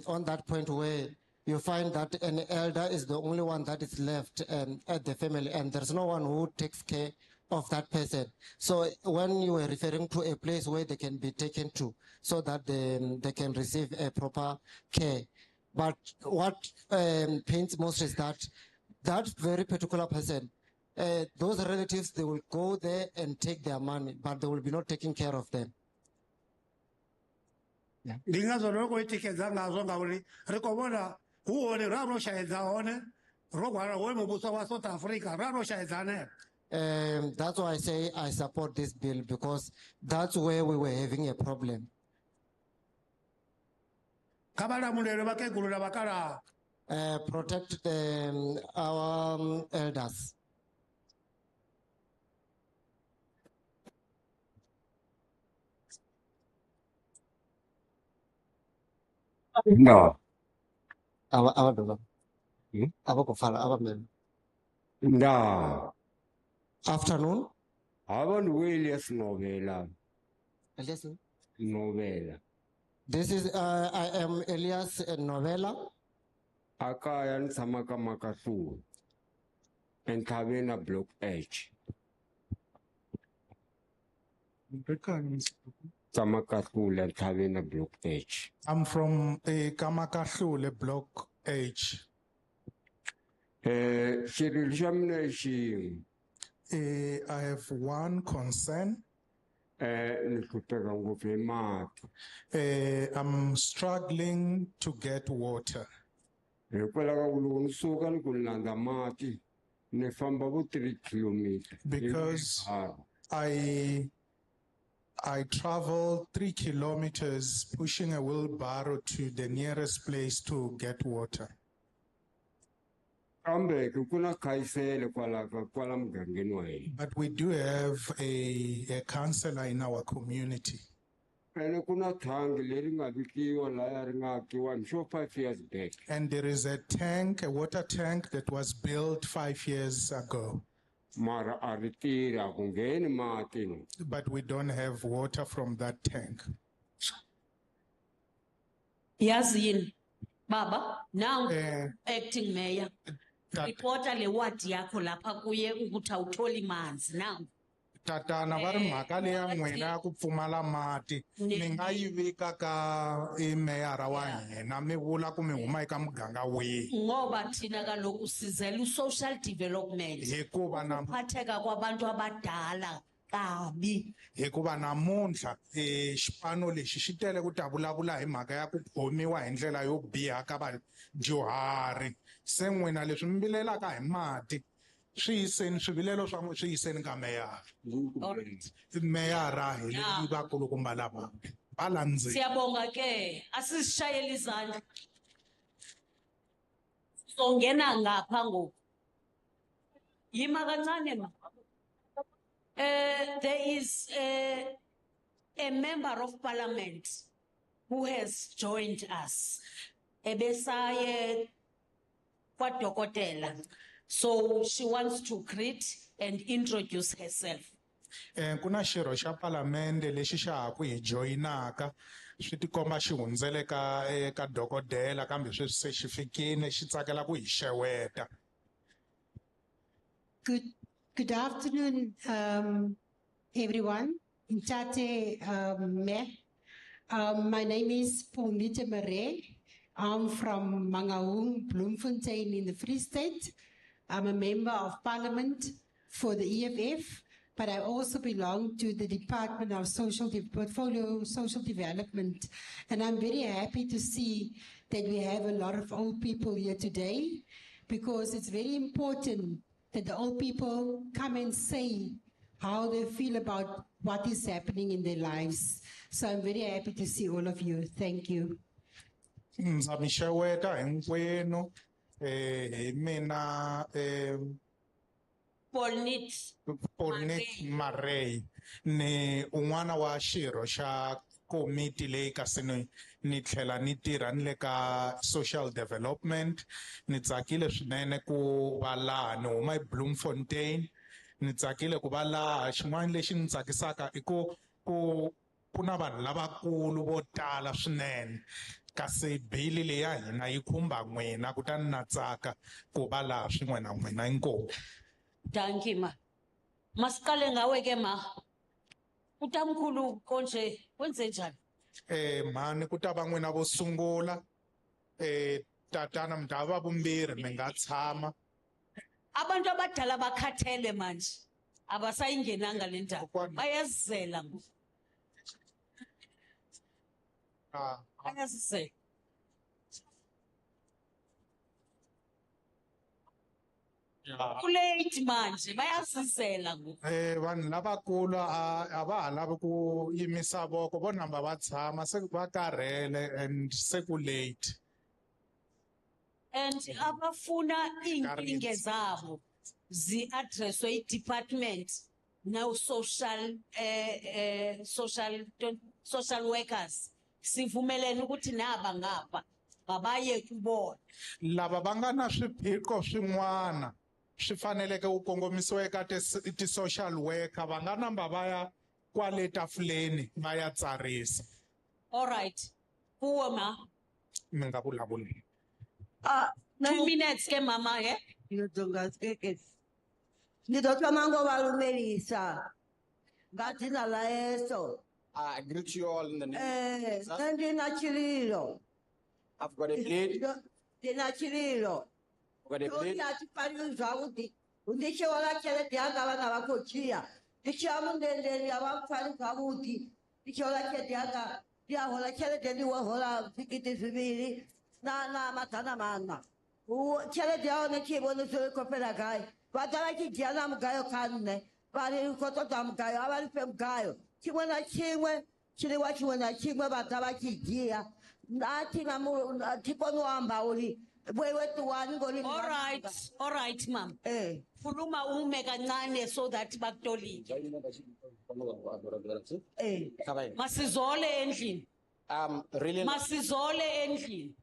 on that point where you find that an elder is the only one that is left at the family and there's no one who takes care of that person. So when you were referring to a place where they can be taken to so that they can receive a proper care. But what pains most is that that very particular person, those relatives, they will go there and take their money, but they will be not taking care of them. Lingazo roko itikeza ngazo ngawuli rekobona huone raro shaeza one rogwara we mubuso wa South Africa raro shaeza ne. That's why I say I support this bill because that's where we were having a problem. Kabala mulero bakegulula bakara. Protect our elders. No. Our brother. Our kofala, our man. No. Afternoon. Our Williams novella. Elias. Novella. This is I am Elias Novella. Akayan Samaka Makasu. And Kavena Block H. Kamakasule and Kavena Block H. I'm from Kamakasule Block H. I have one concern. I'm struggling to get water. Because I travel 3 kilometers pushing a wheelbarrow to the nearest place to get water. But we do have a counselor in our community. And there is a tank, a water tank that was built 5 years ago. But we don't have water from that tank. Yazin, Baba, now acting mayor. Reporter le wadi yako lapha kuye ukuthi awutholi manzi now. Tatana vari mhaka leya n'wina ya ku pfumala mati mi nga yi vika ka meyara wa hina mi vula ku mi huma eka muganga wihi ngoba thina kaloku sizela social development hikuva ukuphatheka kwabantu abadala kabi. Hikuva namuntlha xipano lexi xi tele ku ta vulavula hi mhaka ya ku khomiwa hi ndlela yo biha ka vadyuhari. Se n'wina leswi mi vilelaka hi mati swi yiseni swivilelo swa n'wina swi yiseni ka meyara. Meyara hi vakulukumba lava va landzeni. Siyabonga ke, asisishayele izandla. Songena ngapha ngoku. Yima kancane ma. There is a member of parliament who has joined us. Ebesaye kwadokotela. So she wants to greet and introduce herself. Kuna xirho xa palamende lexi xa ha ku hi joyinaka swi tikomba xi hundzele ka dokodela kambe sweswi se xi fikile xi tsakela ku hi xeweta. Good afternoon, everyone. Ntate, my name is Pumite Mare. I'm from Mangaung, Bloemfontein in the Free State. I'm a member of Parliament for the EFF, but I also belong to the Department of Social Development. And I'm very happy to see that we have a lot of old people here today, because it's very important that the old people come and say how they feel about what is happening in their lives. So I'm very happy to see all of you. Thank you. Ndza mi xeweta hinkwenu mina Polnit Marey ni un'wana wa xirho xa komiti leyi kasi ni tlhela ni tirha ni le ka social development. Ni tsakile swinene ku va laha ni huma eBloemfontein. Ni tsakile ku va laha xin'wana lexi ni tsakisaka I ku na vanhu lavakulu vo tala swinene. Kasi bili leyi ya hina yi khumba n'wina kutani na tsaka ku va laha swin'we na n'wina inkomu. Danki ma. Masiqale ngawe ke ma. Utamkhulu konje wenze njani? Mhani ku ta va n'wina vo sungula. Tatana mi ta va vumbirhi mi nga tshama. Abantu abadala bakhathele manje. Abasayingenanga le ndaba. Bayazizela ngoku. Bayazizela. Kulate manje bayasizela ngoku. Vanhu lavakulu a va ha lavi ku yimisa voko vo namba va tshama se va karhele and se ku late. And abafuna iinkinga zabo zi-addresswe i-department now social workers. Sivumelene ukuthi naba ngapha mabaye kubona. Lava va nga na swiphiqo swin'wana swi faneleke ku kongomisiwa eka ti-social worker va nga namba va ya kwale tafuleni va ya tsarisa. All right. Kuwe ma. Mi nga vulavuli. 2 minutes ke mama ke. Ndidotwa mango valumelisa. Ngati na laeso. I greet you all in the name. Ndina chililo. I've got a plate. Ndina chililo. I've got a plate. Ati pali zaudi. Undishe wala chele dianga wana wakochia. Ishamu ndende ya wafali zaudi. Ishe wala chele dianga. Dia hola chele dendi wa hola fikiti zibiri. Na matana mana. Chele dia ne chibo ne sule kopela gai. Watala ki diana mgayo kanne. Bali koto mgayo. Abali fe mgayo. Chimwe na chimwe. Chile wa chimwe na chimwe batala ki dia. Ati na mu tipo nuamba uli. All right, ma'am. Fuluma ume kancane so that baktoli. Masizole endlini. Really. Masizole endlini.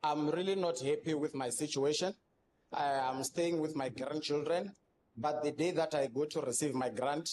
I'm really not happy with my situation. I am staying with my grandchildren, but the day that I go to receive my grant,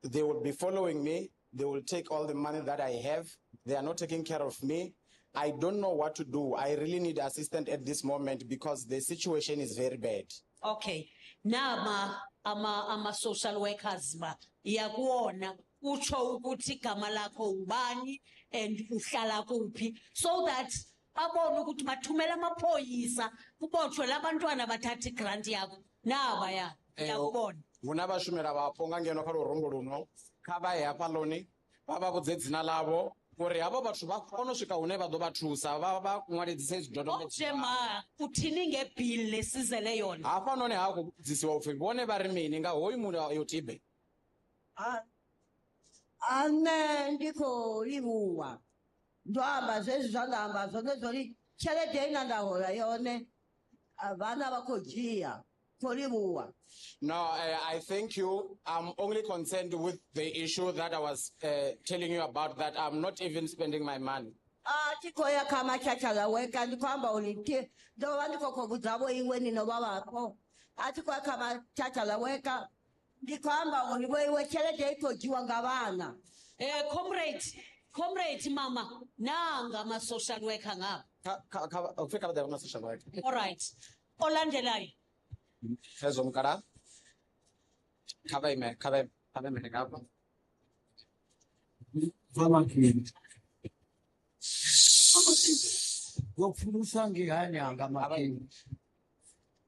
they will be following me. They will take all the money that I have. They are not taking care of me. I don't know what to do. I really need assistance at this moment because the situation is very bad. Okay. Now, ama social workers ba iyakuona ucho ukuthi igama lakho ubani and uhlala kuphi so that babone ukuthi bathumela amaphoyisa kubotshwe labantwana bathatha igrant yakho Nabaya, yakubona. Huna vashumira vapo ngangeno kha lurumbu luno kha vha ye hafha loni vha vha vhudze dzina ḽavho uri havho vhathu vha kone u swika hune vha ḓo vha thusa vha ṅwaledzise zwidodombedzwa Ojema, uthini ngebill lesizele yona. hafhanoni ha khou vhudzisiwa upfhi vhone vha ri mini nga hoyu mulayo tibe. Ane ndiko livhuwa ndo amba zwezwi zwa nda amba zwone zwori tshelede ine nda hola yone vhana vha khou dzhia khou livhuwa. No, I thank you. I'm only concerned with the issue that I was telling you about, that I'm not even spending my money. Tikoya kama chacha weka ndikwamba uliti ndo ndiko kuguzabo iwe nino babako atikoya kama chacha weka ndikwamba uliwe chelede iko jiwa ngabana. Comrade mama nanga ma social worker ngapha. Ufika the social worker. All right. Olandelayo. Ezomkara. Khabe me ngapha. Ngokufunusa ngihanyanga makini.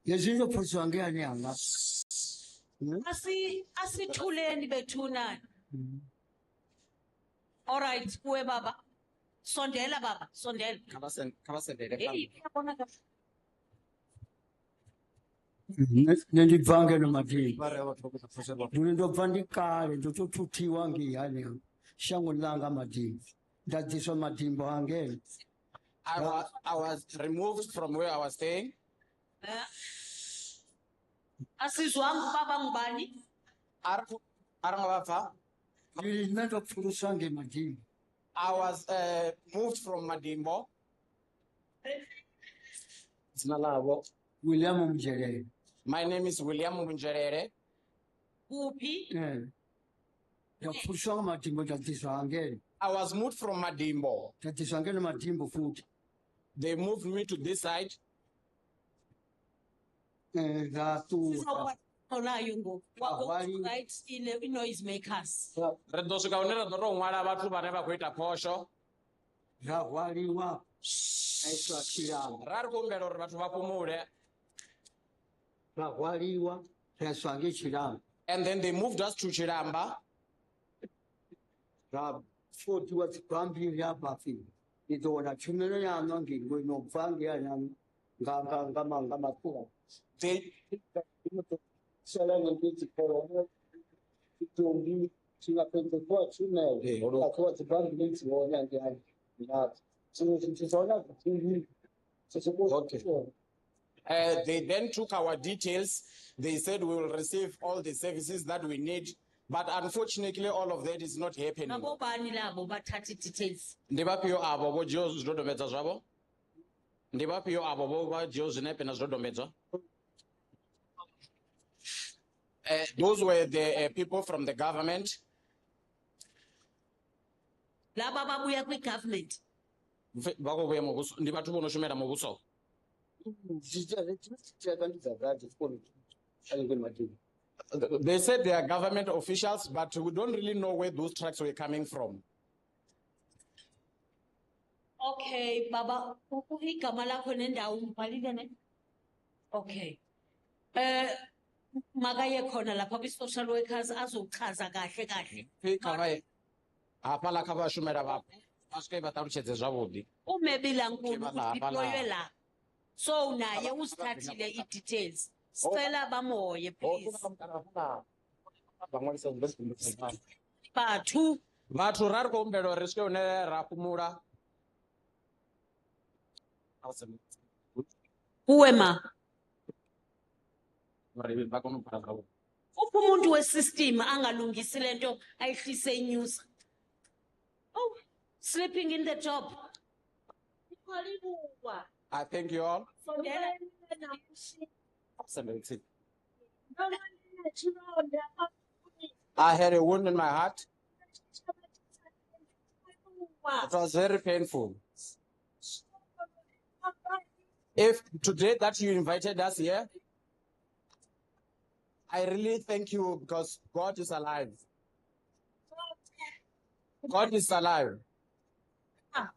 Yezinto phuthwa ngihanyanga. Asithuleni bethuna. All right, kuwe baba. Sondela baba, sondela. Khabasendele. Hey, yabona ka. Nendivangelo makini. Ndinobva ndikale ndotothuthiwa ngihanyanga. Shango langa madimba. Ndadziswa madimba angene. I was removed from where I was staying. Asizwangu baba ngubani? Arangabapha. I was moved from Madimbo. William Mjerere. My name is William Mjerere. Upi? I was moved from Madimbo. They moved me to this side. Right in noise makers. Redosika unera doro ngwala bathu bane ba khou ita phosho. Waliwa. Aitwa Chilamba. Rari kumbela uri bathu vha fhumule. Waliwa. Reswange Chilamba. And then they moved us to Chilamba. Futhi wathi bambili hapa fi. Nidona chumelo yano ngingo inobvange yana ngamakuwa. They sala ngokuthi khona itombi singaphethe kwa chumelo akho zibambili nzibona ngiyani nathi sizona ukuthi they then took our details. They said we will receive all the services that we need, but unfortunately all of that is not happening. Nabo bani labo bathatha details. Ndibaphiyo abo bo jiyo zwidodombedzwa zwabo. Ndibaphiyo abo bo ba jiyo zwinepe na zwidodombedzwa. Those were the people from the government. Laba babuya kwi government. Bakobuya mubuso, ndibathu bonoshumela mubuso. They said they are government officials, but we don't really know where those trucks were coming from. Okay, baba, igama lakho nendawo umbhalile ne? Okay. Makaye khona lapha kwi-social workers azochaza kahle kahle. Phikabaye. Hapha la kha bashumela bapho. Asike batalutshedze zwavhuḓi. Umebila nkulu udeploywe la. So naye usithathile i-details. Sicela bamoye please. Bathu rari kumbela ri swike hune ra fhumula. Kuwe ma. Umuntu we-system angalungisi lento ayihlise inyusa. Oh, sleeping in the job. I thank you all. I had a wound in my heart. It was very painful. If today that you invited us here, I really thank you because God is alive. God is alive.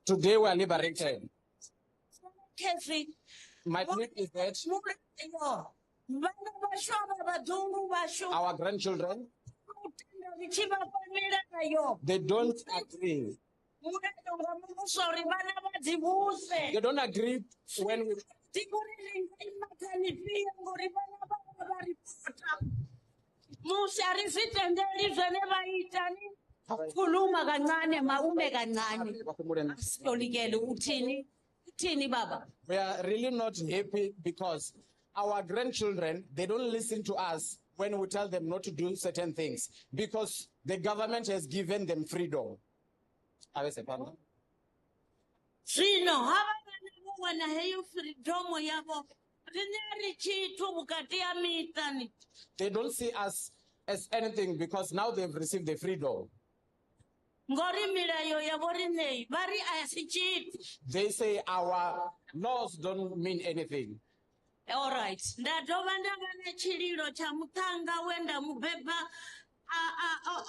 Today we are liberated. My plea is that Vana vashu ava vadzungu vashu. Our grandchildren, Kutenda zvichivafanira nayo. they don't agree. Murendo ngamumuswa uri vana vadzivuse. They don't agree when we Tikurerenga imakanifia ngori vana vava varipota. Musi harizvitenderi zvene vaitani. Khuluma kancane maume kancane. Asitolikele uthini? Uthini baba? We are really not happy because our grandchildren, they don't listen to us when we tell them not to do certain things because the government has given them freedom. Zvino hava vana wana heyo freedom yavo. Rineri chitu mukati ya mitani. They don't see us as anything because now they've received the freedom. Ngori milayo yavo rinei, vari asichiti. They say our laws don't mean anything. All right. Ndadova ndavane chililo cha mutanga wenda mubeba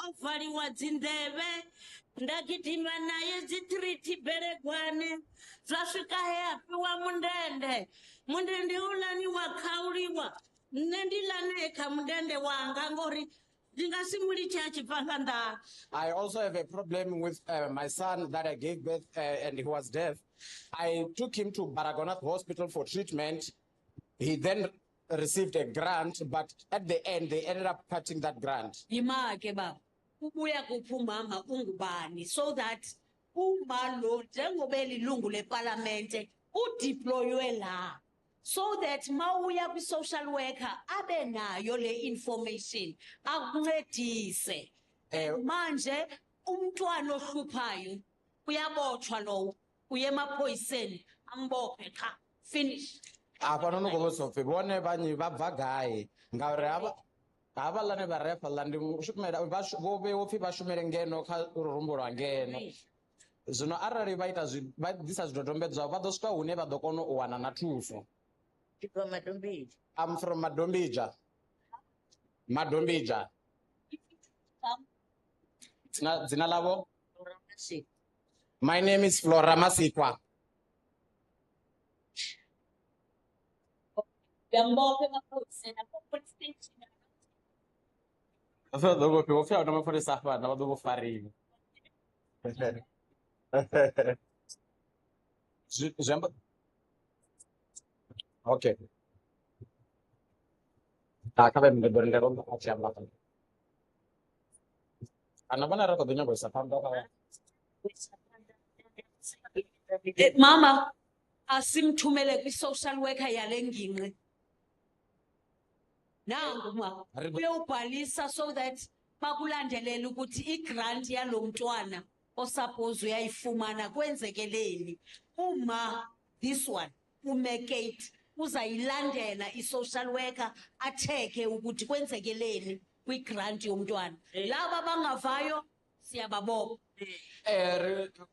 ovhariwa dzinzeve. Ndagidhima naye dzitriti beregwane. Zvasvika he apiwa mundende. Mundende ulani wakauliwa. Nendilane eka mundende wanga ngori. I also have a problem with my son that I gave birth and he was deaf. I took him to Baragonath Hospital for treatment. He then received a grant, but at the end, they ended up cutting that grant. So that umalo njengobeli lungu leparlamente udeploywe la. So that mawuya kwi social worker abe nayo le information akuncedise. Manje umntwana ohluphayo uyabotshwa lo uye emaphoyiseni ambophe cha finish. Apana no go so bone banye ba bvagaye ngauri aba lane ba refa landi ushumela ba bobe ofi ba shumele ngeno kha urumbo lwa ngeno. Zwino arali ba ita zwi ba disa zwidodombedzwa ba ḓo swika hune ba ḓo kona u wana na thuso. I'm from Madombija. Madombija. Dzina lavo? My name is Flora Masikwa. Okay. Acaba de dormir hacia abajo. Anabana rako dunya bosa pamba ka. Mama asimthumele kwi social worker yale ngingqi. Nangu ma uyobhalisa so that bakulandelele ukuthi igrant yalomntwana osuppose uyayifumana kwenzekeleni. Uma this one umekate uzayilandela i-social worker atheke ukuthi kwenzekeleni kwi-grant yomntwana. Laba bangavayo siyababonga.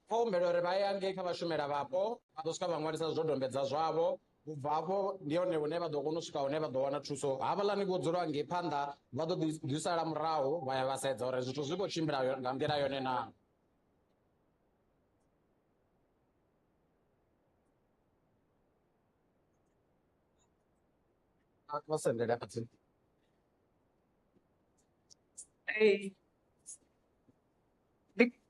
Kombelo re bayange kha vhashumela vapo vha ḓo swika vha ṅwalisa zwidodombedza zwavho ubva hafho ndi hone hune vha ḓo kona u swika hune vha ḓo wana thuso. Havhaḽani vho dzula ngei phanḓa vha ḓo ḓi sala murahu vha ya vha sedza uri zwithu zwi khou tshimbila nga nḓila yone na. Akvasendele apha tsini.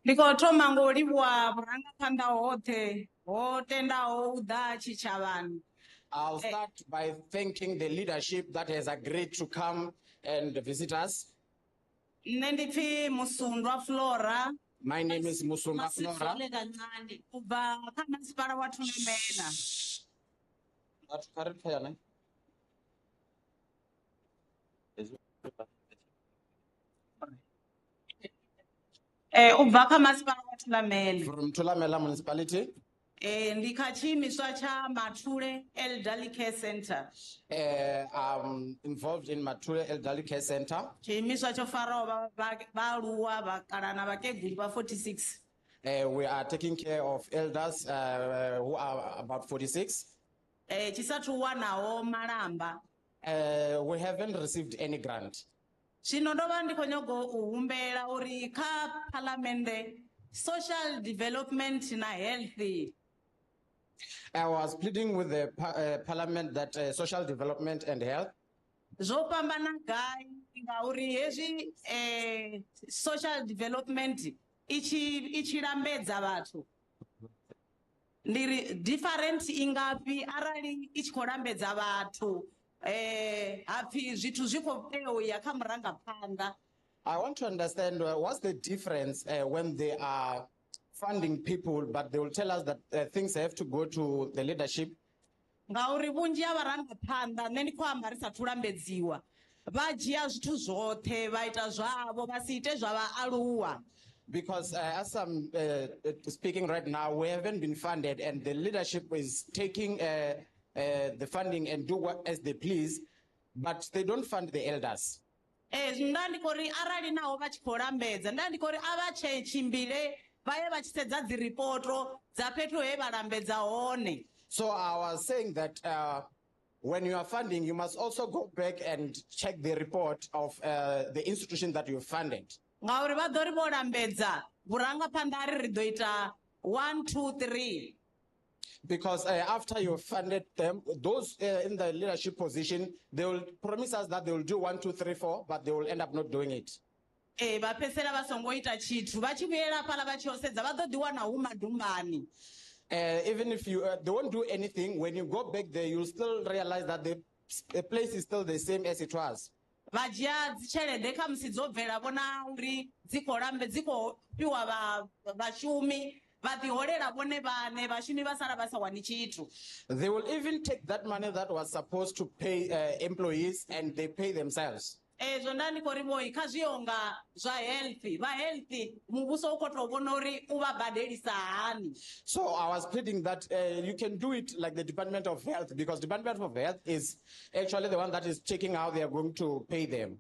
Ndiko thoma ngo livhuwa vhurangaphanḓa hoṱhe ho tendaho u ḓa tshitshavhani. I'll start by thanking the leadership that has agreed to come and visit us. Nṋe ndi pfhi Musundwa Flora. My name is Musundwa Flora. U bva kha masipala wa Thulemela. U bva kha masipala wa Thulemela. From Thulemela municipality. Ndi kha tshiimiswa tsha Mathule Elderly Care Center. I'm involved in Mathule Elderly Care Center. Tshiimiswa tsho faraho vhaaluwa vhakalaha na vhakegulu vha 46. We are taking care of elders who are about 46. Chisathu wanaho malamba. We haven't received any grant. Zwino ndo vha ndi khou nyaga u humbela uri kha parliament social development na health. I was pleading with the parliament that social development and health. Zopambana gai ngauri hezvi social development ichirambedza vathu. Ndiri different ingapi arali ichikorambedza vathu hapi zvithu zvikopeya kamuranga panda. I want to understand what's the difference when they are funding people, but they will tell us that things have to go to the leadership. Ngauri vunji avaranga panda neni kwamba risathu lambedziwa. Vajia zvithu zvothe vaita zvavo vasiite zvavaaluwa. Because as I'm speaking right now, we haven't been funded, and the leadership is taking the funding and do what as they please, but they don't fund the elders. Ndandikori arali nawo vachikorambedza ndandikori avachimbire vaye vachisedza dziripoto dzapetro yevarambedza one. So I was saying that when you are funding, you must also go back and check the report of the institution that you funded. Ngauri vadori vorambedza buranga pandari ridoita 1, 2, 3. Because after you funded them, those in the leadership position, they will promise us that they will do 1, 2, 3, 4, but they will end up not doing it. Vapesera vasongoita chithu vachivera pala vachiyosedza vadodiwana humadumbani. Even if they won't do anything, when you go back there, you'll still realize that the place is still the same as it was. Vajia dzicherede kamusidzobvera vona uri dzikorambe dzikopiwa vashumi vatihorera vone vane vashumi vasara vasawani chithu. They will even take that money that was supposed to pay employees and they pay themselves. Zvondandikorivoyi kazvionga zvahealth vahealth mubuso ukotovona uri uvabhadelisa hani. So I was pleading that you can do it like the Department of Health, because Department of Health is actually the one that is checking how they are going to pay them.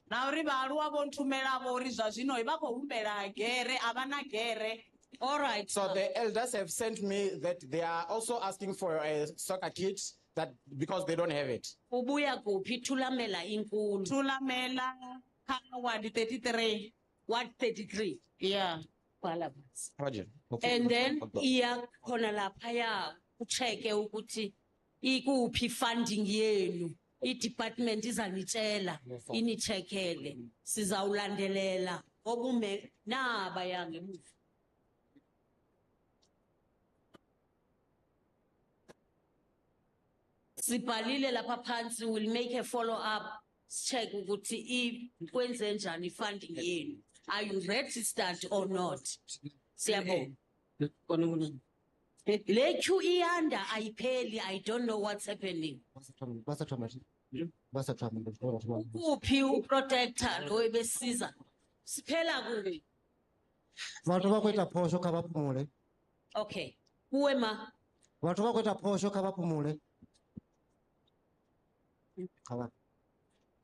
Now uri varuwa vontumela vori zvazvino vakohumbera gere avana gere. All right. So the elders have sent me that they are also asking for a soccer kit, that because they don't have it. Ubuya kuphi Thulamela inkulu. Thulamela Ward 33. Ward 33. Yeah. Roger. And then iya khona laphaya ucheke ukuthi ikuphi funding yenu. I-department izanitshela inichekele sizawulandelela obume naba yangemuva. Sibhalile lapha phansi, will make a follow up check ukuthi kwenze njani funding yenu. Are you registered or not? Siyabonga. Le queue iyanda ayipheli, I don't know what's happening. Kuphi uprotector lo ebesiza? Siphela kubi. Vanhu vakuita phosho kha vapumule. Okay. Kuwe ma. Vanhu vakuita phosho kha vapumule.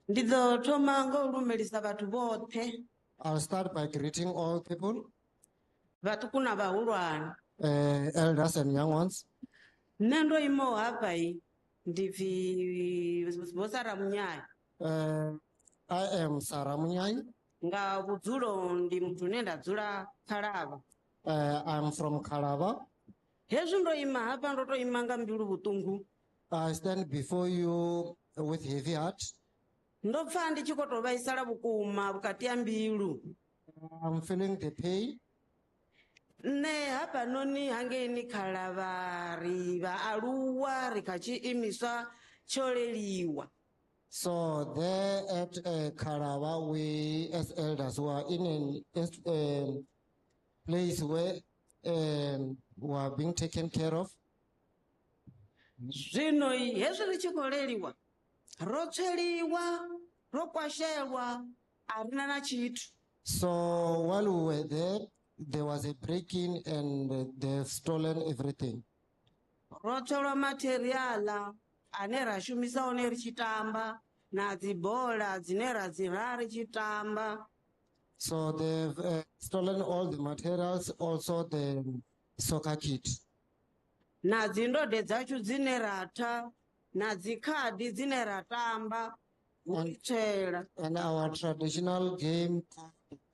Ndizothoma ngolumelisa vathu vothe. I'll start by greeting all people. Vatukuna vahulwana. Elders and young ones. Nendo imo hapa hii ndivi Sara Munyai. I am Sara Munyai. Nga budzulo ndi muthu nenda dzula Khalava. I'm from Khalava. Hezwi ndo ima hapa ndo to imanga mbilu butungu. I stand before you with heavy heart. Ndopfa ndichikotovaisala bukuma bukati ya mbilu. I'm feeling the pain. Ne hapa noni hangeni Khalava riva aluwa rikachi imiswa choleliwa. So there at Khalava, we as elders were in a place where we are being taken care of. Zvino hezvi richikoleliwa rotsveliwa rokwashelwa arina na chitu. So while we were there was a break-in and they've stolen everything. Rotsvelwa materiala ane rashumisa one richitamba na dzibhola dzine radzira richitamba. So they've stolen all the materials, also the soccer kit. Na dzindode dzacho dzine rata na dzikhadi dzine ratamba. And our traditional game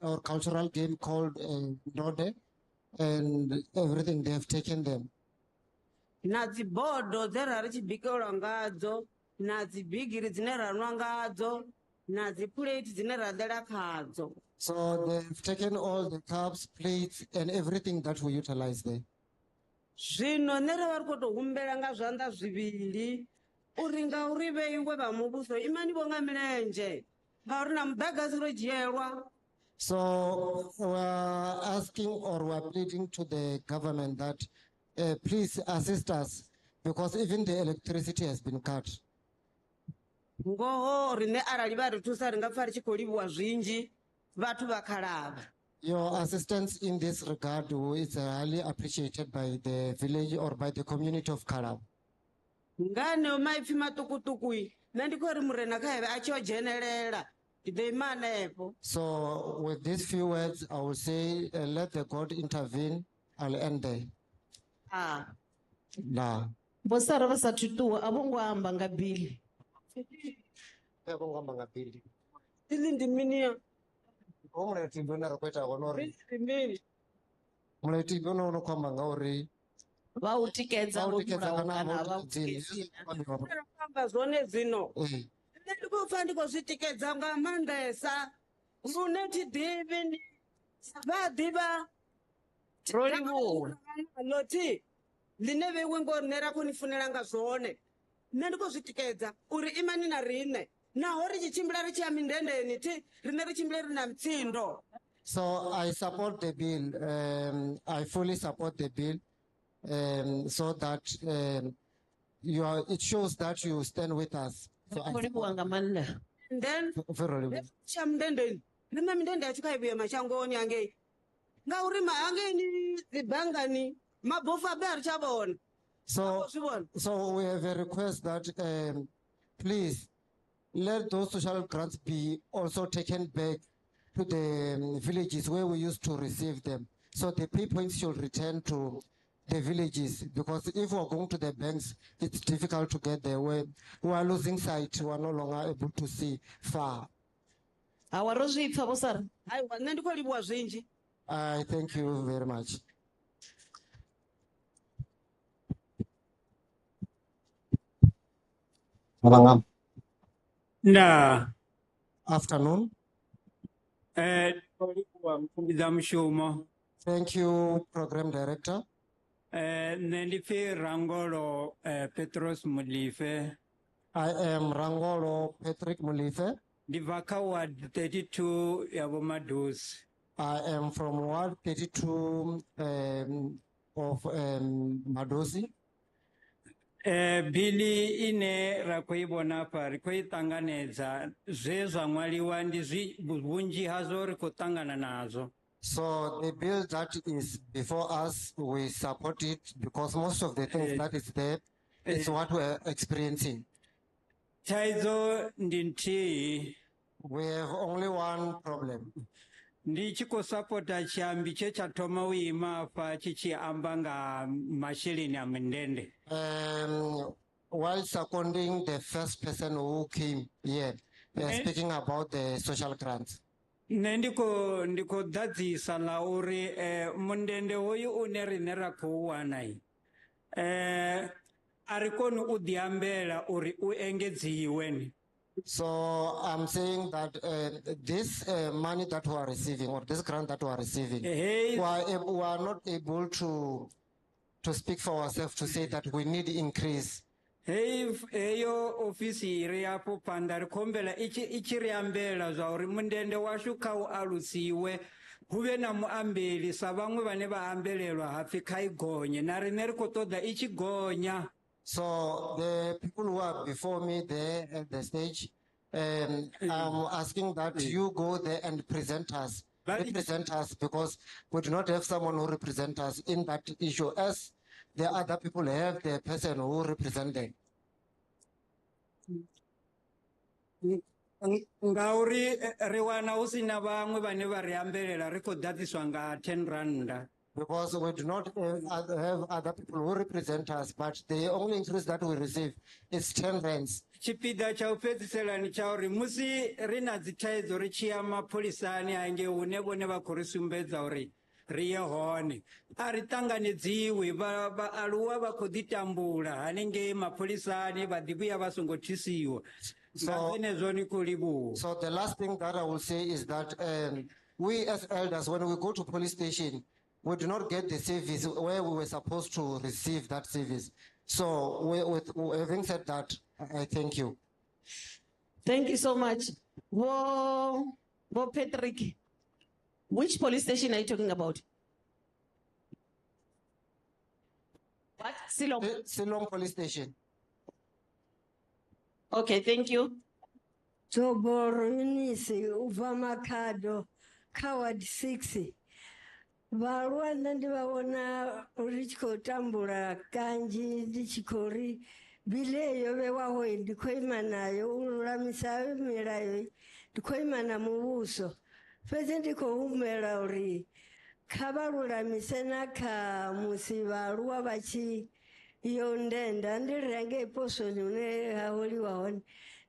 or cultural game called Ndode, and everything they have taken them. Na dzibhodo dzera richibikirwa ngadzo nadzibhigiri dzine ranwa ngadzo nadzipuleti dzine radela khadzo. So they've taken all the cups, plates, and everything that we utilize there. Zvino nere vari kutohumbela nga zvanḓa zvivili uri ngauri vheiwe vha muvhuso imani vho nga milenzhe ngauri na muḓagasi ro dzhielwa. So we're asking or we're pleading to the government that please assist us because even the electricity has been cut. Ngoho rine arali vha ri thusa ri nga pfa ri tshi khou livhuwa zwinzhi vhathu vha khalaba. Your assistance in this regard is highly appreciated by the village or by the community of Kalab. Ngane maipfi matukutukui nṋe ndi khou ri murena khaeve a tshi o dzhenelela ndi ḓo ima hanefho. So with these few words, I will say, let the God intervene. I'll end there. Nah. Bosara va sa tutua abongo amba nga bili. Ili ndi minia. Mulaiti ndona rekweta honori. Mulaiti ndona unokwamba ngauri va u tikedza kana va u tikedza zwone zwino. Nṋe ndi khou pfa ndi khou zwi tikedza nga maanḓesa lune thi ḓivhi vha ḓivha ro livhuwa loti ḽine vheiwe ngori nṋe ra khou ni funela nga zwone nṋe ndi khou zwi tikedza uri imani na riṋe naho ri tshi tshimbila ri tshi ya mindendeni thi riṋe ri tshimbile ri na mutsindo. So I support the bill. I fully support the bill so that it shows that you stand with us. So I support. And then cha mndendeni rina mindende yacho kaibuya mashangoni angei ngauri angeni dzibhangani mabhofu abe ari chavona. So we have a request that please let those social grants be also taken back to the villages where we used to receive them. So the pay points should return to the villages because if we're going to the banks, it's difficult to get there. We are losing sight. We are no longer able to see far. I thank you very much. Nah. Afternoon. Thank you, Program Director. Nendife Rangolo Petros Mulife. I am Rangolo Patrick Mulife. Divaka Ward 32 Yabomadus. I am from Ward 32 of Madosi. Bili ine rakoibona pari koitanganeza zvezwa mwaliwa ndi bunji hazo rikotangana nazo. So the bill that is before us, we support it because most of the things that is there is what we're experiencing. Chaizo ndinti. We have only one problem. Ndichiko supporta chambi checha toma uima pa chichi ambanga mashilini ya mendende. While seconding the first person who came here, speaking about the social grants. Ndiko dadzi salauri mundende hoyu uneri nera kuwanai. Arikonu udiambela uri uengedziweni. So I'm saying that this money that we are receiving or this grant that we are receiving, we are not able to speak for ourselves to say that we need increase. Eyo ofisi iriapo pandari kombela ichiriambela zauri mundende washu kau alusiwe huve na muambeli savamwe vane vaambelelwa hafi kaigonye nari neri kotoda ichigonya. So the people who are before me there at the stage, I'm asking that you go there and represent us because we do not have someone who represents us in that issue as the other people have the person who represents them. Ngauri rewana usina vamwe vane variambelela riko datiswa nga 10 randa. Because we do not have other people who represent us, but the only increase that we receive is 10 rands. Chipida cha upedzisela ni chauri musi rina dzithaidzo richiya mapolisani ange unebone vakorisumbedza uri ri ye hone a ri ṱanganedziwi vhaaluwa vha khou ḓitambula hanengei mapholisani vha ḓi vhuya vha songo thusiwa nga zwenezwo ni khou livhuwa. So the last thing that I will say is that we as elders, when we go to police station, we do not get the service where we were supposed to receive that service. So with having said that, I thank you. Thank you so much. Wo Patrick, which police station are you talking about? What? Silom? Silom police station. Okay, thank you. Toboro Unisi Uvamakado Coward 6. Varwanda ndivaona urichiko tambura kanji ndichikori bileyo vewaho ndikoima nayo ururamisa mirayo ndikoima na muvuso pese ndikohumera uri kavaruramisa nakamusi varuwa vachi iyo ndenda ndirenge iposoni une haholiwa hone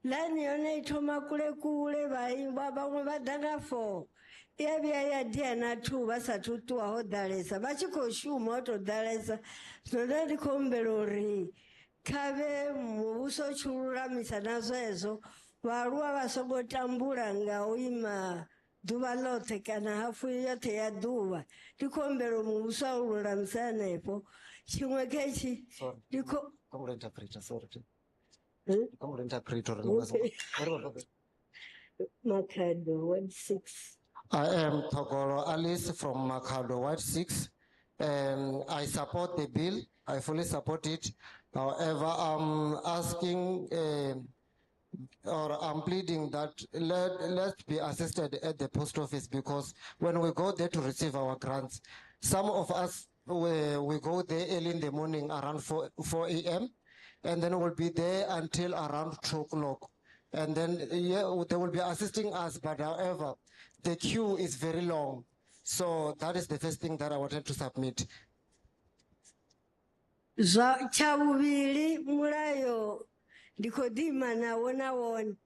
lani yone itoma kule kule vamwe vadanga 4 yavya yadiyana 2 vasatutuwaho dalesa vachikoshuma otodalesa zvinoda ndikombera uri kave muvuso chiruramisa nazvo ezvo varuwa vasongotambura ngauima dhuva lote kana hafu yote ya dhuva ndikombera muvuso aururamisa nepo chimwe kechi Makado, Ward 6. I am Togoro Alice from Makado, Ward 6. I support the bill. I fully support it. However, I'm asking or I'm pleading that let's be assisted at the post office, because when we go there to receive our grants, some of us, we go there early in the morning around 4 a.m. and then we'll be there until around 2 o'clock. And then they will be assisting us, but however, the queue is very long. So that is the first thing that I wanted to submit. Chavuviri murayo ndikodima nawona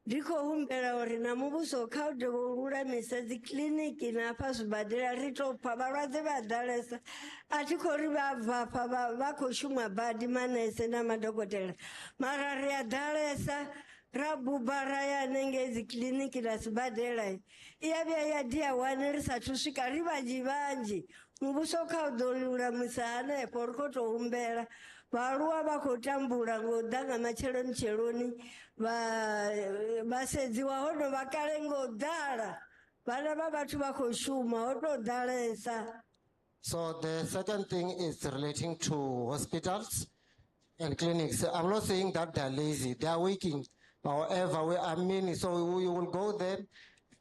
ndiko humbera uri namuvuso kaude kururamisa dzikliniki napa zvibhadhera ritopa varwadze vadhalesa atikori vabva vakoshumwa bhadhi manese namadhokotera marari adhalesa rabhuba raya nenge dzikliniki nasibhadhera iyavya yadhiya 1 risatusvika rivanji vanji muvuso kaude kururamisa hanepo rikotohumbera varuwa vakotambura ngodhanga macheloni vasedziwa hono vakale ngodhara vana vavatu vakoshuma otodharesa. So the second thing is relating to hospitals and clinics. I'm not saying that they're lazy, they are working. However, so you will go there,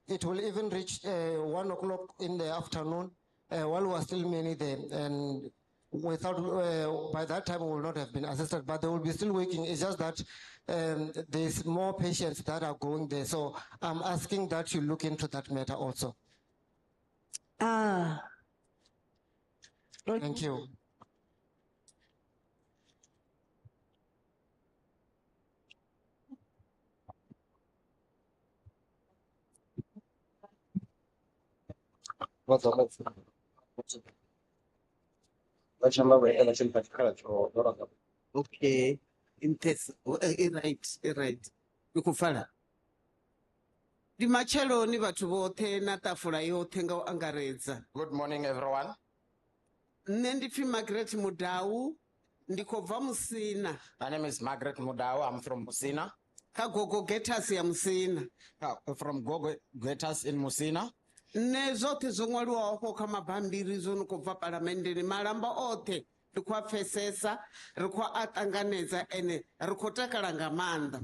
it will even reach 1 o'clock in the afternoon while we are still many there, and without by that time we will not have been assisted, but they will be still working. It's just that there's more patients that are going there. So I'm asking that you look into that matter also. Thank you. Okay, right. Ukufala. Di macheloni vatu vote na tafula yote nga angaredza. Good morning, everyone. Nendifi Margaret Mudau, ndikobva Musina. My name is Margaret Mudau. I'm from Musina. Kagogo Getters ya Musina. From Gogo Getters in Musina. Nezote zongwaliwa wako kama bambiri zonu kubva paramendeni maramba ote. Rikwa fesesa, rikwa atanganeza ene, rikotakala ngamanda.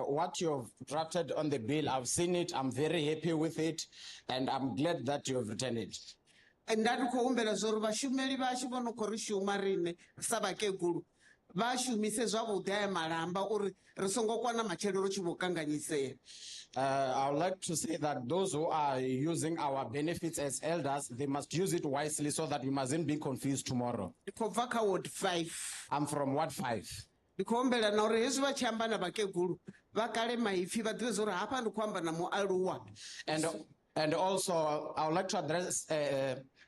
What you've drafted on the bill, I've seen it. I'm very happy with it, and I'm glad that you have written it. Ndari kuumbela zoru vashumeli vashi vono korishuma rine sabake guru vashumise zvavudhaya maramba uri risongokwana machelero chivokanganyisea. I would like to say that those who are using our benefits as elders, they must use it wisely so that we mustn't be confused tomorrow. Ward 5. I'm from Ward 5. Ndikombela na uri hezvi vachiamba navakeguru vakale maifi vadzive zori hapa ndikuamba namualuwa. And also, I would like to address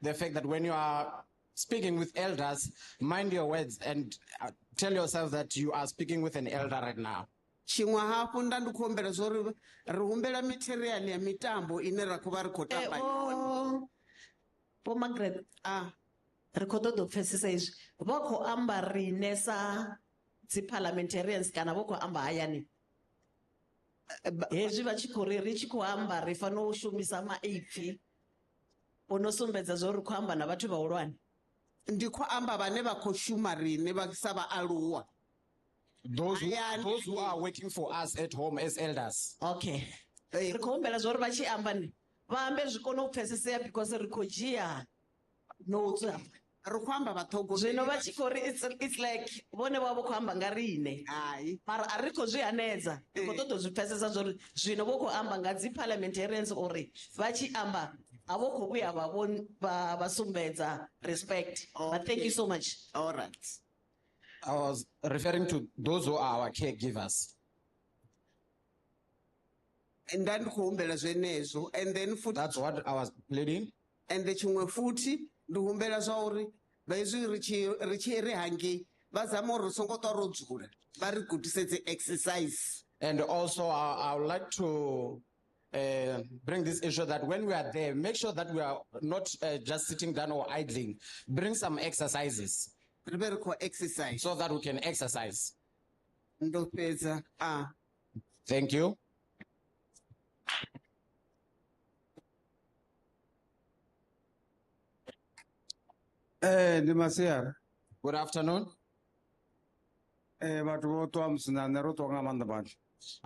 the fact that when you are speaking with elders, mind your words and tell yourself that you are speaking with an elder right now. Chimwe hapo ndandikuombera zori ri humbela material ya mitambo ine ra kuva ri khou tamba yone. Po Margaret, ri khou ṱoḓa u pfesesa izwi. Vha khou amba riṋe sa dzi parliamentarians kana vha khou amba hayani? Hezwi vha tshi khou ri tshi khou amba ri fanela u shumisa maipfi o no sumbedza zwo ri khou amba na vhathu vhahulwane. Ndi khou amba vhane vha khou shuma riṋe vha sa vhaaluwa. Those who are working for us at home as elders. Okay. Ri khou humbela zwo ri vha tshi amba ni vha ambe zwi kone u pfesesea because ri khou dzhia notes. Ri khou amba vhaṱhogomeli. Zwino vha tshi khou ri it's like vhone vha vha khou amba nga riṋe. Hai. Mara a ri khou zwi hanedza. Ri khou ṱoḓa u zwi pfesesa zwo ri zwino vha khou amba nga dzi parliamentarians uri vha tshi amba a vha khou vhuya vha sumbedza respect. But thank you so much. All right. I was referring to those who are our caregivers. And then humbela zwenezwo, and then futhi. That's what I was pleading. And the chimwe futhi ndi humbela zwa uri bezwi ri tshi ri hangi vha zama uri songo ṱwa ro dzula vha ri gudise dzi exercise. And also I would like to bring this issue that when we are there, make sure that we are not just sitting down or idling. Bring some exercises. Exercise. So that we can exercise. Thank you. Good afternoon. I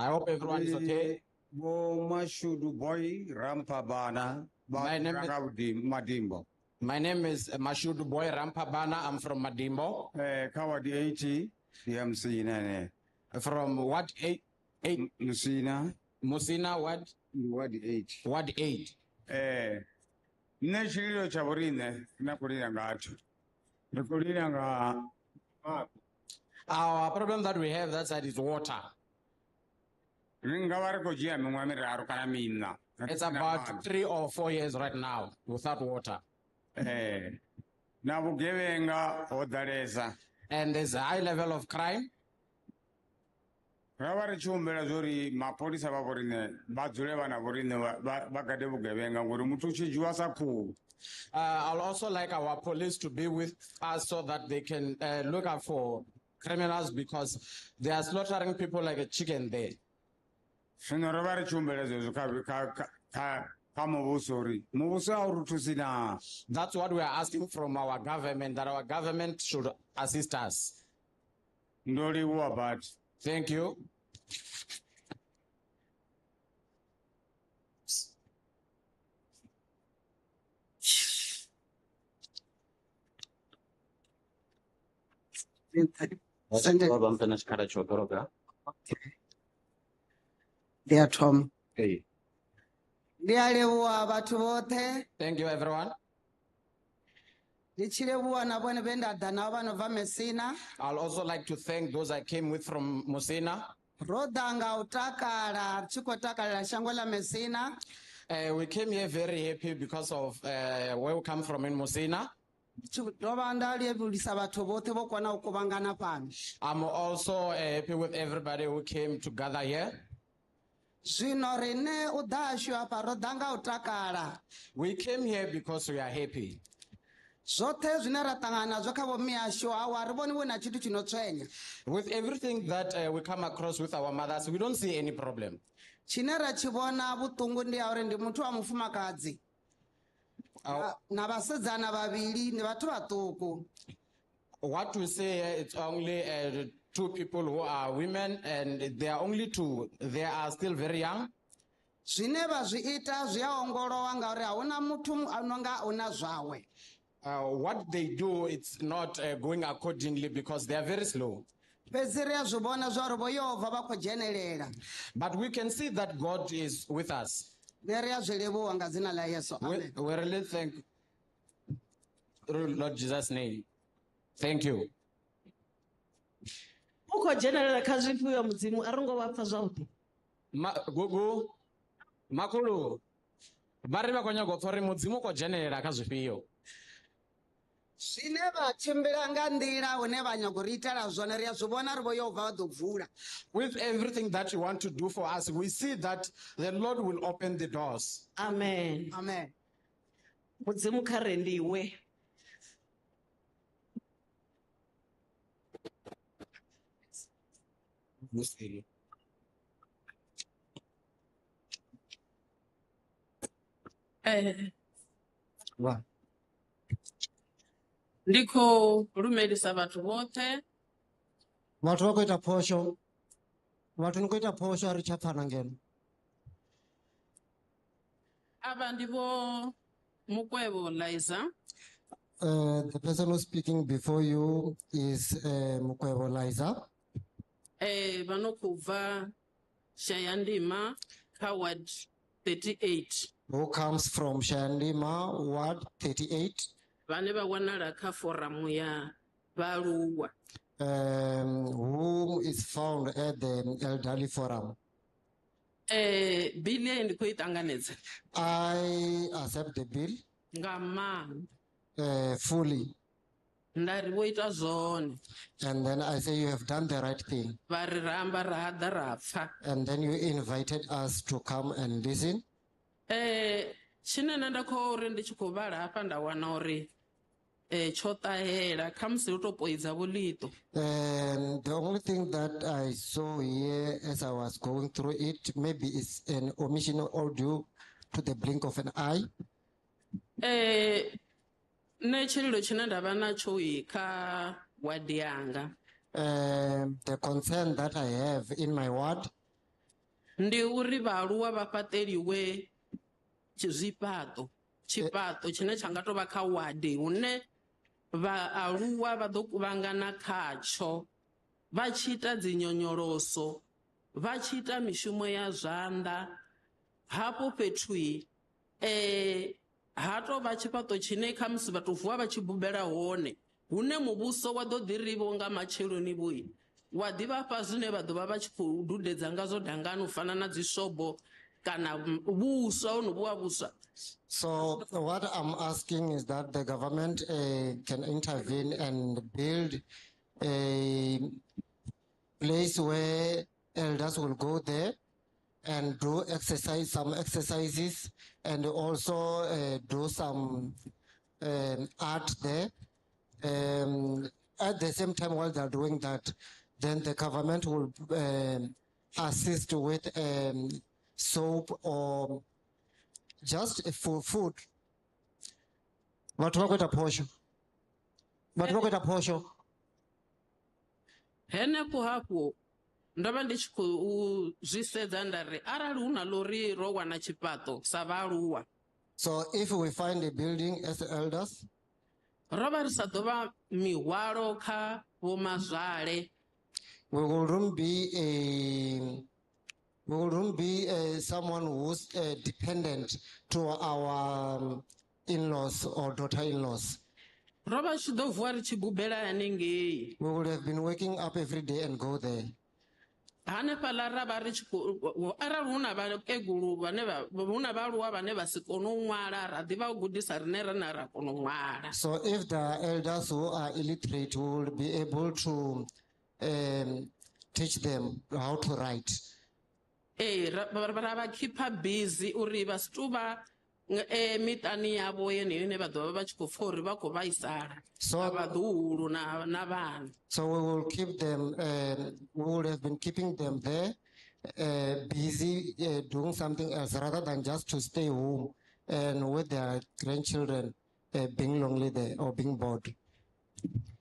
hope everyone is okay. My name is Mashudu Boy Rampabana. I'm from Madimbo. Kawadi 80, DMC. From what 8? Musina. Musina, what? Ward 8. Ward 8. Neshiro Chavorine, Nakurina Gato. Nakurina. Our problem that we have that side is water. It's about 3 or 4 years right now without water. And there's a high level of crime. I'll also like our police to be with us so that they can look out for criminals because they are slaughtering people like a chicken there. That's what we are asking from our government, that our government should assist us. Thank you. Dear Tom. Hey. Thank you, everyone. I'll also like to thank those I came with from Musina. We came here very happy because of where we come from in Musina. I'm also happy with everybody who came to gather here. We came here because we are happy. With everything that we come across with our mothers, we don't see any problem. What we say here, it's only 2 people who are women, and they are only 2. They are still very young. What they do, it's not going accordingly because they are very slow. But we can see that God is with us. We really thank Lord Jesus' name. Thank you. Gugu Makulu Bari bakonya go for mudzimu ko generate kazvifiyo. Zwine vha tshimbila nga nḓila hune vha nyago ri itela zwone ri a zwi vhona ri vho yo bva vha ḓo vula. With everything that you want to do for us, we see that the Lord will open the doors. Amen. Amen. Mudzimu kha rendiwe. Ndiko lumelisa vhathu vhoṱhe Vhathu vha khou ita phosho. Vhathu ni khou ita phosho a ri tsha pfana ngeno. ava ndi vho Mukwevho Liza. The person who's speaking before you is Makwerela Liza. Vha no khou bva Shayandima kha ward 38. Who comes from Shandima, Ward 38. Vhane vha wanala kha forum ya vhaaluwa. Who is found at the Elderly Forum. Bill ye ndi khou I ṱanganedza. I accept the bill Nga maanḓa. fully. Nda ri vho ita zwone. And then I say you have done the right thing. Vha ri ramba ra ḓa ra pfa. And then you invited us to come and listen. Tshine nṋe nda khou uri ndi tshi khou vhala hafha nda wana uri tsho ṱahela kha musi hu to poidza vho ḽiṱo. And the only thing that I saw here as I was going through it, maybe it's an omission or due to the blink of an eye. Nṋe tshililo tshine nda vha natsho kha wadi yanga. The concern that I have in my ward. Ndi uri vhaaluwa vha fhaṱeliwe zwifhaṱo. Tshifhaṱo tshine tsha nga to vha kha wadi hune vhaaluwa vha ḓo kuvhangana khatsho vha tshi ita dzinyonyoloso vha tshi ita mishumo ya zwanḓa hafho fhethu ha to vha tshifhaṱo tshine kha musi vha to vuwa vha tshi bubela hone hune muvhuso wa ḓo ḓi rivho nga matsheloni vhui wa ḓivha fha zwine vha ḓovha vha tshi khou dudedza ngazwo dangani u fana na dzi shobo kana vhuswa ho no vhuwa vhuswa. So what I'm asking is that the government can intervene and build a place where elders will go there and do some exercises, and also do some art there. At the same time, while they're doing that, then the government will assist with soap or just for food. What about a portion? What about a portion? Henefho hafho ndo vha ndi tshi khou zwi sedza nda ri arali hu na ḽori ro wana tshifhaṱo sa vhaaluwa. So if we find a building as elders, ro vha ri sa ḓo vha mihwalo kha vho mazwale. We wouldn't be someone who's dependent to our in-laws or daughter-in-laws. We would have been waking up every day and go there. So if the elders who are illiterate will be able to teach them how to write. Busy mitani yavo yeneyo vha ḓovha vha tshi khou pfha uri vha khou vhaisala vhaḓuhulu na vhana. So we will keep them, we would have been keeping them there busy doing something else rather than just to stay home and with their grandchildren being lonely there or being bored.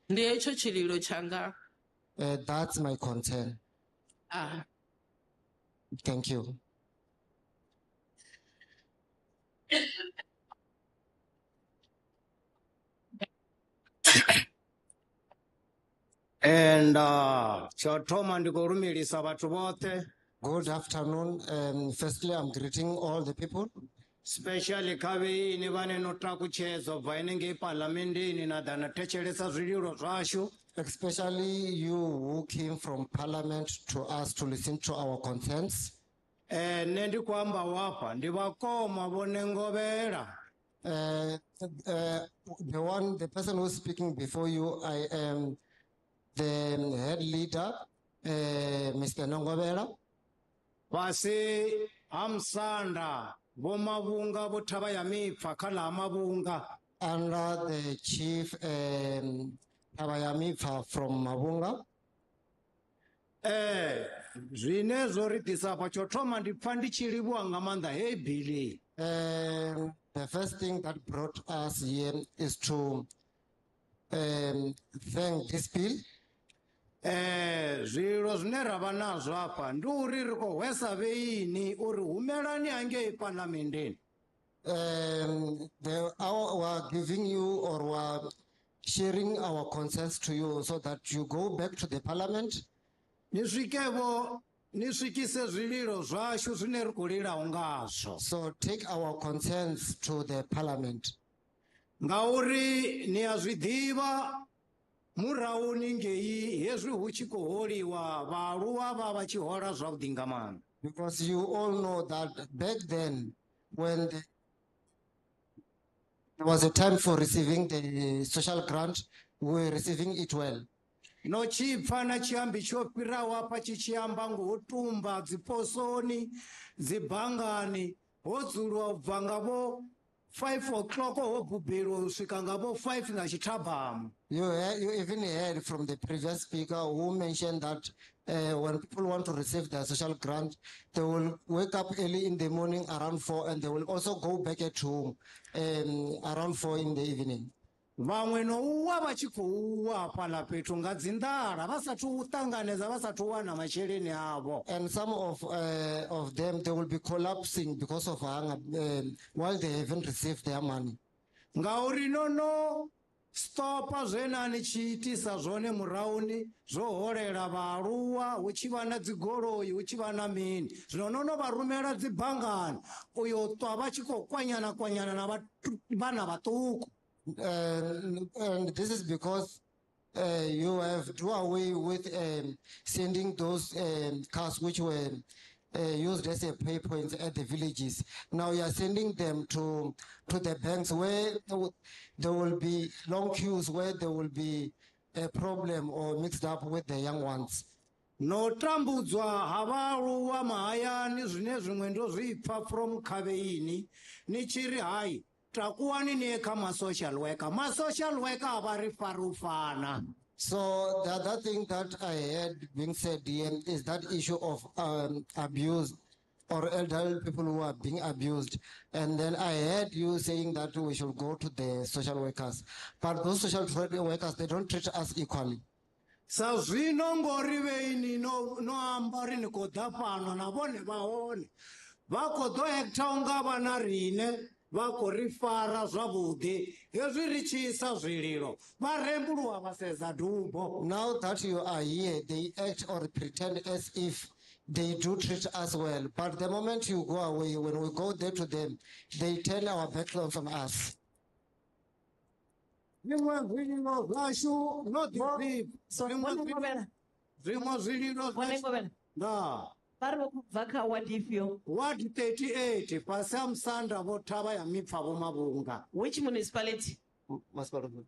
Ndi hetsho tshililo tshanga. That's my concern. Thank you. And Chotoma ndikurumirisa vhathu vothe. Good afternoon. Firstly, I'm greeting all the people. Especially kabe ini vane nota kuchezo vainenge parliamentini na dana techelesa zvililo zvashu. Especially you who came from parliament to us to listen to our concerns. Nendi kwamba wapa ndivakoma vonengovera. The person who's speaking before you, I am the head leader, Mr. Nongobela. Vasi amsanda bomavunga bothaba ya mipfa khala mavunga. Under the chief Tabayamifa from Mavunga. Zwine zwo ri disa pa tsho thoma ndi pfa ndi tshi livhuwa nga maanḓa hey Billy. The first thing that brought us here is to thank this bill. Zwilo zwine ravha nazwo hafha ndi uri ri khou hwesa vheini uri humelani hangei palamendeni. We are giving you or we are sharing our concerns to you so that you go back to the parliament. So take our concerns to the parliament. Ngauri ni azwidiva murauni ngei hezwi hu tshi khou holiwa vhaaluwa vha vha tshi hola zwavhuḓi nga maanḓa. Because you all know that back then when there was a time for receiving the social grant, we were receiving it well. No chipfa na chiambi cho fhiraho apa chichiamba ngo tumba dziposoni dzibhangani ho dzuliwa ubva ngavo 5 o'clock ho bubelo usvika ngavo 5 nga chithabhamu. You even heard from the previous speaker who mentioned that when people want to receive their social grant, they will wake up early in the morning around 4 and they will also go back at home around 4 in the evening. Vamwe no uwa vha tshi khou uwa phala fhethu nga dzinḓala vha sathu ṱanganedza vha sathu wana masheleni avho. And some of them, they will be collapsing because of hunger while they haven't received their money. Ngauri no stopa zvenani chiitisa zvone murauni zvohorera vaaluwa hu chi vha na dzigoloi hu chi vha na mini zvino nono varumela dzibhangani uyo twa vha tshi khou kwanyana na vana vhaṱuku. And this is because you have do away with sending those cars which were used as a pay points at the villages. Now you are sending them to the banks where there will be long queues, where there will be a problem or mixed up with the young ones. No tambudzwa havaluwa mahayani zvine zvimwe ndozvipfa from Khabeini ni chiri hai takuwani neka ma-social worker. Ma-social worker avari farufana. So the other thing that I heard being said here is that issue of abuse or elderly people who are being abused. And then I heard you saying that we should go to the social workers. But those social workers, they don't treat us equally. Sa zvino ngori veini no amba ri ni khou ḓa fhano na vhone vha hone vha khou ḓo acta unga vhana rine vha khou ri fara zwavhuḓi hezwi ri tshi isa zwililo vha rembuluwa vha sedza dubo. Now that you are here, they act or pretend as if they do treat us well. But the moment you go away, when we go there to them, they turn our backlog on us. Zvimwe zwililo zvashu zvimwe zwililo zvashu da vari vokubva kawadi ifyo. Ward 38 pasi amsanda vothava ya mipfa vomavunga. Which municipality?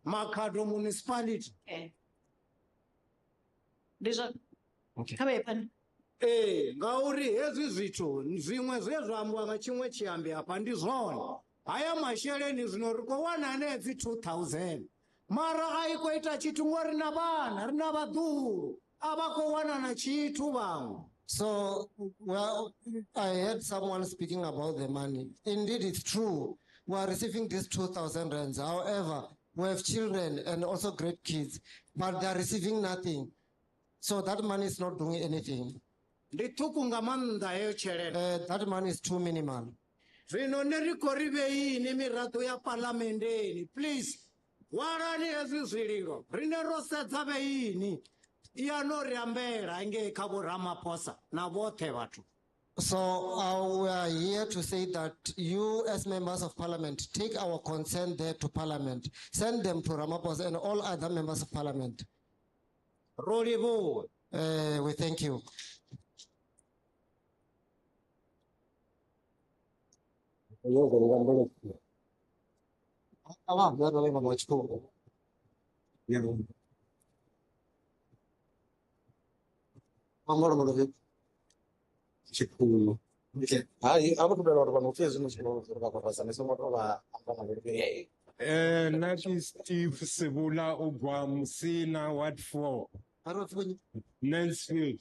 Makhado municipality. Ndizvo kave pani. Ngauri hezwi zwithu zvimwe zvezvambiwa nga chimwe chiambi apa ndi zwone. Haya masheleni zvino ri khou wana nedzi 2000 mara ai khou ita tshithu ngori na vana ri na vhaḓuhulu a vha khou wana na tshithu vhaṅwe. So, well, I heard someone speaking about the money. Indeed, it's true. We are receiving these 2,000 rands. However, we have children and also great kids, but they are receiving nothing. So that money is not doing anything. That money is too minimal. Zvino neri khou ri veini miraḓo ya palamendeni, please warani hezwi zwililo rine ro sedza veini iya no ri ambela ngei kha vho Ramaphosa na vhoṱhe vhathu. So we are here to say that you as members of parliament, take our concern there to parliament. Send them to Ramaphosa and all other members of parliament. We thank you. Awa, we are going to watch school. Amor, amor, chico. Aí, a muito melhor quando fez no school, para passar nesse modo lá, a ver. Nathi Steve Sebula Ogwamusina, what for? Mansfield.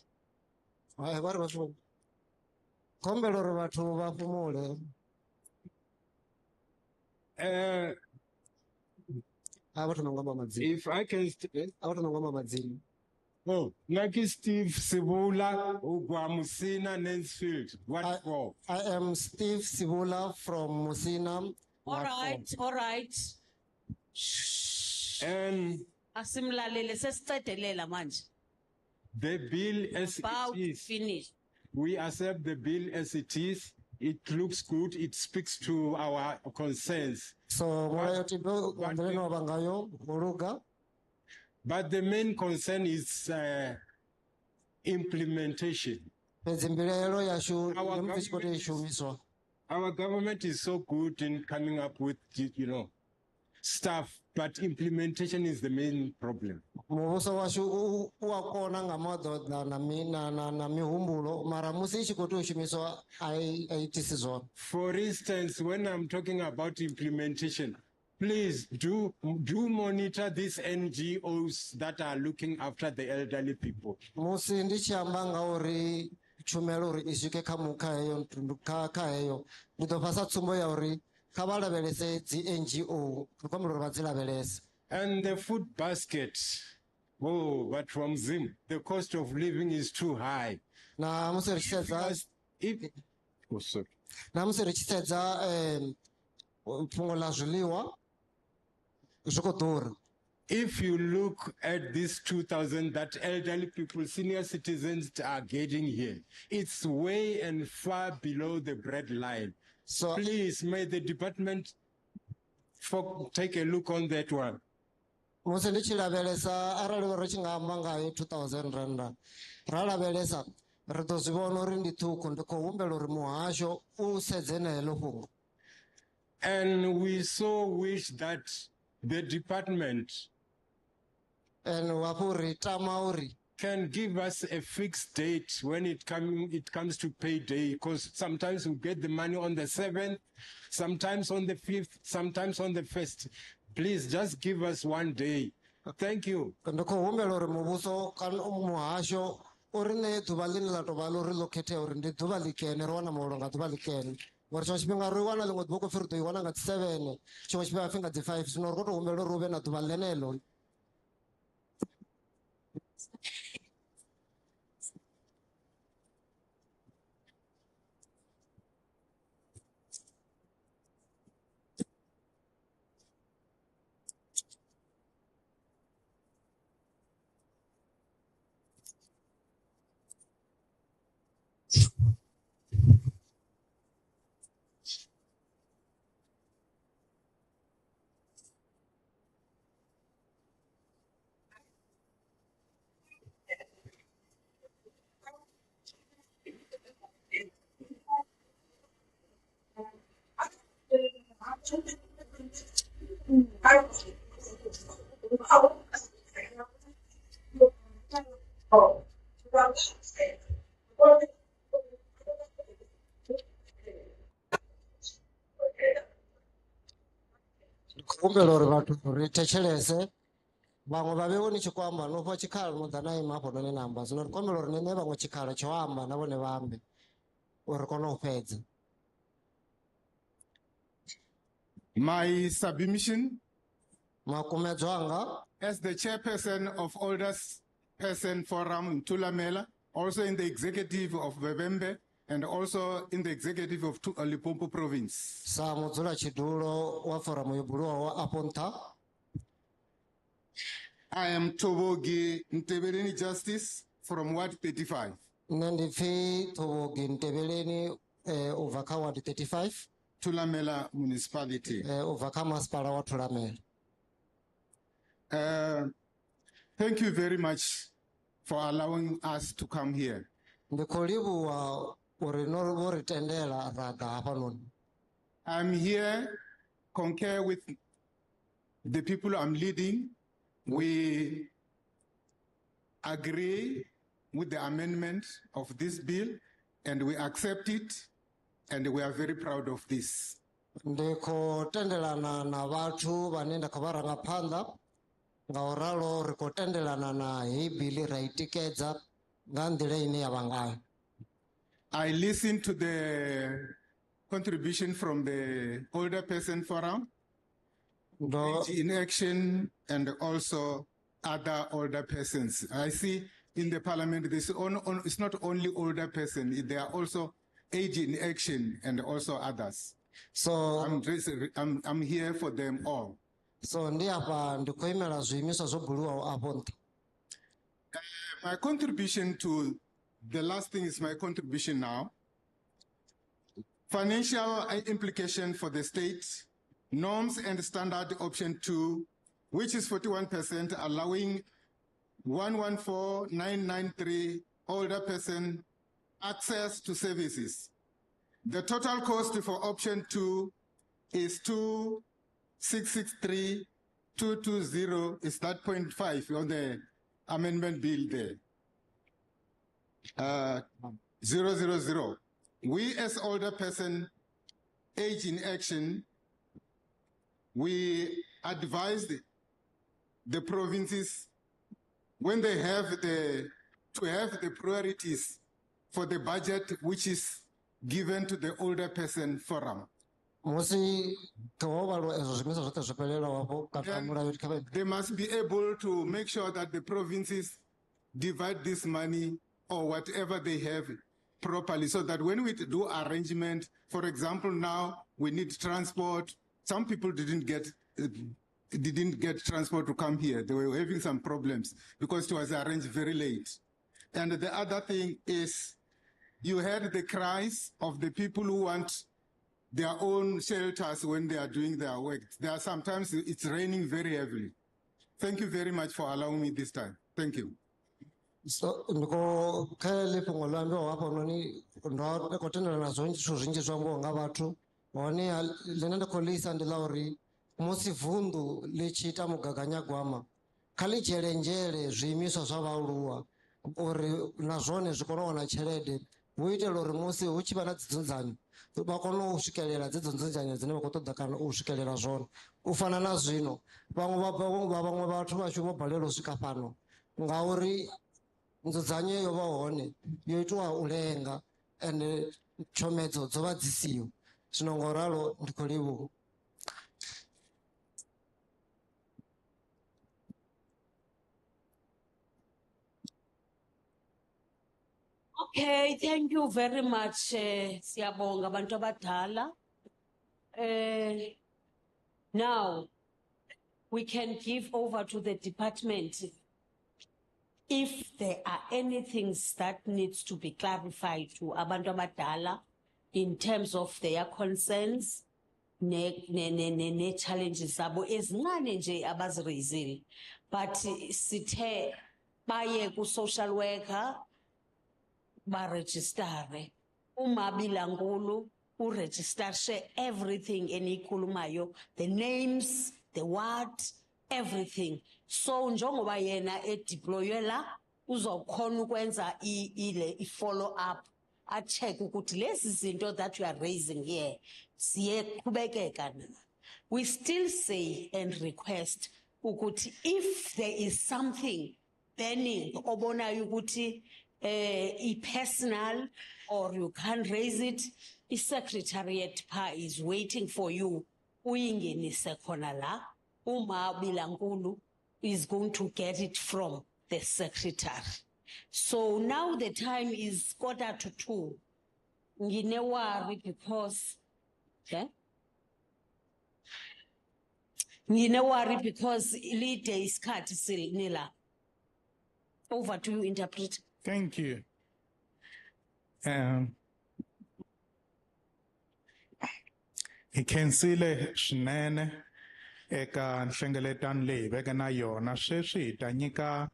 Ai, agora vai for. Kombelo ro batho ba phomole. If I can, oh, Nathi Steve Sebula Ogwamusina, Mansfield, what for? I am Steve Sibula from Musina. All right, all right. And Asimlalele sesicedelela manje. the bill as About it is. finished. We accept the bill as it is. It looks good. It speaks to our concerns. But the main concern is implementation. Our government is so good in coming up with, stuff, but implementation is the main problem. For instance, when I'm talking about implementation, please do monitor these NGOs that are looking after the elderly people. And the food basket, oh, but from Zim, the cost of living is too high. Oh, sorry. If you look at this 2,000 that elderly people, senior citizens are getting here, it's way and far below the bread line. So please, may the department take a look on that one. And we so wish that the department can give us a fixed date when it comes to payday, because sometimes we get the money on the 7th, sometimes on the 5th, sometimes on the 1st. Please just give us one day. Thank you. Bangwe ba beone chikwamba no fa chikhala no dana ima hapo none namba zino kombelo ri ne bangwe chikhala choamba na bone bambe uri kono fedza. My submission makumedzwanga as the chairperson of Olders Person Forum in Tulamela, also in the executive of Bebembe, and also in the executive of Limpopo province. Sa modzula chidulo wa forum yobulwa wa aponta. I am Tobogi Ntebeleni Justice from Ward 35. Nandifi Tobogi Ntebeleni Ovaka Ward 35. Tulamela Municipality. Ovaka Maspara wa Tulamela. Thank you very much for allowing us to come here. I'm here concur with the people I'm leading, we agree with the amendment of this bill and we accept it, and we are very proud of this. Ndiko tendelana na watu vanenda kavaranga panda ngauralo riko tendelana na hii bili raitikeza ngandile ine yavangayo. I listened to the contribution from the Older Person Forum, Age in Action, and also other older persons. I see in the parliament, it's not only older person, there are also Age in Action and also others. So I'm here for them all. So ndikoimela zviimiswa zvobuliwa apo. My contribution to the last thing is my contribution now. Financial implication for the state, norms and standard option 2, which is 41%, allowing 114,993 older person access to services. The total cost for option 2 is 2,663,220, is that 0.5 on the amendment bill there. 000. We as older person, Age in Action, we advised the provinces when they have to have the priorities for the budget which is given to the Older Person Forum. They must be able to make sure that the provinces divide this money or whatever they have properly, so that when we do arrangement, for example, now we need transport. Some people didn't get transport to come here. They were having some problems because it was arranged very late. And the other thing is, you heard the cries of the people who want their own shelters when they are doing their work. There are sometimes it's raining very heavily. Thank you very much for allowing me this time. Thank you. So ndiko khele pongolwambe wapo noni ndo kotendela na zwinzhi zwinzhi zwambo nga vhathu hone lena ndikholisa ndi la uri musi vundu lichita mugaganyagwama khali dzhelendzhele zwiimiswa zwa vhaaluwa uri na zwone zwi kone u wana tshelede hu itela uri musi hu tshi vha na dzidzunzanyo vha kone u swikelela dzidzunzanyo dzine vha khou ṱoḓa kana u swikelela zwone u fana na zwino vhaṅwe vhathu vhashu vho balelwa u swika fhano ngauri nzudzanyo yo vha hone yo itiwa u lenga ende tshomedzo dzo vha dzi siho zwino ngauralo ndi khou livhuwa. Okay, thank you very much, Siyabonga bantu abadala. Now, we can give over to the department if there are any things that needs to be clarified to abantu abadala in terms of their concerns, ne challenges zabo ezincane nje abaziraisile. But sithe baye ku social worker ba-registare. Bilankulu register everything enikhulumayo, the names, the what, everything. So njengoba yena deploywe la uzokhona ukwenza follow up, a check ukuthi lezi zinto that you are raising here siyeqhubekeka na. We still say and request ukuthi if there is something burning obonayo ukuthi personal or you can't raise it, the secretariat is waiting for you. Uyingenise khona la, Bilankulu is going to get it from the secretary. So now the time is 1:45. Ngine worry because, ngine worry because lead is cut nila. Over to you, interpret. Thank you. Ikhensile swinene eka nhlengeletano leyi veke na yona sweswi hi ta nyika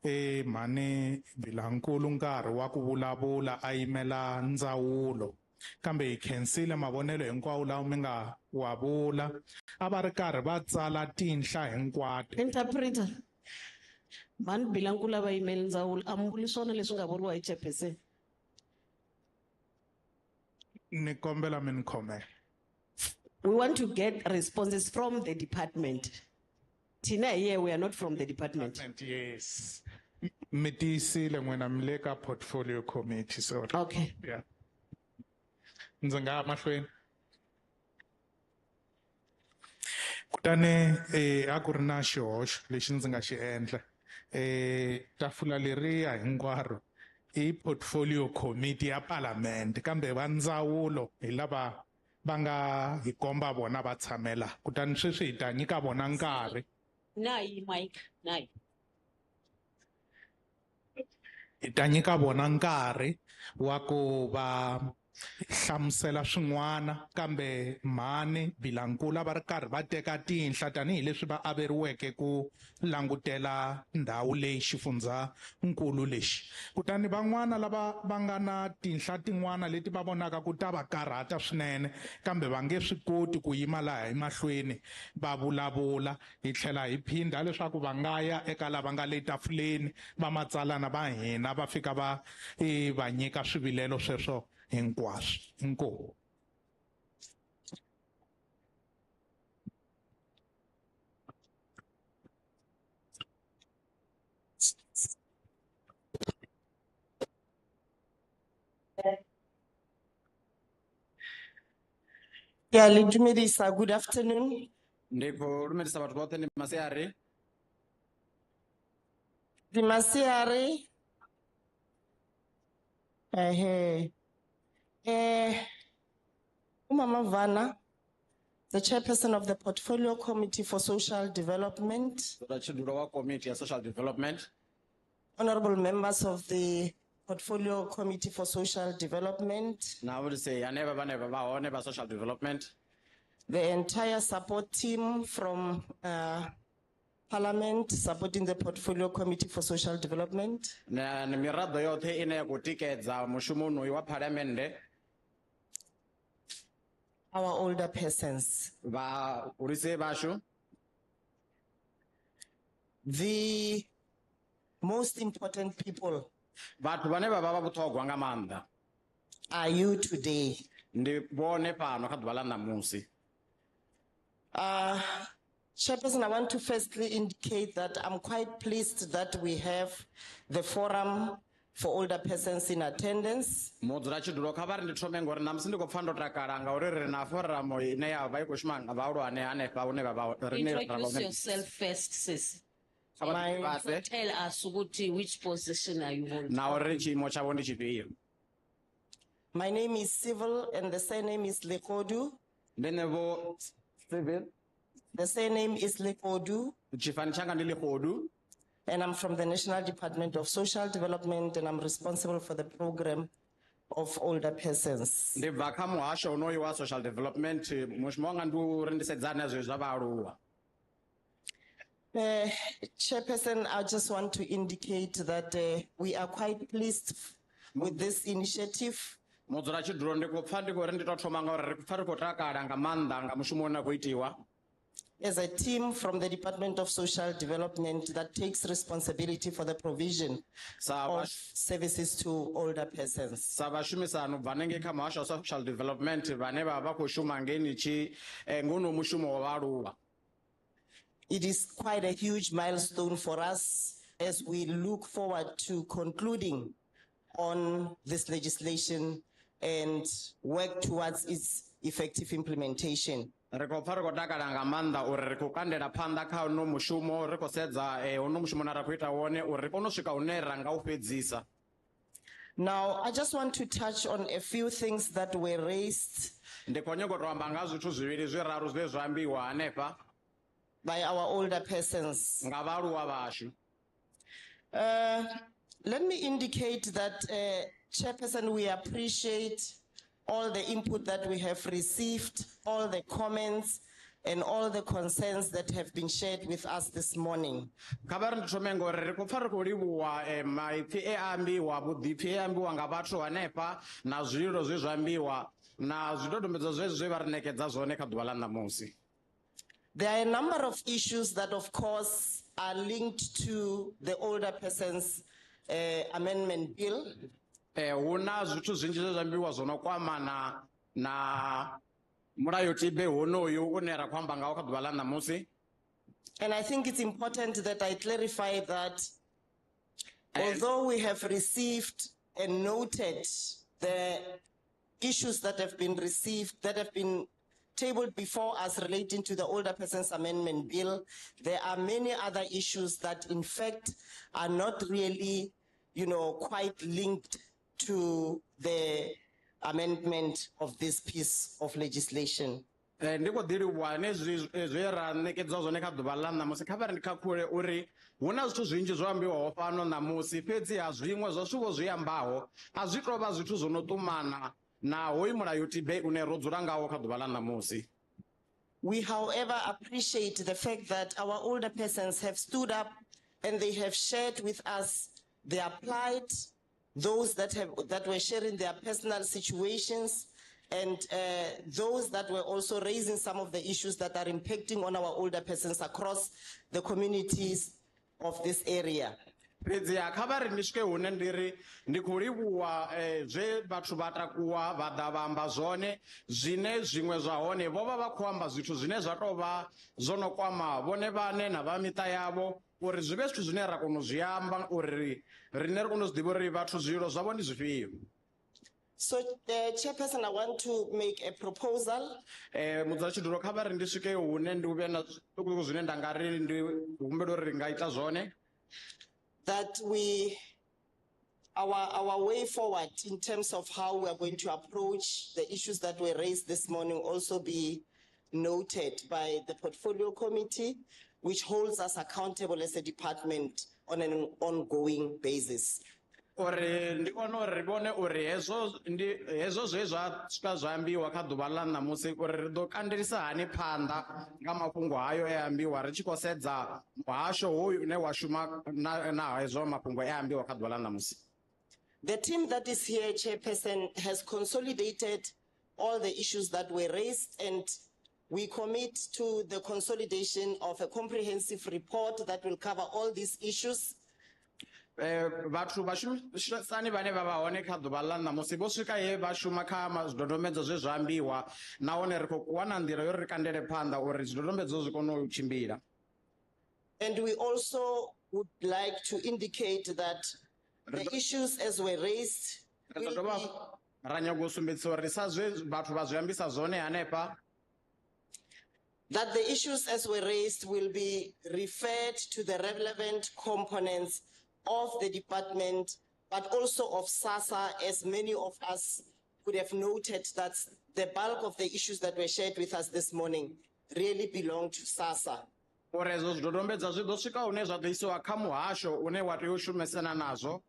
mhani Bilankulu nkarhi wa ku vulavula a yimela ndzawulo kambe hi khensile mavonelo hinkwawo lawa mi nga wa vula a va ri karhi va tsala tinhla hinkwato. Interpreter. Mani Bilankula va yimele ndzawulo ambuli swona leswi nga vuriwa hi chairperson. Ni kombela mi ni khomela. We want to get responses from the department. Tina here, we are not from the department. Yes. Mi tiyisile n'wina mi le ka portfolio committee, sorry. Okay. Yeah. Ndzi nga ya mahlweni. Kutani a ku ri na xihoxo lexi ndzi nga xi endla. Tafula leriya hinkwaro i portfolio committee ya parliament kambe va ndzawulo hi lava va nga hi komba vona va tshamela. Kutani sweswi hi ta nyika vona nkarhi. Nayi Mike, nayi. Hi ta nyika vona nkarhi wa ku va hlamusela swin'wana kambe Mhani Bilankula va ri karhi va teka tinhla tanihileswi va averiweke ku langutela ndhawu leyi xifundzankulu lexi. Kutani van'wana lava va nga na tinhla tin'wana leti va vonaka ku ta va karhata swinene kambe va nge swi koti ku yima laha emahlweni va vulavula hi tlhela hi phinda leswaku va nga ya eka lava nga le tafuleni va matsalana va hina va fika va va nyika swivilelo sweswo hinkwaswo. Inkomu. Yeah, Lidumedisa, good afternoon. Ndipo rumedisa batho botlhe ni masiari. Di masiari. Umama Vana, the chairperson of the Portfolio Committee for Social Development. Committee of Social Development. Honorable members of the Portfolio Committee for Social Development. Now I would say I never social development. The entire support team from Parliament supporting the Portfolio Committee for Social Development. Na mirado yote ine kutikeza mushumu wa parliament. Our older persons. Va urise bashu. The most important people are you today. Chairperson, I want to firstly indicate that I'm quite pleased that we have the forum for older persons in attendance. Introduce yourself first, sis. Tell us which position are you holding? My name is Civil and the surname is Lekodu. The surname is Lekodu. And I'm from the National Department of Social Development and I'm responsible for the program of older persons. Social development. Chairperson, I just want to indicate that we are quite pleased with this initiative. As a team from the Department of Social Development that takes responsibility for the provision of services to older persons. Social development. It is quite a huge milestone for us as we look forward to concluding on this legislation and work towards its effective implementation. Now, I just want to touch on a few things that were raised by our older persons. Let me indicate that, Chairperson, we appreciate all the input that we have received, all the comments, and all the concerns that have been shared with us this morning. Khabari ndi thome ngori ri khou pfa ri khou livhuwa maipfi e a ambiwa vhuḓipfi e a ambiwa nga vhathu hanefha na zwililo zwe zwa ambiwa na zwidodombedzwa zwe vha ri ṋekedza zwone kha ḓuvha ḽa ṋamusi. There are a number of issues that of course are linked to the older persons amendment bill. Huna zwithu zwinzhi zwe zwa ambiwa zwo no kwamana na mulayotibe honoyu une ra khou amba ngawo kha ḓuvha ḽa ṋamusi. And I think it's important that I clarify that although we have received and noted the issues that have been received, that have been tabled before us relating to the Older Persons Amendment Bill, there are many other issues that in fact are not really, quite linked to the amendment of this piece of legislation. Ndiko ḓivhiwa zwe ra ṋekedzwa zwone kha ḓuvha ḽa ṋamusi kha vha ri khakhule uri huna zwithu zwinzhi zwo ambiwaho fhano ṋamusi fhedziha zwiṅwe zwa zwithu zwi ambaho a zwi tou vha zwithu zwo no ṱumana na hoyu mulayotibe une ro dzula ngawo kha ḓuvha ḽa ṋamusi. We, however, appreciate the fact that our older persons have stood up and they have shared with us their plight, those that were sharing their personal situations, and those that were also raising some of the issues that are impacting on our older persons across the communities of this area. Fhedziha kha vha ri ndi swike hune ndi khou livhuwa zwe vhathu vha takuwa vha ḓa vha amba zwone zwine zwiṅwe zwa hone vho vha vha khou amba zwithu zwine zwa tou vha zwo no kwama vhone vhaṋe na vha miṱa yavho uri zwi vhe zwithu zwine ra kona u zwi amba uri riṋe ri kone u zwi ḓivha uri vhathu zwililo zwavho ndi zwifhio. So, Chairperson, I want to make a proposal. Mudzulatshidulo kha vha ri ndi swike hune ndi vhe na zwiṱukuṱuku zwine nda nga ri ndi humbela uri ri nga ita zwone. That our way forward in terms of how we are going to approach the issues that were raised this morning also be noted by the portfolio committee, which holds us accountable as a department on an ongoing basis. Uri ndi kone uri ri vhone uri hezwo zwe zwa swika zwa ambiwa kha ḓuvha ḽa ṋamusi uri ri ḓo kandelisa hani phanḓa nga mafhungo hayo e ambiwa ri tshi khou sedza muhasho hoyu une wa shuma na hezwo mafhungo e ambiwa kha ḓuvha ḽa ṋamusi. The team that is here, Chairperson, has consolidated all the issues that were raised, and we commit to the consolidation of a comprehensive report that will cover all these issues. Vhathu vhashumisani vhane vha vha hone kha ḓuvha ḽa ṋamusi vho swika he vha shuma kha zwidodombedzwa zwe zwa ambiwa nahone ri khou wana nḓila yo ri kandele phanḓa uri zwidodombedzwa zwi kone u tshimbila. And we also would like to indicate that the issues as were raised will be ra nyago u sumbedzisa uri sa zwe vhathu vha zwi ambisa zwone hanefha that the issues as were raised will be referred to the relevant components of the department, but also of SASSA, as many of us would have noted that the bulk of the issues that were shared with us this morning really belong to SASSA. Uri ezwo zwidodombedzwa zwi ḓo swika hune zwa ḓo isiwa kha muhasho une wa tea u shumisana nazwo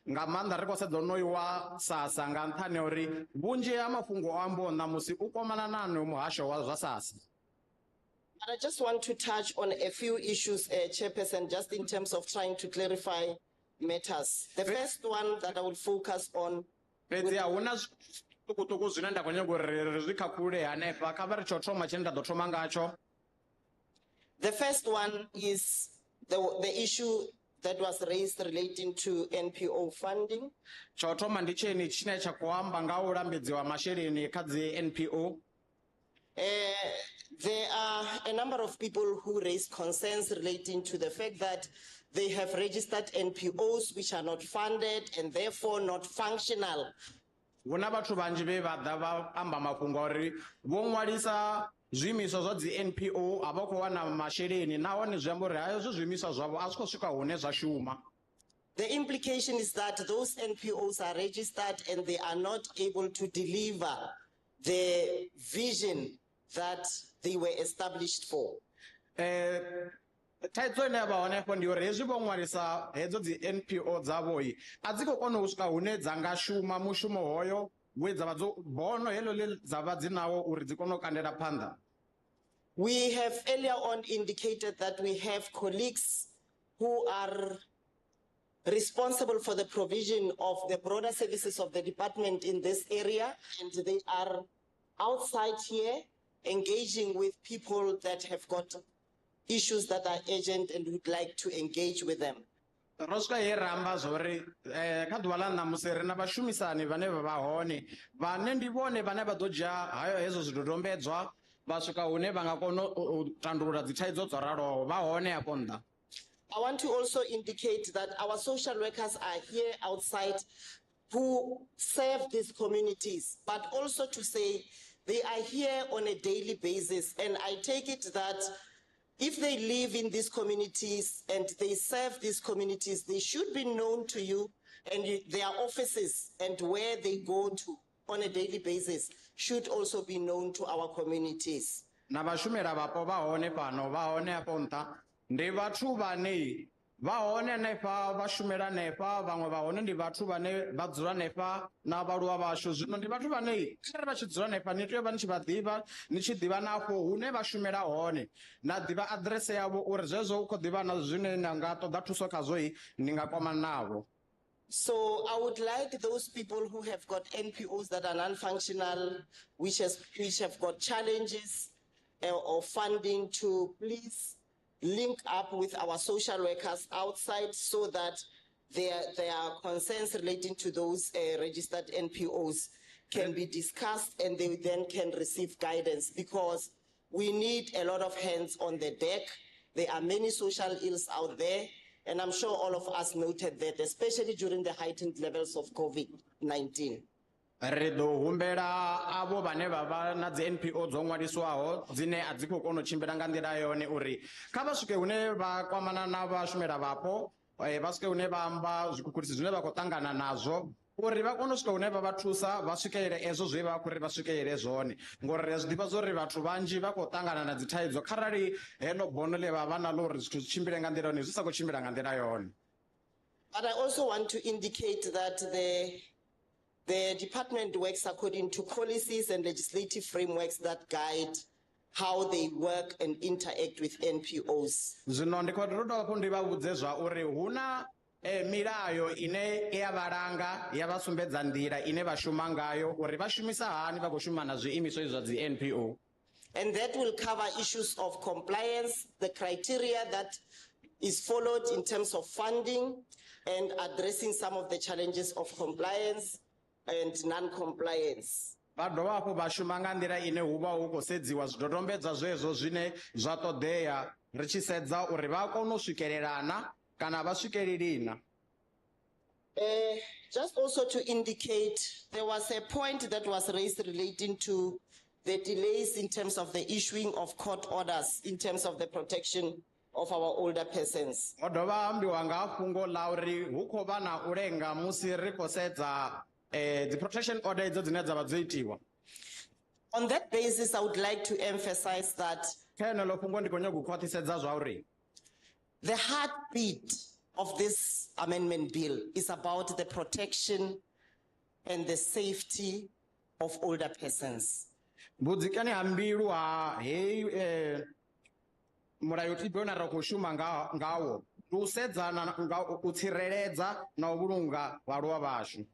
nga maanḓa ri khou sedza honoyu wa SASSA nga nṱhani ha uri vhunzhi ha mafhungo o ambiwa ṋamusi u kwamana na honoyu muhasho wa zwa SASSA. But I just want to touch on a few issues, Chairperson, just in terms of trying to clarify matters. The first one that I will focus on. Fhedziha huna zwiṱukuṱuku zwine nda khou nyaga uri zwi khakhulule hanefha kha vha ri tsho thoma tshine nda ḓo thoma ngatsho. The first one is the issue that was raised relating to NPO funding. Tsho thoma ndi tsheni tshine tsha khou amba nga u lambedziwa masheleni kha dzi NPO. There are a number of people who raised concerns relating to the fact that they have registered NPOs which are not funded and therefore not functional. Huna vhathu vhanzhi vhe vha ḓa vha amba mafhungo uri vho ṅwalisa zwiimiswa zwa dzi NPO a vha khou wana masheleni nahone zwi amba uri hayo zwi zwiimiswa zwavho a zwi khou swika hune zwa shuma. The implication is that those NPOs are registered and they are not able to deliver the vision that they were established for. Thaidzo ine ya vha honefho ndi uri hezwi vho ṅwalisa hedzo dzi NPO dzavho a dzi khou kona u swika hune dza nga shuma mushumo hoyo we dza vha dzo bono heḽo ḽe dza vha dzi nawo uri dzi kone u kandela phanḓa. We have earlier on indicated that we have colleagues who are responsible for the provision of the broader services of the department in this area, and they are outside here engaging with people that have got issues that are urgent and would like to engage with them. Rosika he ramba zori kha ḓuvha ḽa ṋamusi ri na vhashumisani vhane vha hone vhane ndi vhone vhane vha ḓo dzhia hayo hezwo zwidodombedzwa vha swika hune vha nga kona u tandulula dzithaidzo dzo raloho vha hone afho nnḓa. I want to also indicate that our social workers are here outside who serve these communities, but also to say they are here on a daily basis. And I take it that if they live in these communities and they serve these communities, they should be known to you, and their offices and where they go to on a daily basis should also be known to our communities. Na vhashumela vhapo vha hone fhano vha hone afho nṱha ndi vhathu vhane vha hone hanefha vha shumela hanefha vhaṅwe vha hone ndi vhathu vhane vha dzula hanefha na vhaaluwa vhashu zwino ndi vhathu vhane kharali vha tshi dzula hanefha ni tea u vha ni tshi vha ḓivha ni tshi ḓivha na afho hune vha shumela hone na ḓivha aḓirese yavho uri zwezwo u khou ḓivha na zwine na nga ṱoḓa thuso khazwo ni nga kwamana navho. So I would like those people who have got NPOs that are non-functional, which have got challenges of funding, to please link up with our social workers outside so that their concerns relating to those registered NPOs can be discussed and they then can receive guidance, because we need a lot of hands on the deck. There are many social ills out there, and I'm sure all of us noted that, especially during the heightened levels of COVID-19. Ri ḓo humbela avho vhane vha vha na dzi NPO dzo ṅwaliswaho dzine a dzi khou kona u tshimbila nga nḓila yone uri kha vha swike hune vha kwamana na vhashumela vhapo vha swike hune vha amba zwikhukhulisi zwine vha khou ṱangana nazwo uri vha kone u swika hune vha vha thusa vha swikelele ezwo zwe vha khou ri vha swikelele zwone ngori ri a zwi ḓivha zwori vhathu vhanzhi vha khou ṱangana na dzi thaidzo kharali heḽo bono ḽe vha vha naḽo uri zwithu zwi tshimbile nga nḓila yone zwi sa khou tshimbila nga nḓila yone. But I also want to indicate that the department works according to policies and legislative frameworks that guide how they work and interact with NPOs. Zwino ndi khou ṱoḓa hafhu ndi vha vhudze zwa uri hu na milayo ine ya vhalanga ya vha sumbedza nḓila ine vha shuma ngayo uri vha shumisa hani vha khou shuma na zwiimiswa zwa dzi NPO. And that will cover issues of compliance, the criteria that is followed in terms of funding, and addressing some of the challenges of compliance and non-compliance. Vha dovha hafhu vha shuma nga nḓila ine hu vha hu khou sedziwa zwidodombedzwa zwezwo zwine zwa ṱoḓea ri tshi sedza uri vha kone u swikelelana kana vha swikeleli na. Just also to indicate, there was a point that was raised relating to the delays in terms of the issuing of court orders in terms of the protection of our older persons. Ho dovha ambiwa nga fhungo ḽa uri hu khou vha na u lenga musi ri khou sedza the protection order idzo dzine dza vha dzo itiwa. On that basis, I would like to emphasize that the heartbeat of this amendment bill is about the protection and the safety of older persons. Vhudzekani ha mbilu ha hei mulayotibe une ra khou shuma ngawo ndi u sedzana nga u tsireledza na u vhulunga vhaaluwa vhashu.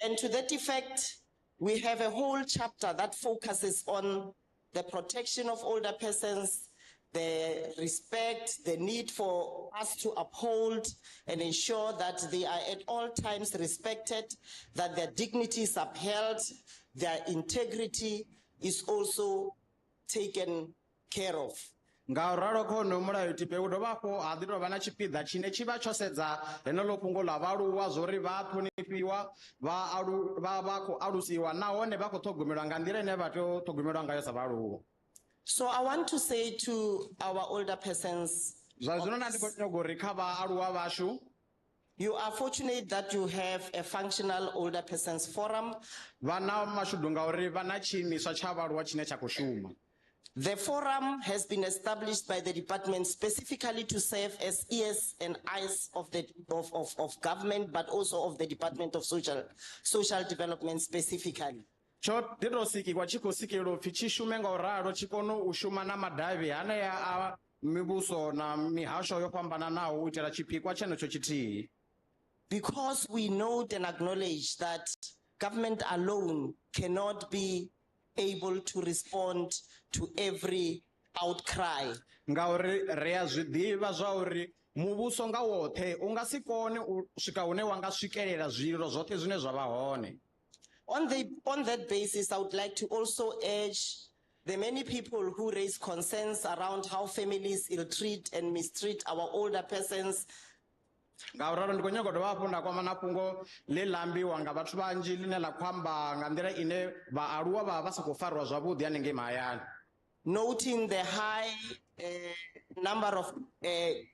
And to that effect, we have a whole chapter that focuses on the protection of older persons, the respect, the need for us to uphold and ensure that they are at all times respected, that their dignity is upheld, their integrity is also taken care of. Ngauralo khono mulayotibe u dovha hafhu ha ḓi tou vha na tshipiḓa tshine tshi vha tsho sedza heneḽo fhungo ḽa vhaaluwa zwori vha ṱhonifhiwa vha khou alusiwa nahone vha khou ṱhogomelwa nga nḓila ine vha tea u ṱhogomelwa ngayo sa vhaaluwa. So I want to say to our older persons, zwa zwino na ndi khou nyaga uri kha vhaaluwa vhashu, you are fortunate that you have a functional older persons forum. Vha na mashudu ngauri vha na tshiimiswa tsha vhaaluwa tshine tsha khou shuma. The forum has been established by the department specifically to serve as ears and eyes of government, but also of the Department of Social Development specifically. cho didrosikirwa chikosikirwa upfi tshi shume nga u ralo tshi kono u shuma na madavhi hanea a mivhuso na mihasho yo fhambananaho u itela tshipikwa tshenetsho tshithihi. Because we know and acknowledge that government alone cannot be able to respond to every outcry. Ngauri ri a zwi ḓivha zwa uri muvhuso nga woṱhe u nga si kone u swika hune wa nga swikelela zwililo zwoṱhe zwine zwa vha hone. On that basis, I would like to also urge the many people who raise concerns around how families ill-treat and mistreat our older persons. Ngauralo ndi khou nyaga u dovha hafhu nda kwama na fhungo ḽe ḽa ambiwa nga vhathu vhanzhi ḽine ḽa khou amba nga nḓila ine vhaaluwa vha vha sa khou fariwa zwavhuḓi hanengei mahayani. Noting the high number of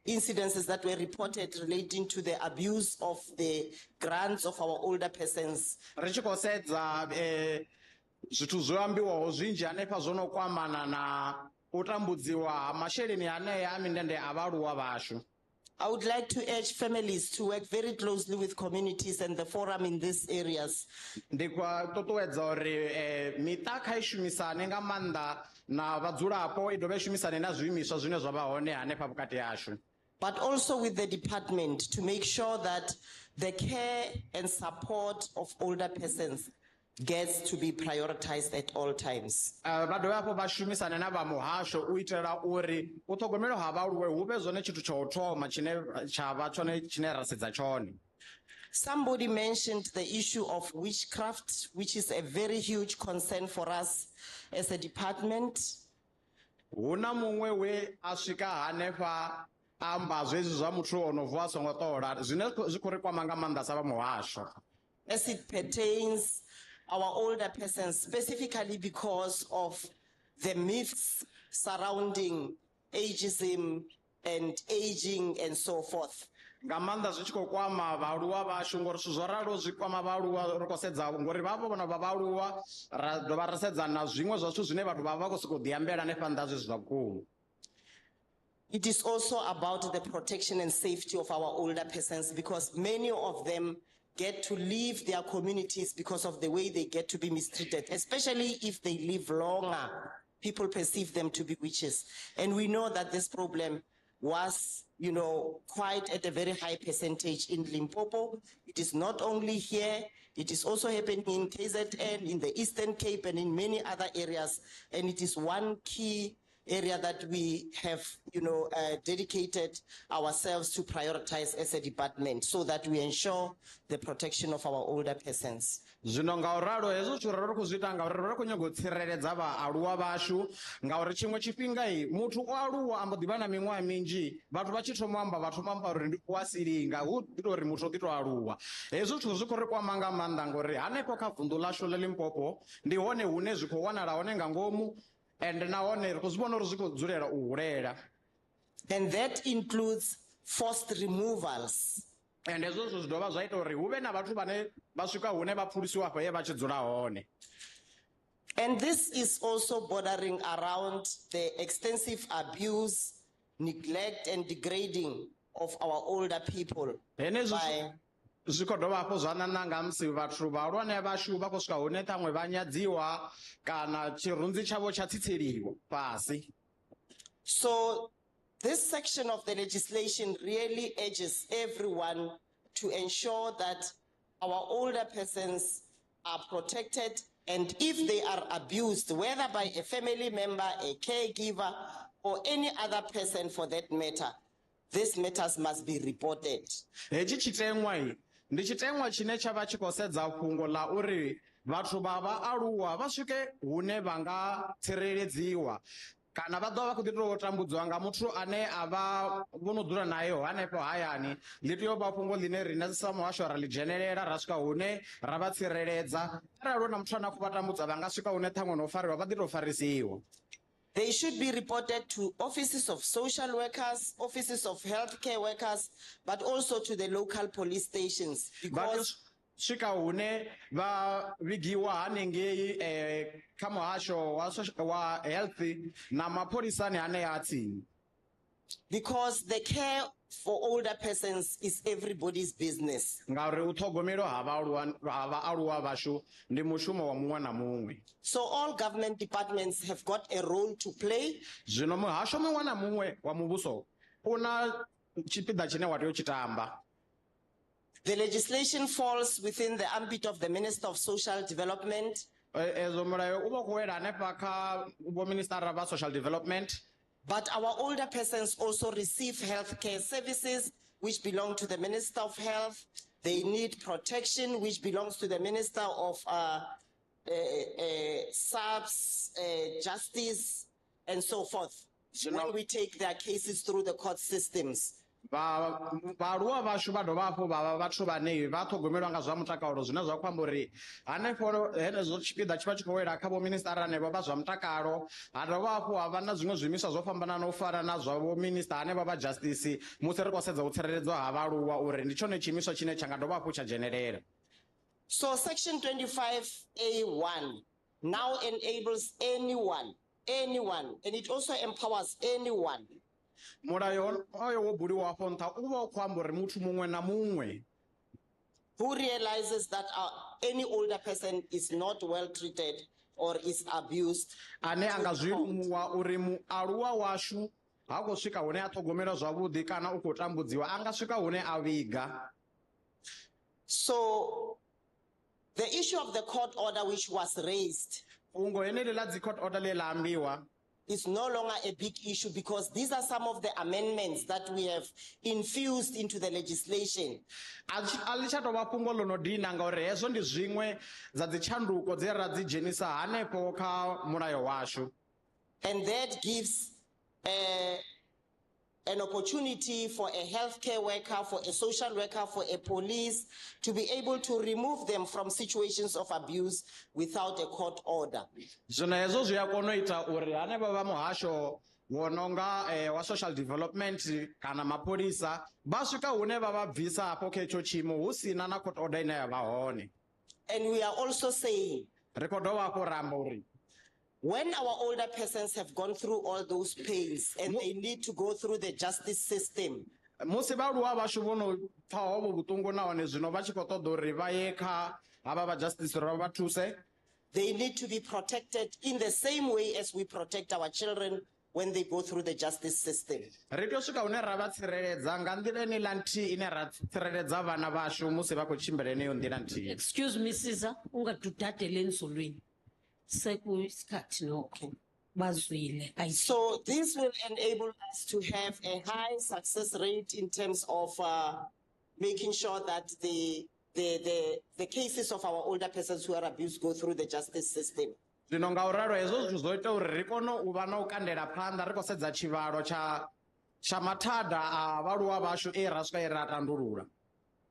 incidences that were reported relating to the abuse of the grants of our older persons. Ri tshi khou sedza zwithu zwo ambiwaho zwinzhi hanefha zwo no kwamana na u tambudziwa ha masheleni hanea a mindende a vhaaluwa vhashu. I would like to urge families to work very closely with communities and the forum in these areas. Ndi khou ṱuṱuwedza uri miṱa kha i shumisane nga maanḓa na vhadzulapo i dovhe i shumisane na zwiimiswa zwine zwa vha hone hanefha vhukati hashu. But also with the department to make sure that the care and support of older persons gets to be prioritized at all times. Vha dovhe hafhu vha shumisane na vha muhasho u itela uri u ṱhogomelo ha vhaaluwa hu vhe zwone tshithu tsha u thoma tshine tsha vha tshone tshine ra sedza tshone. Somebody mentioned the issue of witchcraft, which is a very huge concern for us as a department. Huna muṅwe we a swika hanefha amba zwezwi zwa muthu ono vuwa songo ṱola zwine zwi khou ri kwama nga maanḓa sa vha muhasho. As it pertains our older persons, specifically because of the myths surrounding ageism and aging and so forth. Nga maanḓa zwi tshi khou kwama vhaaluwa vhashu ngori zwithu zwo ralo zwi kwama vhaaluwa ri khou sedza ngori vha vhona vha vhaaluwa ra dovha ra sedza na zwiṅwe zwa zwithu zwine vhathu vha vha khou sokou ḓiambela hanefha nnḓa zwezwi zwa vhukuma. It is also about the protection and safety of our older persons because many of them get to leave their communities because of the way they get to be mistreated, especially if they live longer. People perceive them to be witches. And we know that this problem was, quite at a very high percentage in Limpopo. It is not only here, it is also happening in KZN, in the Eastern Cape, and in many other areas. And it is one key area that we have, dedicated ourselves to prioritize as a department so that we ensure the protection of our older persons. Zwino ngauralo hezwo zwithu ri khou zwi ita ngauri ri khou nyaga u tsireledza vhaaluwa vhashu ngauri tshiṅwe tshifhinga muthu o aluwa a mbo ḓivha na miṅwaha minzhi vhathu vha tshi thoma amba vha thoma amba uri ndi wa silinga hu ḓi tori muthu o ḓi to aluwa. Hezwo zwithu zwi khou ri kwama nga maanḓa ngori hanefho kha vunḓu ḽashu ḽa Limpopo ndi hone hune zwi khou wanala hone nga ngomu and nahone ri khou zwi vhona uri zwi khou dzulela u hulela. And that includes forced removals. And hezwo zwi dovha zwa ita uri hu vhe na vhathu vhane vha swika hune vha pfulisiwa afho he vha tshi dzula hone. And this is also bordering around the extensive abuse, neglect and degrading of our older people. Zwi khou dovha hafhu zwa ṋaṋa nga musi vhathu vhahulwane vhashu vha khou swika hune ṱhaṅwe vha nyadziwa kana tshirunzi tshavho tsha tsitseliwa fhasi. So this section of the legislation really urges everyone to ensure that our older persons are protected, and if they are abused, whether by a family member, a caregiver, or any other person for that matter, these matters must be reported. Hetshi tshiteṅwa ndi tshiteṅwa tshine tsha vha tshi khou sedza fhungo ḽa uri vhathu vha vhaaluwa vha swike hune vha nga tsireledziwa kana vha ḓo vha khou ḓi tou tambudziwa nga muthu ane a vha vho no dzula naye hanefho hayani. Ḽi tea u vha fhungo ḽine riṋe sa muhasho ra ḽi dzhenelela ra swika hune ra vha tsireledza arali hu na muthu ane a khou vha tambudza vha nga swika hune ṱhaṅwe no fariwa vha ḓi tou farisiwa. They should be reported to offices of social workers, offices of healthcare workers, but also to the local police stations. Because swika hune vha vhigiwa hanengei kha muhasho wa health na mapholisani hanea a tsini. Because the care for older persons is everybody's business. ngauri uthogomelo ha vhaaluwa vhashu ndi mushumo wa muṅwe na muṅwe. So all government departments have got a role to play. Zwino muhasho muṅwe na muṅwe wa muvhuso una tshipiḓa tshine wa tea u tshi tamba. The legislation falls within the ambit of the Minister of Social Development. Ezo mulayo u vha khou wela hanefha kha vho ministara vha social development. But our older persons also receive healthcare services which belong to the Minister of Health. They need protection which belongs to the Minister of SAPS, Justice, and so forth. When we take their cases through the court systems. Vhaaluwa vhashu vha dovha hafhu vha vha vhathu vhane vha ṱhogomelwa nga zwa mutakalo zwine zwa khou amba uri hanefho henezwo tshipiḓa tshi vha tshi khou wela kha vho ministara hanevho vha zwa mutakalo ha dovha hafhu ha vha na zwiṅwe zwiimiswa zwo fhambananaho u fana na zwa vho minista hanevha vha justice musi ri khou sedza u tsireledzwa ha vhaaluwa uri ndi tshone tshiimiswa tshine tsha nga dovha hafhu tsha dzhenelela. So section 25A1 now enables anyone, and it also empowers anyone mulayo oyo wo buliwa afho nṱha u vha u khou amba uri muthu muṅwe na muṅwe who realizes that any older person is not well treated or is abused ane anga zwi limuwa uri mualuwa washu ha khou swika hune a ṱhogomelwa zwavhuḓi kana u khou tambudziwa anga swika hune a vhiga. So the issue of the court order which was raised fhungo heneli ḽa dzi court order ḽe ḽa ambiwa is no longer a big issue because these are some of the amendments that we have infused into the legislation. A ḽi tsha tou vha fhungo ḽo no dina ngauri hezwo ndi zwiṅwe dza dzi tshanduko dze ra dzi dzhenisa hanefho kha mulayo washu. And that gives an opportunity for a healthcare worker, for a social worker, for a police to be able to remove them from situations of abuse without a court order. Zwino hezwo zwi a kona u ita uri hanevha vha muhasho wo nonga wa social development kana mapholisa vha swika hune vha vha bvisa hafho kha hetsho tshiimo hu sina na court order ine ya vha hone. And we are also saying, ri khou dovha hafhu ra amba uri when our older persons have gone through all those pains and they need to go through the justice system, musi vhaaluwa vhashu vho no pfa hovho vhuṱungu nahone zwino vha tshi khou ṱoḓa uri vha ye kha havha vha justice uri vha thuse, they need to be protected in the same way as we protect our children when they go through the justice system. ri tea u swika hune ra vha tsireledza nga nḓila eneiḽa nthihi ine ra tsireledza vhana vhashu musi vha khou tshimbila heneyo nḓila nthihi. Excuse me Siza, ungatudadele nzulwini. Sekuyisikhathi nokho bazwile. So this will enable us to have a high success rate in terms of making sure that the cases of our older persons who are abused go through the justice system. Zwino nga u ralo hezwo zwithu zwo ita uri ri kone u vha na u kandela phanḓa ri khou sedza tshivhalo tsha mathada a vhaaluwa vhashu ra swika ra tandulula.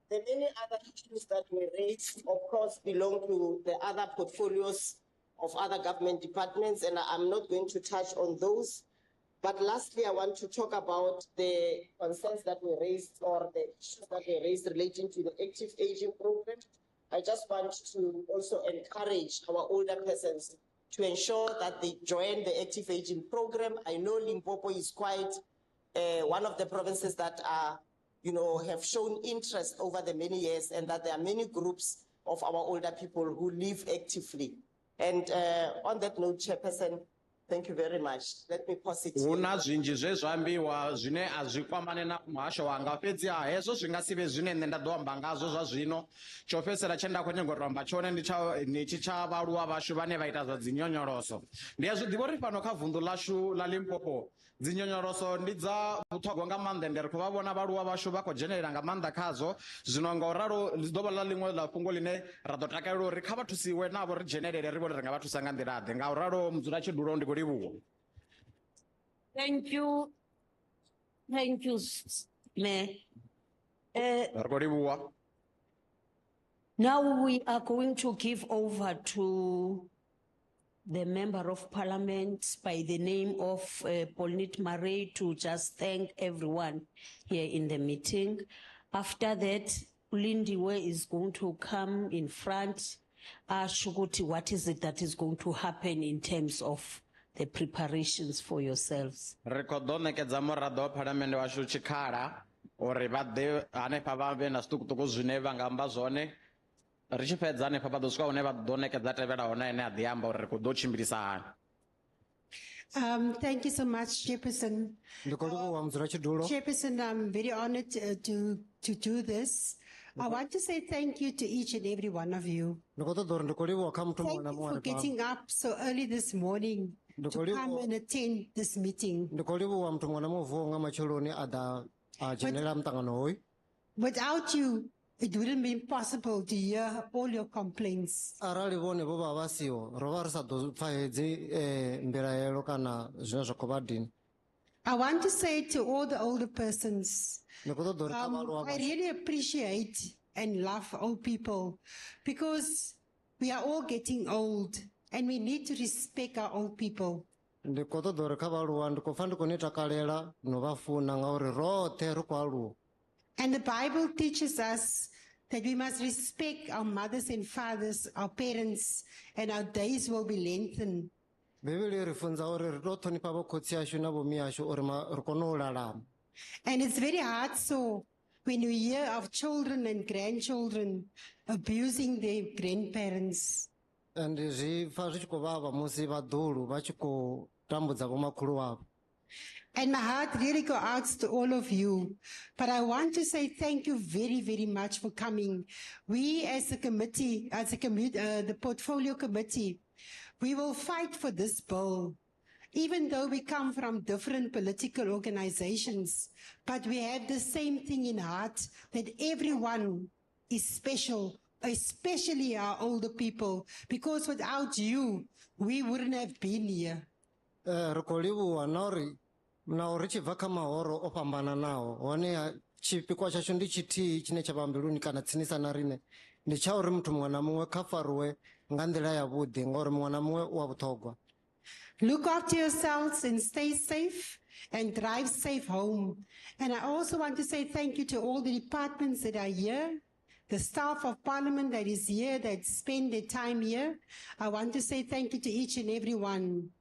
The many other issues that were raised, of course, belong to the other portfolios of other government departments, and I'm not going to touch on those. But lastly, I want to talk about the concerns that were raised or the issues that were raised relating to the active aging program. I just want to also encourage our older persons to ensure that they join the active aging program. I know Limpopo is quite one of the provinces that are, have shown interest over the many years, and that there are many groups of our older people who live actively. And on that note, Chairperson, thank you very much. Let me pause it. Huna zwinzhi zwe zwa ambiwa zwine a zwi kwamane na muhasho wanga fhedziha hezwo zwi nga si vhe zwine nṋe nda ḓo amba ngazwo zwa zwino tsho fhedzisela tshe nda khou nyanga u tou amba tshone ndi tshi tsha vhaaluwa vhashu vhane vha ita zwa dzinyonyoloso. Ndi a zwi ḓivha uri fhano kha vunḓu ḽashu ḽa Limpopo dzinyonyoloso ndi dza vhuṱhogwa nga maanḓa ende ri khou vha vhona vhaaluwa vhashu vha khou dzhenelela nga maanḓa khadzo. Zwino nga u ralo ḽi ḓo vha ḽa ḽiṅwe ḽa fhungo line ra ḓo takalela uri kha vha thusiwe navho ri dzhenelele ri vhone ri nga vha thusa nga nḓilaḓe. Nga u ralo mudzulatshidulo ndi khou livhuwa. Thank you, Mayor. Now we are going to give over to the Member of Parliament by the name of Polnit Marais to just thank everyone here in the meeting. After that, Lindiwe is going to come in front. Shuguti, what is it that is going to happen in terms of the preparations for yourselves? Ri khou ḓo ṋekedza muraḓo wa phalamennde washu tshikhala uri vha ḓe hanefha vha vhe na zwiṱukuṱuku zwine vha nga amba zwone ri tshi fhedza hanefha vha ḓo swika hune vha ḓo ṋekedza tevhelaho na ene a ḓi amba uri ri khou ḓo tshimbilisa hani. Thank you so much, Chairperson. Chairperson, I'm very honored to do this. I want to say thank you to each and every one of you. Thank you for getting up so early this morning to come and attend this meeting. Without you, it wouldn't be possible to hear all your complaints. I want to say to all the older persons, I really appreciate and love old people because we are all getting old and we need to respect our old people. And the Bible teaches us that we must respect our mothers and fathers, our parents, and our days will be lengthened. And it's very hard so when you hear of children and grandchildren abusing their grandparents. And my heart really goes out to all of you. But I want to say thank you very, very much for coming. We as a committee, the portfolio committee, we will fight for this bill, even though we come from different political organizations, but we have the same thing in heart, that everyone is special, especially our older people, because without you, we wouldn't have been here. Chipikwa chasho ndi chiti chine cha pambiluni kana tsinisa na rine ndi cha uri muthu muṅwe na muṅwe kha fariwe nga nḓila ya vhuḓi ngauri muṅwe na muṅwe wa vhuṱhogwa. Look after yourselves and stay safe and drive safe home. And I also want to say thank you to all the departments that are here, the staff of Parliament that is here, that spend their time here. I want to say thank you to each and every one.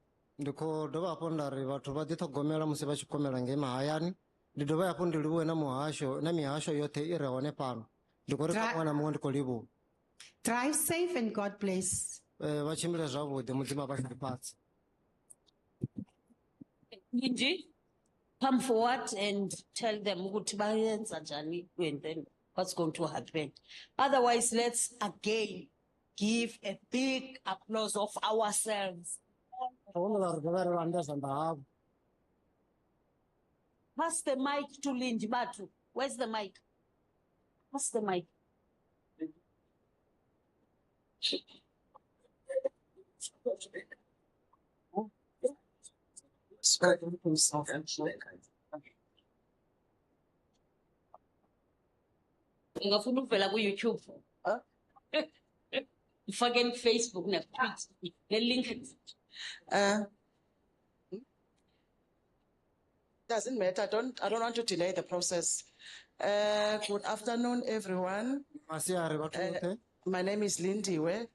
Ndikho dovha hafhu nda ri vhathu vha ḓiṱhogomela musi vha tshi komela ngei mahayani. Ndi dovha hafhu ndi livhuwe na muhasho na mihasho yoṱhe i re hone fhano. Ndikho ri kha ṅwana na muṅwe ndikho livhuwa. Drive safe and God bless. Vha tshimbile zwavhuḓi mudzima vha tshi fhasi. Ngiji, come forward and tell them ukuthi bayenza njani and then what's going to happen. Otherwise, let's again give a big applause of ourselves. Pass the mic to Lindy Batu. Where's the mic? Pass the mic. Ngafuna ukuvela ku YouTube. Ufake Facebook na Twitter. Ne link. Doesn't matter. I don't want to delay the process. Good afternoon, everyone. My name is Lindiwe.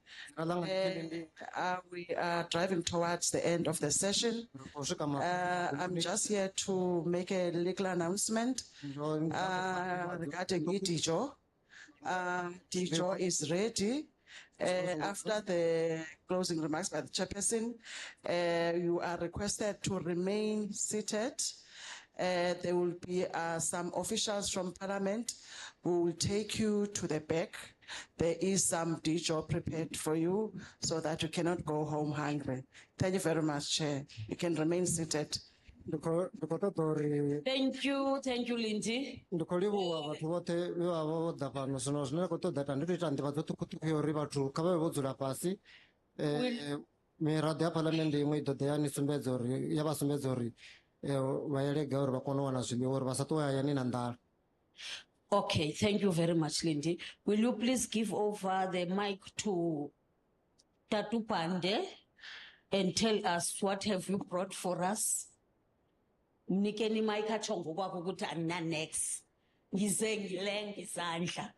We are driving towards the end of the session. I'm just here to make a legal announcement regarding Dijo. Dijo is ready. After the closing remarks by the chairperson, you are requested to remain seated. There will be some officials from Parliament who will take you to the back. There is some dijo prepared for you so that you cannot go home hungry. Thank you very much, Chair. You can remain seated. Thank you, Lindy. Miraḓo ya phalamennde iṅwe i ḓoḓea ni sumbedza uri ya vha sumbedza uri vha ye lega uri vha kone u wana zwiḽiwa uri vha sa ṱuwe hayani na nḓala. Okay, thank you very much, Lindy. Will you please give over the mic to Tatu Pande and tell us what have you brought for us? Mnikeni mic achongo kwakho ukuthi anina next. Ngize ngile ngizandla.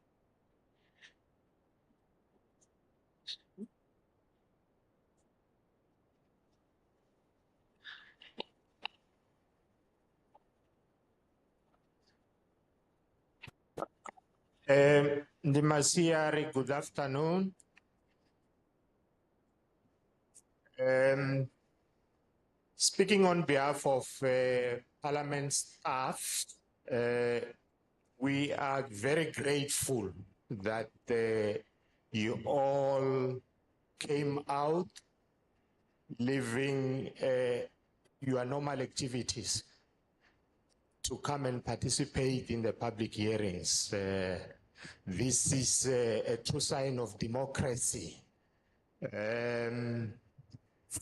Ndimasiari, good afternoon. Speaking on behalf of Parliament staff, we are very grateful that you all came out, leaving your normal activities to come and participate in the public hearings. This is a true sign of democracy.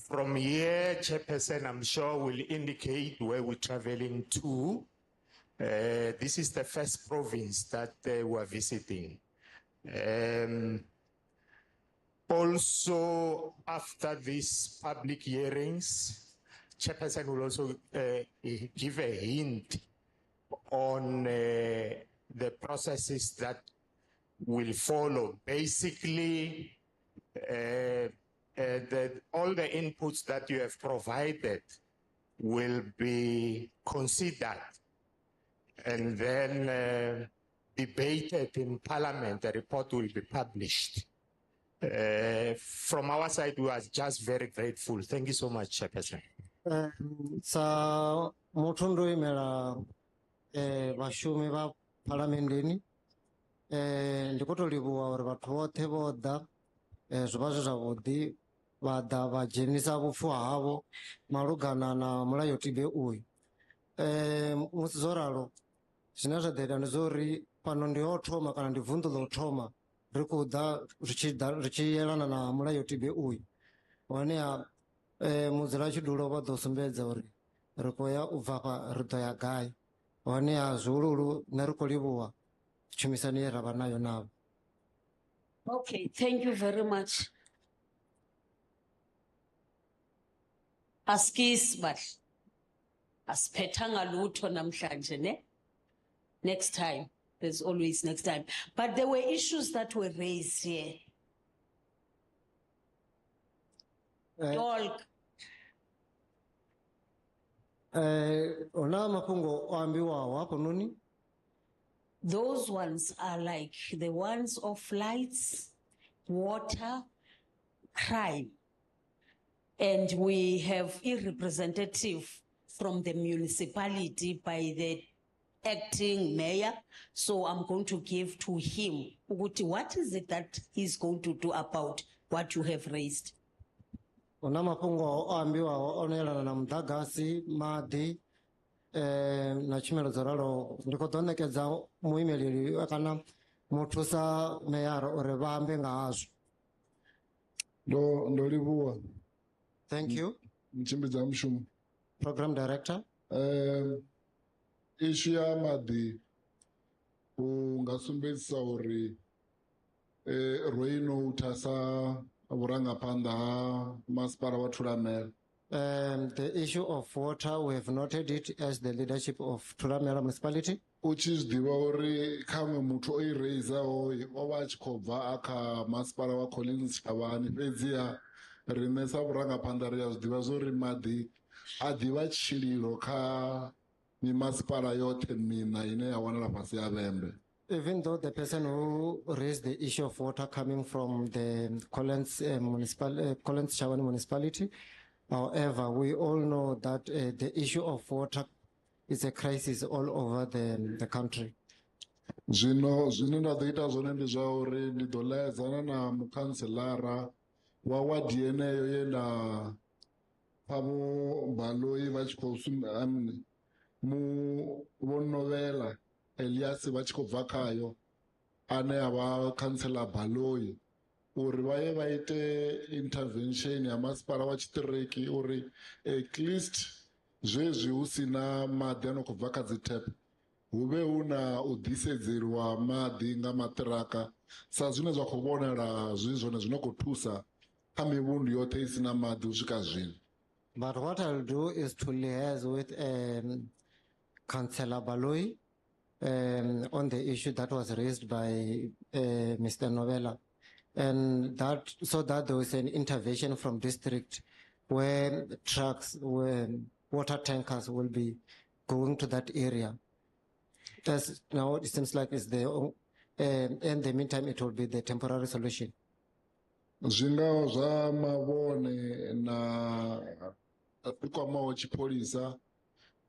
From here, Chairperson, I'm sure will indicate where we're traveling to. This is the first province that we're visiting. Also, after these public hearings, Chairperson will also give a hint on the processes that will follow. Basically, all the inputs that you have provided will be considered and then debated in Parliament. The report will be published. From our side, we are just very grateful. Thank you so much, Chairperson. Sa motondo imela vashumi va parliamentini ndikotoliwa uri vathu vothe voda zvivazvo zvavhuḓi vada va dzhenisa vhupfu havo malugana na mulayotibe uyu musi zwo ralo zwine zwa ḓo ita ndi zori pano ndi ho thoma kana ndi vunḓu ḽo thoma ri khou ḓa ri tshi yelana na mulayotibe uyu honeha mudzulatshidulo vha ḓo sumbedza uri ri khou ya u bva fha ri ḓo ya gai honeha zwihuluhulu nṋe ri khou livhuwa tshumisano ye ra vha nayo navho. Okay, thank you very much. Askis but asiphetanga lutho namhlanje ne? Next time, there's always next time. But there were issues that were raised here. Talk. Ona mafhungo o ambiwaho hapo noni? Those ones are like the ones of lights, water, crime. And we have a representative from the municipality by the acting mayor. So I'm going to give to him. What is it that he's going to do about what you have raised? Ona mafhungo o ambiwaho o elana na muḓagasi, maḓi, na tshumelo dzo ralo ndi khou ḓo ṋekedza muimeleli kana muthusa meyara uri vha ambe nga hazwo. Ndo livhuwa. Thank you. Mtshimbidzi wa mushumo. Program director. Issue ya maḓi u nga sumbedzisa uri ro ino u thasa vhurangaphanḓa ha masipala wa Thulamela. The issue of water, we have noted it as the leadership of Thulamela municipality. U tshi zwi ḓivha uri khaṅwe muthu o i reisaho o vha a tshi khou bva a kha masipala wa Collins Chavani fhedziha riṋe sa vhurangaphanḓa ri a zwi ḓivha zwo ri maḓi a ḓivha tshililo kha mimasipala yoṱhe miṋa ine ya wanala fhasi ya Vhembe. Even though the person who raised the issue of water coming from the Collins Chavani municipality, however, we all know that the issue of water is a crisis all over the country. Zwino zwine nda ḓo ita zwone ndi zwa uri ndi ḓo laedzana na mukhanselara wa wadi yeneyo ye nda pfa vho Baloyi vha tshi khou Vho Novela Elias vha tshi khou bva khayo ane a vha khantsela Baloyi uri vha ye vha ite intervention ya masipala wa tshiṱiriki uri at least zwezwi hu sina maḓi ano khou bva kha dzi tap hu vhe hu na u ḓisedzeliwa maḓi nga maṱiraka sa zwine zwa khou vhonala zwi zwone zwino khou thusa kha mivhundu yoṱhe i sina maḓi u swika zwino. But what I'll do is to liaise with Councillor Baloyi on the issue that was raised by Mr. Novella, and that so that there was an intervention from district where trucks, where water tankers will be going to that area. As now it seems like it's the In the meantime, it will be the temporary solution. Zwingaho zwa mavhone na kwamaho tshipholisa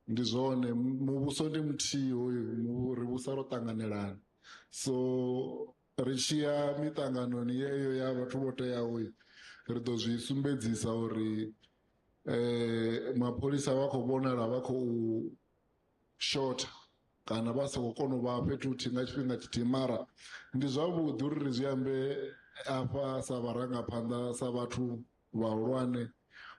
ndi zwone muvhuso ndi muthihi hoyu ri vhusa ro ṱanganelana so ri tshiya miṱanganoni yeyo ya vhathu vho teaho ri ḓo zwi sumbedzisa uri mapholisa vha khou vhonala vha khou shotha kana vha sa khou kona u vha fhethu huthihi nga tshifhinga tshithihi mara ndi zwavhuḓi uri ri zwi ambe afha sa vharangaphanḓa sa vhathu vhahulwane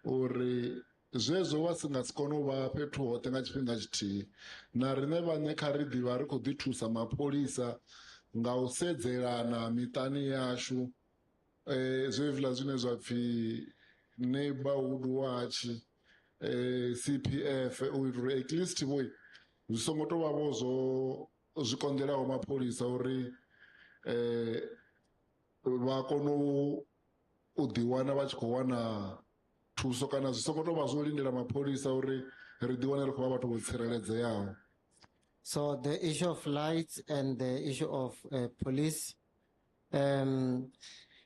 uri zwezwo vha si nga si kone u vha fhethu hoṱhe nga tshifhinga tshithihi na riṋe vhaṋe kha ri ḓivha ri khou ḓi thusa mapholisa nga u sedzelana miṱani yashu zwezwiḽa zwine zwa pfhi neighborhood watch CPF u itela uri at least zwi songo tou vha vho zwi konḓelaho mapholisa uri vha kone u ḓiwana vha tshi khou wana thuso kana zwi songo tou vha zwo lindela mapholisa uri ri ḓiwane ri khou vha vhathu vho tsireledzeaho. So the issue of lights and the issue of police,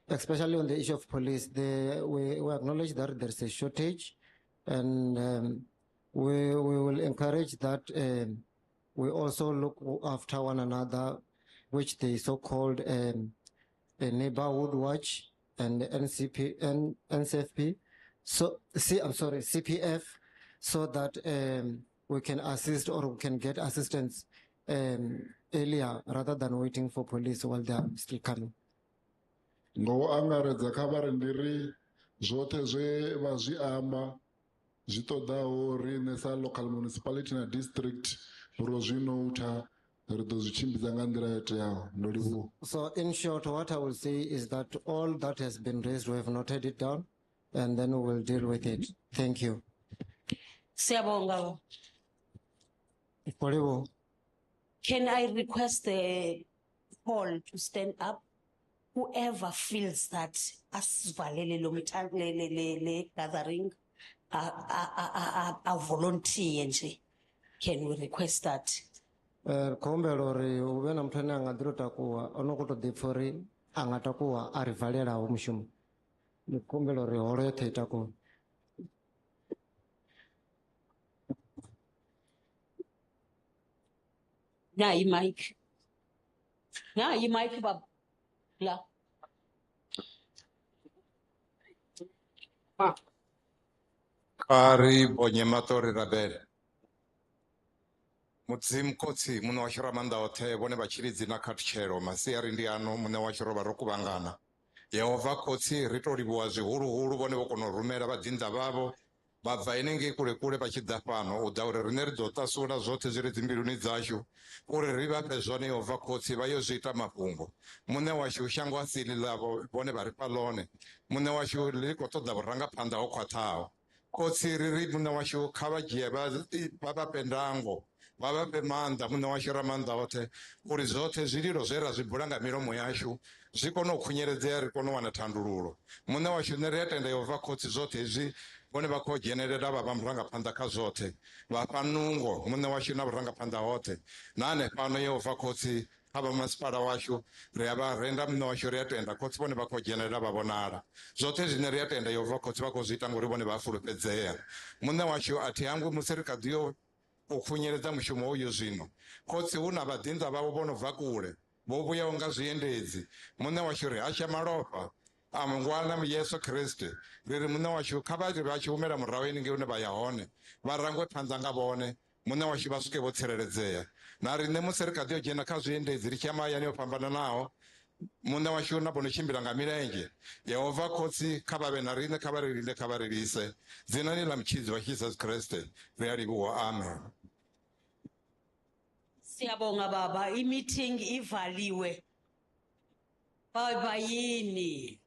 especially on the issue of police, we acknowledge that there's a shortage, and we will encourage that we also look after one another, which the so-called a neighborhood watch and NCFP. So CPF, so that we can assist or we can get assistance earlier rather than waiting for police while they are still coming. Ngo angaredza kha vha ri ndi ri zwoṱhe zwe vha zwi amba zwi ṱoḓaho riṋe sa local municipality na district ro zwi notha ri ḓo zwi tshimbidza nga nḓila yo teaho. Ndo livhuwa. So in short, what I will say is that all that has been raised, we have noted it down and then we will deal with it. Thank you. Siyabonga. Polebo. Can I request the hall to stand up? Whoever feels that asivalele lo gathering a volunteer nje. Can we request that? Kombelo ri ube na muthu ane anga ḓi tou takuwa ono khou tou ḓipfa uri a nga takuwa a ri valelaho mushumo. Ndi kombelo ri holo yoṱhe i takuwe. Na yi mic. Na yi mic baba. La. Kari bonye matori rabele. Mudzimu kotsi muno washira manda othe bone bachiridzi na khatchero masiari ndi ano mune washiro barokuvangana. Yehova kotsi rito libuwa zwihulu bone bokono rumela badzinza babo babva inenge kule pachidza pano uda uri rine ri dzo tasula zwoṱhe zviri dzimbiluni dzashu uri ri vape zvone Yehova kotsi vayozviita mafhungo mune washu shango asili lavo vone vari palone mune washu riri khou ṱoḓa vhurangaphanḓa ho khwaṱhaho kotsi riri mune washu kha vha dzhie vha vhape ndango vha vhape maanḓa mune washu ra maanḓa oṱhe uri zwoṱhe zwililo zwe ra zwi bula nga milomo yashu zwi kone u khunyeledzeya ri kone u wana thandululo mune washu nṋe ri a tenda Yehova kotsi zwoṱhe hezwi vhone vha khou dzhenelela vha vhurangaphanḓa kha zwoṱhe vha fha nungo mune washu na vhurangaphanḓa hoṱhe na hanefhano Yehova kotsi kha vha masipala washu ri a vha renda mune washu ri a tenda kotsi vhone vha khou dzhenelela vha vhonala zwoṱhe zwine ri a tenda Yehova kotsi vha khou zwi ita ngori vhone vha fulufhedzea mune washu a thi hangwi musi ri kha ḓi yo u khunyeledza mushumo hoyu zwino kotsi hu na vhadzinza vhavho vho no bva kule vho vhuyaho nga zwiendedzi mune washu ri hasha malofha a mungwana Yesu Kristu riri mune washu kha vha tshi humela murahu henengei hune vha ya hone vha rangwe phanḓa nga vhone mune washu vha swike vho tsireledzea na riṋe musi ri kha ḓi yo dzhena kha zwiendedzi ri tshi ya mahayani yo fhambananaho mune washu na bono tshimbila nga milenzhe Yehova kotsi kha vha vhe na riṋe kha vha ri linde kha vha ri lise dzinani ḽa mutshidzi wa Jesus Kristu ri a livhuwa amen. Siyabonga baba, i-meeting ivaliwe. Bye yini.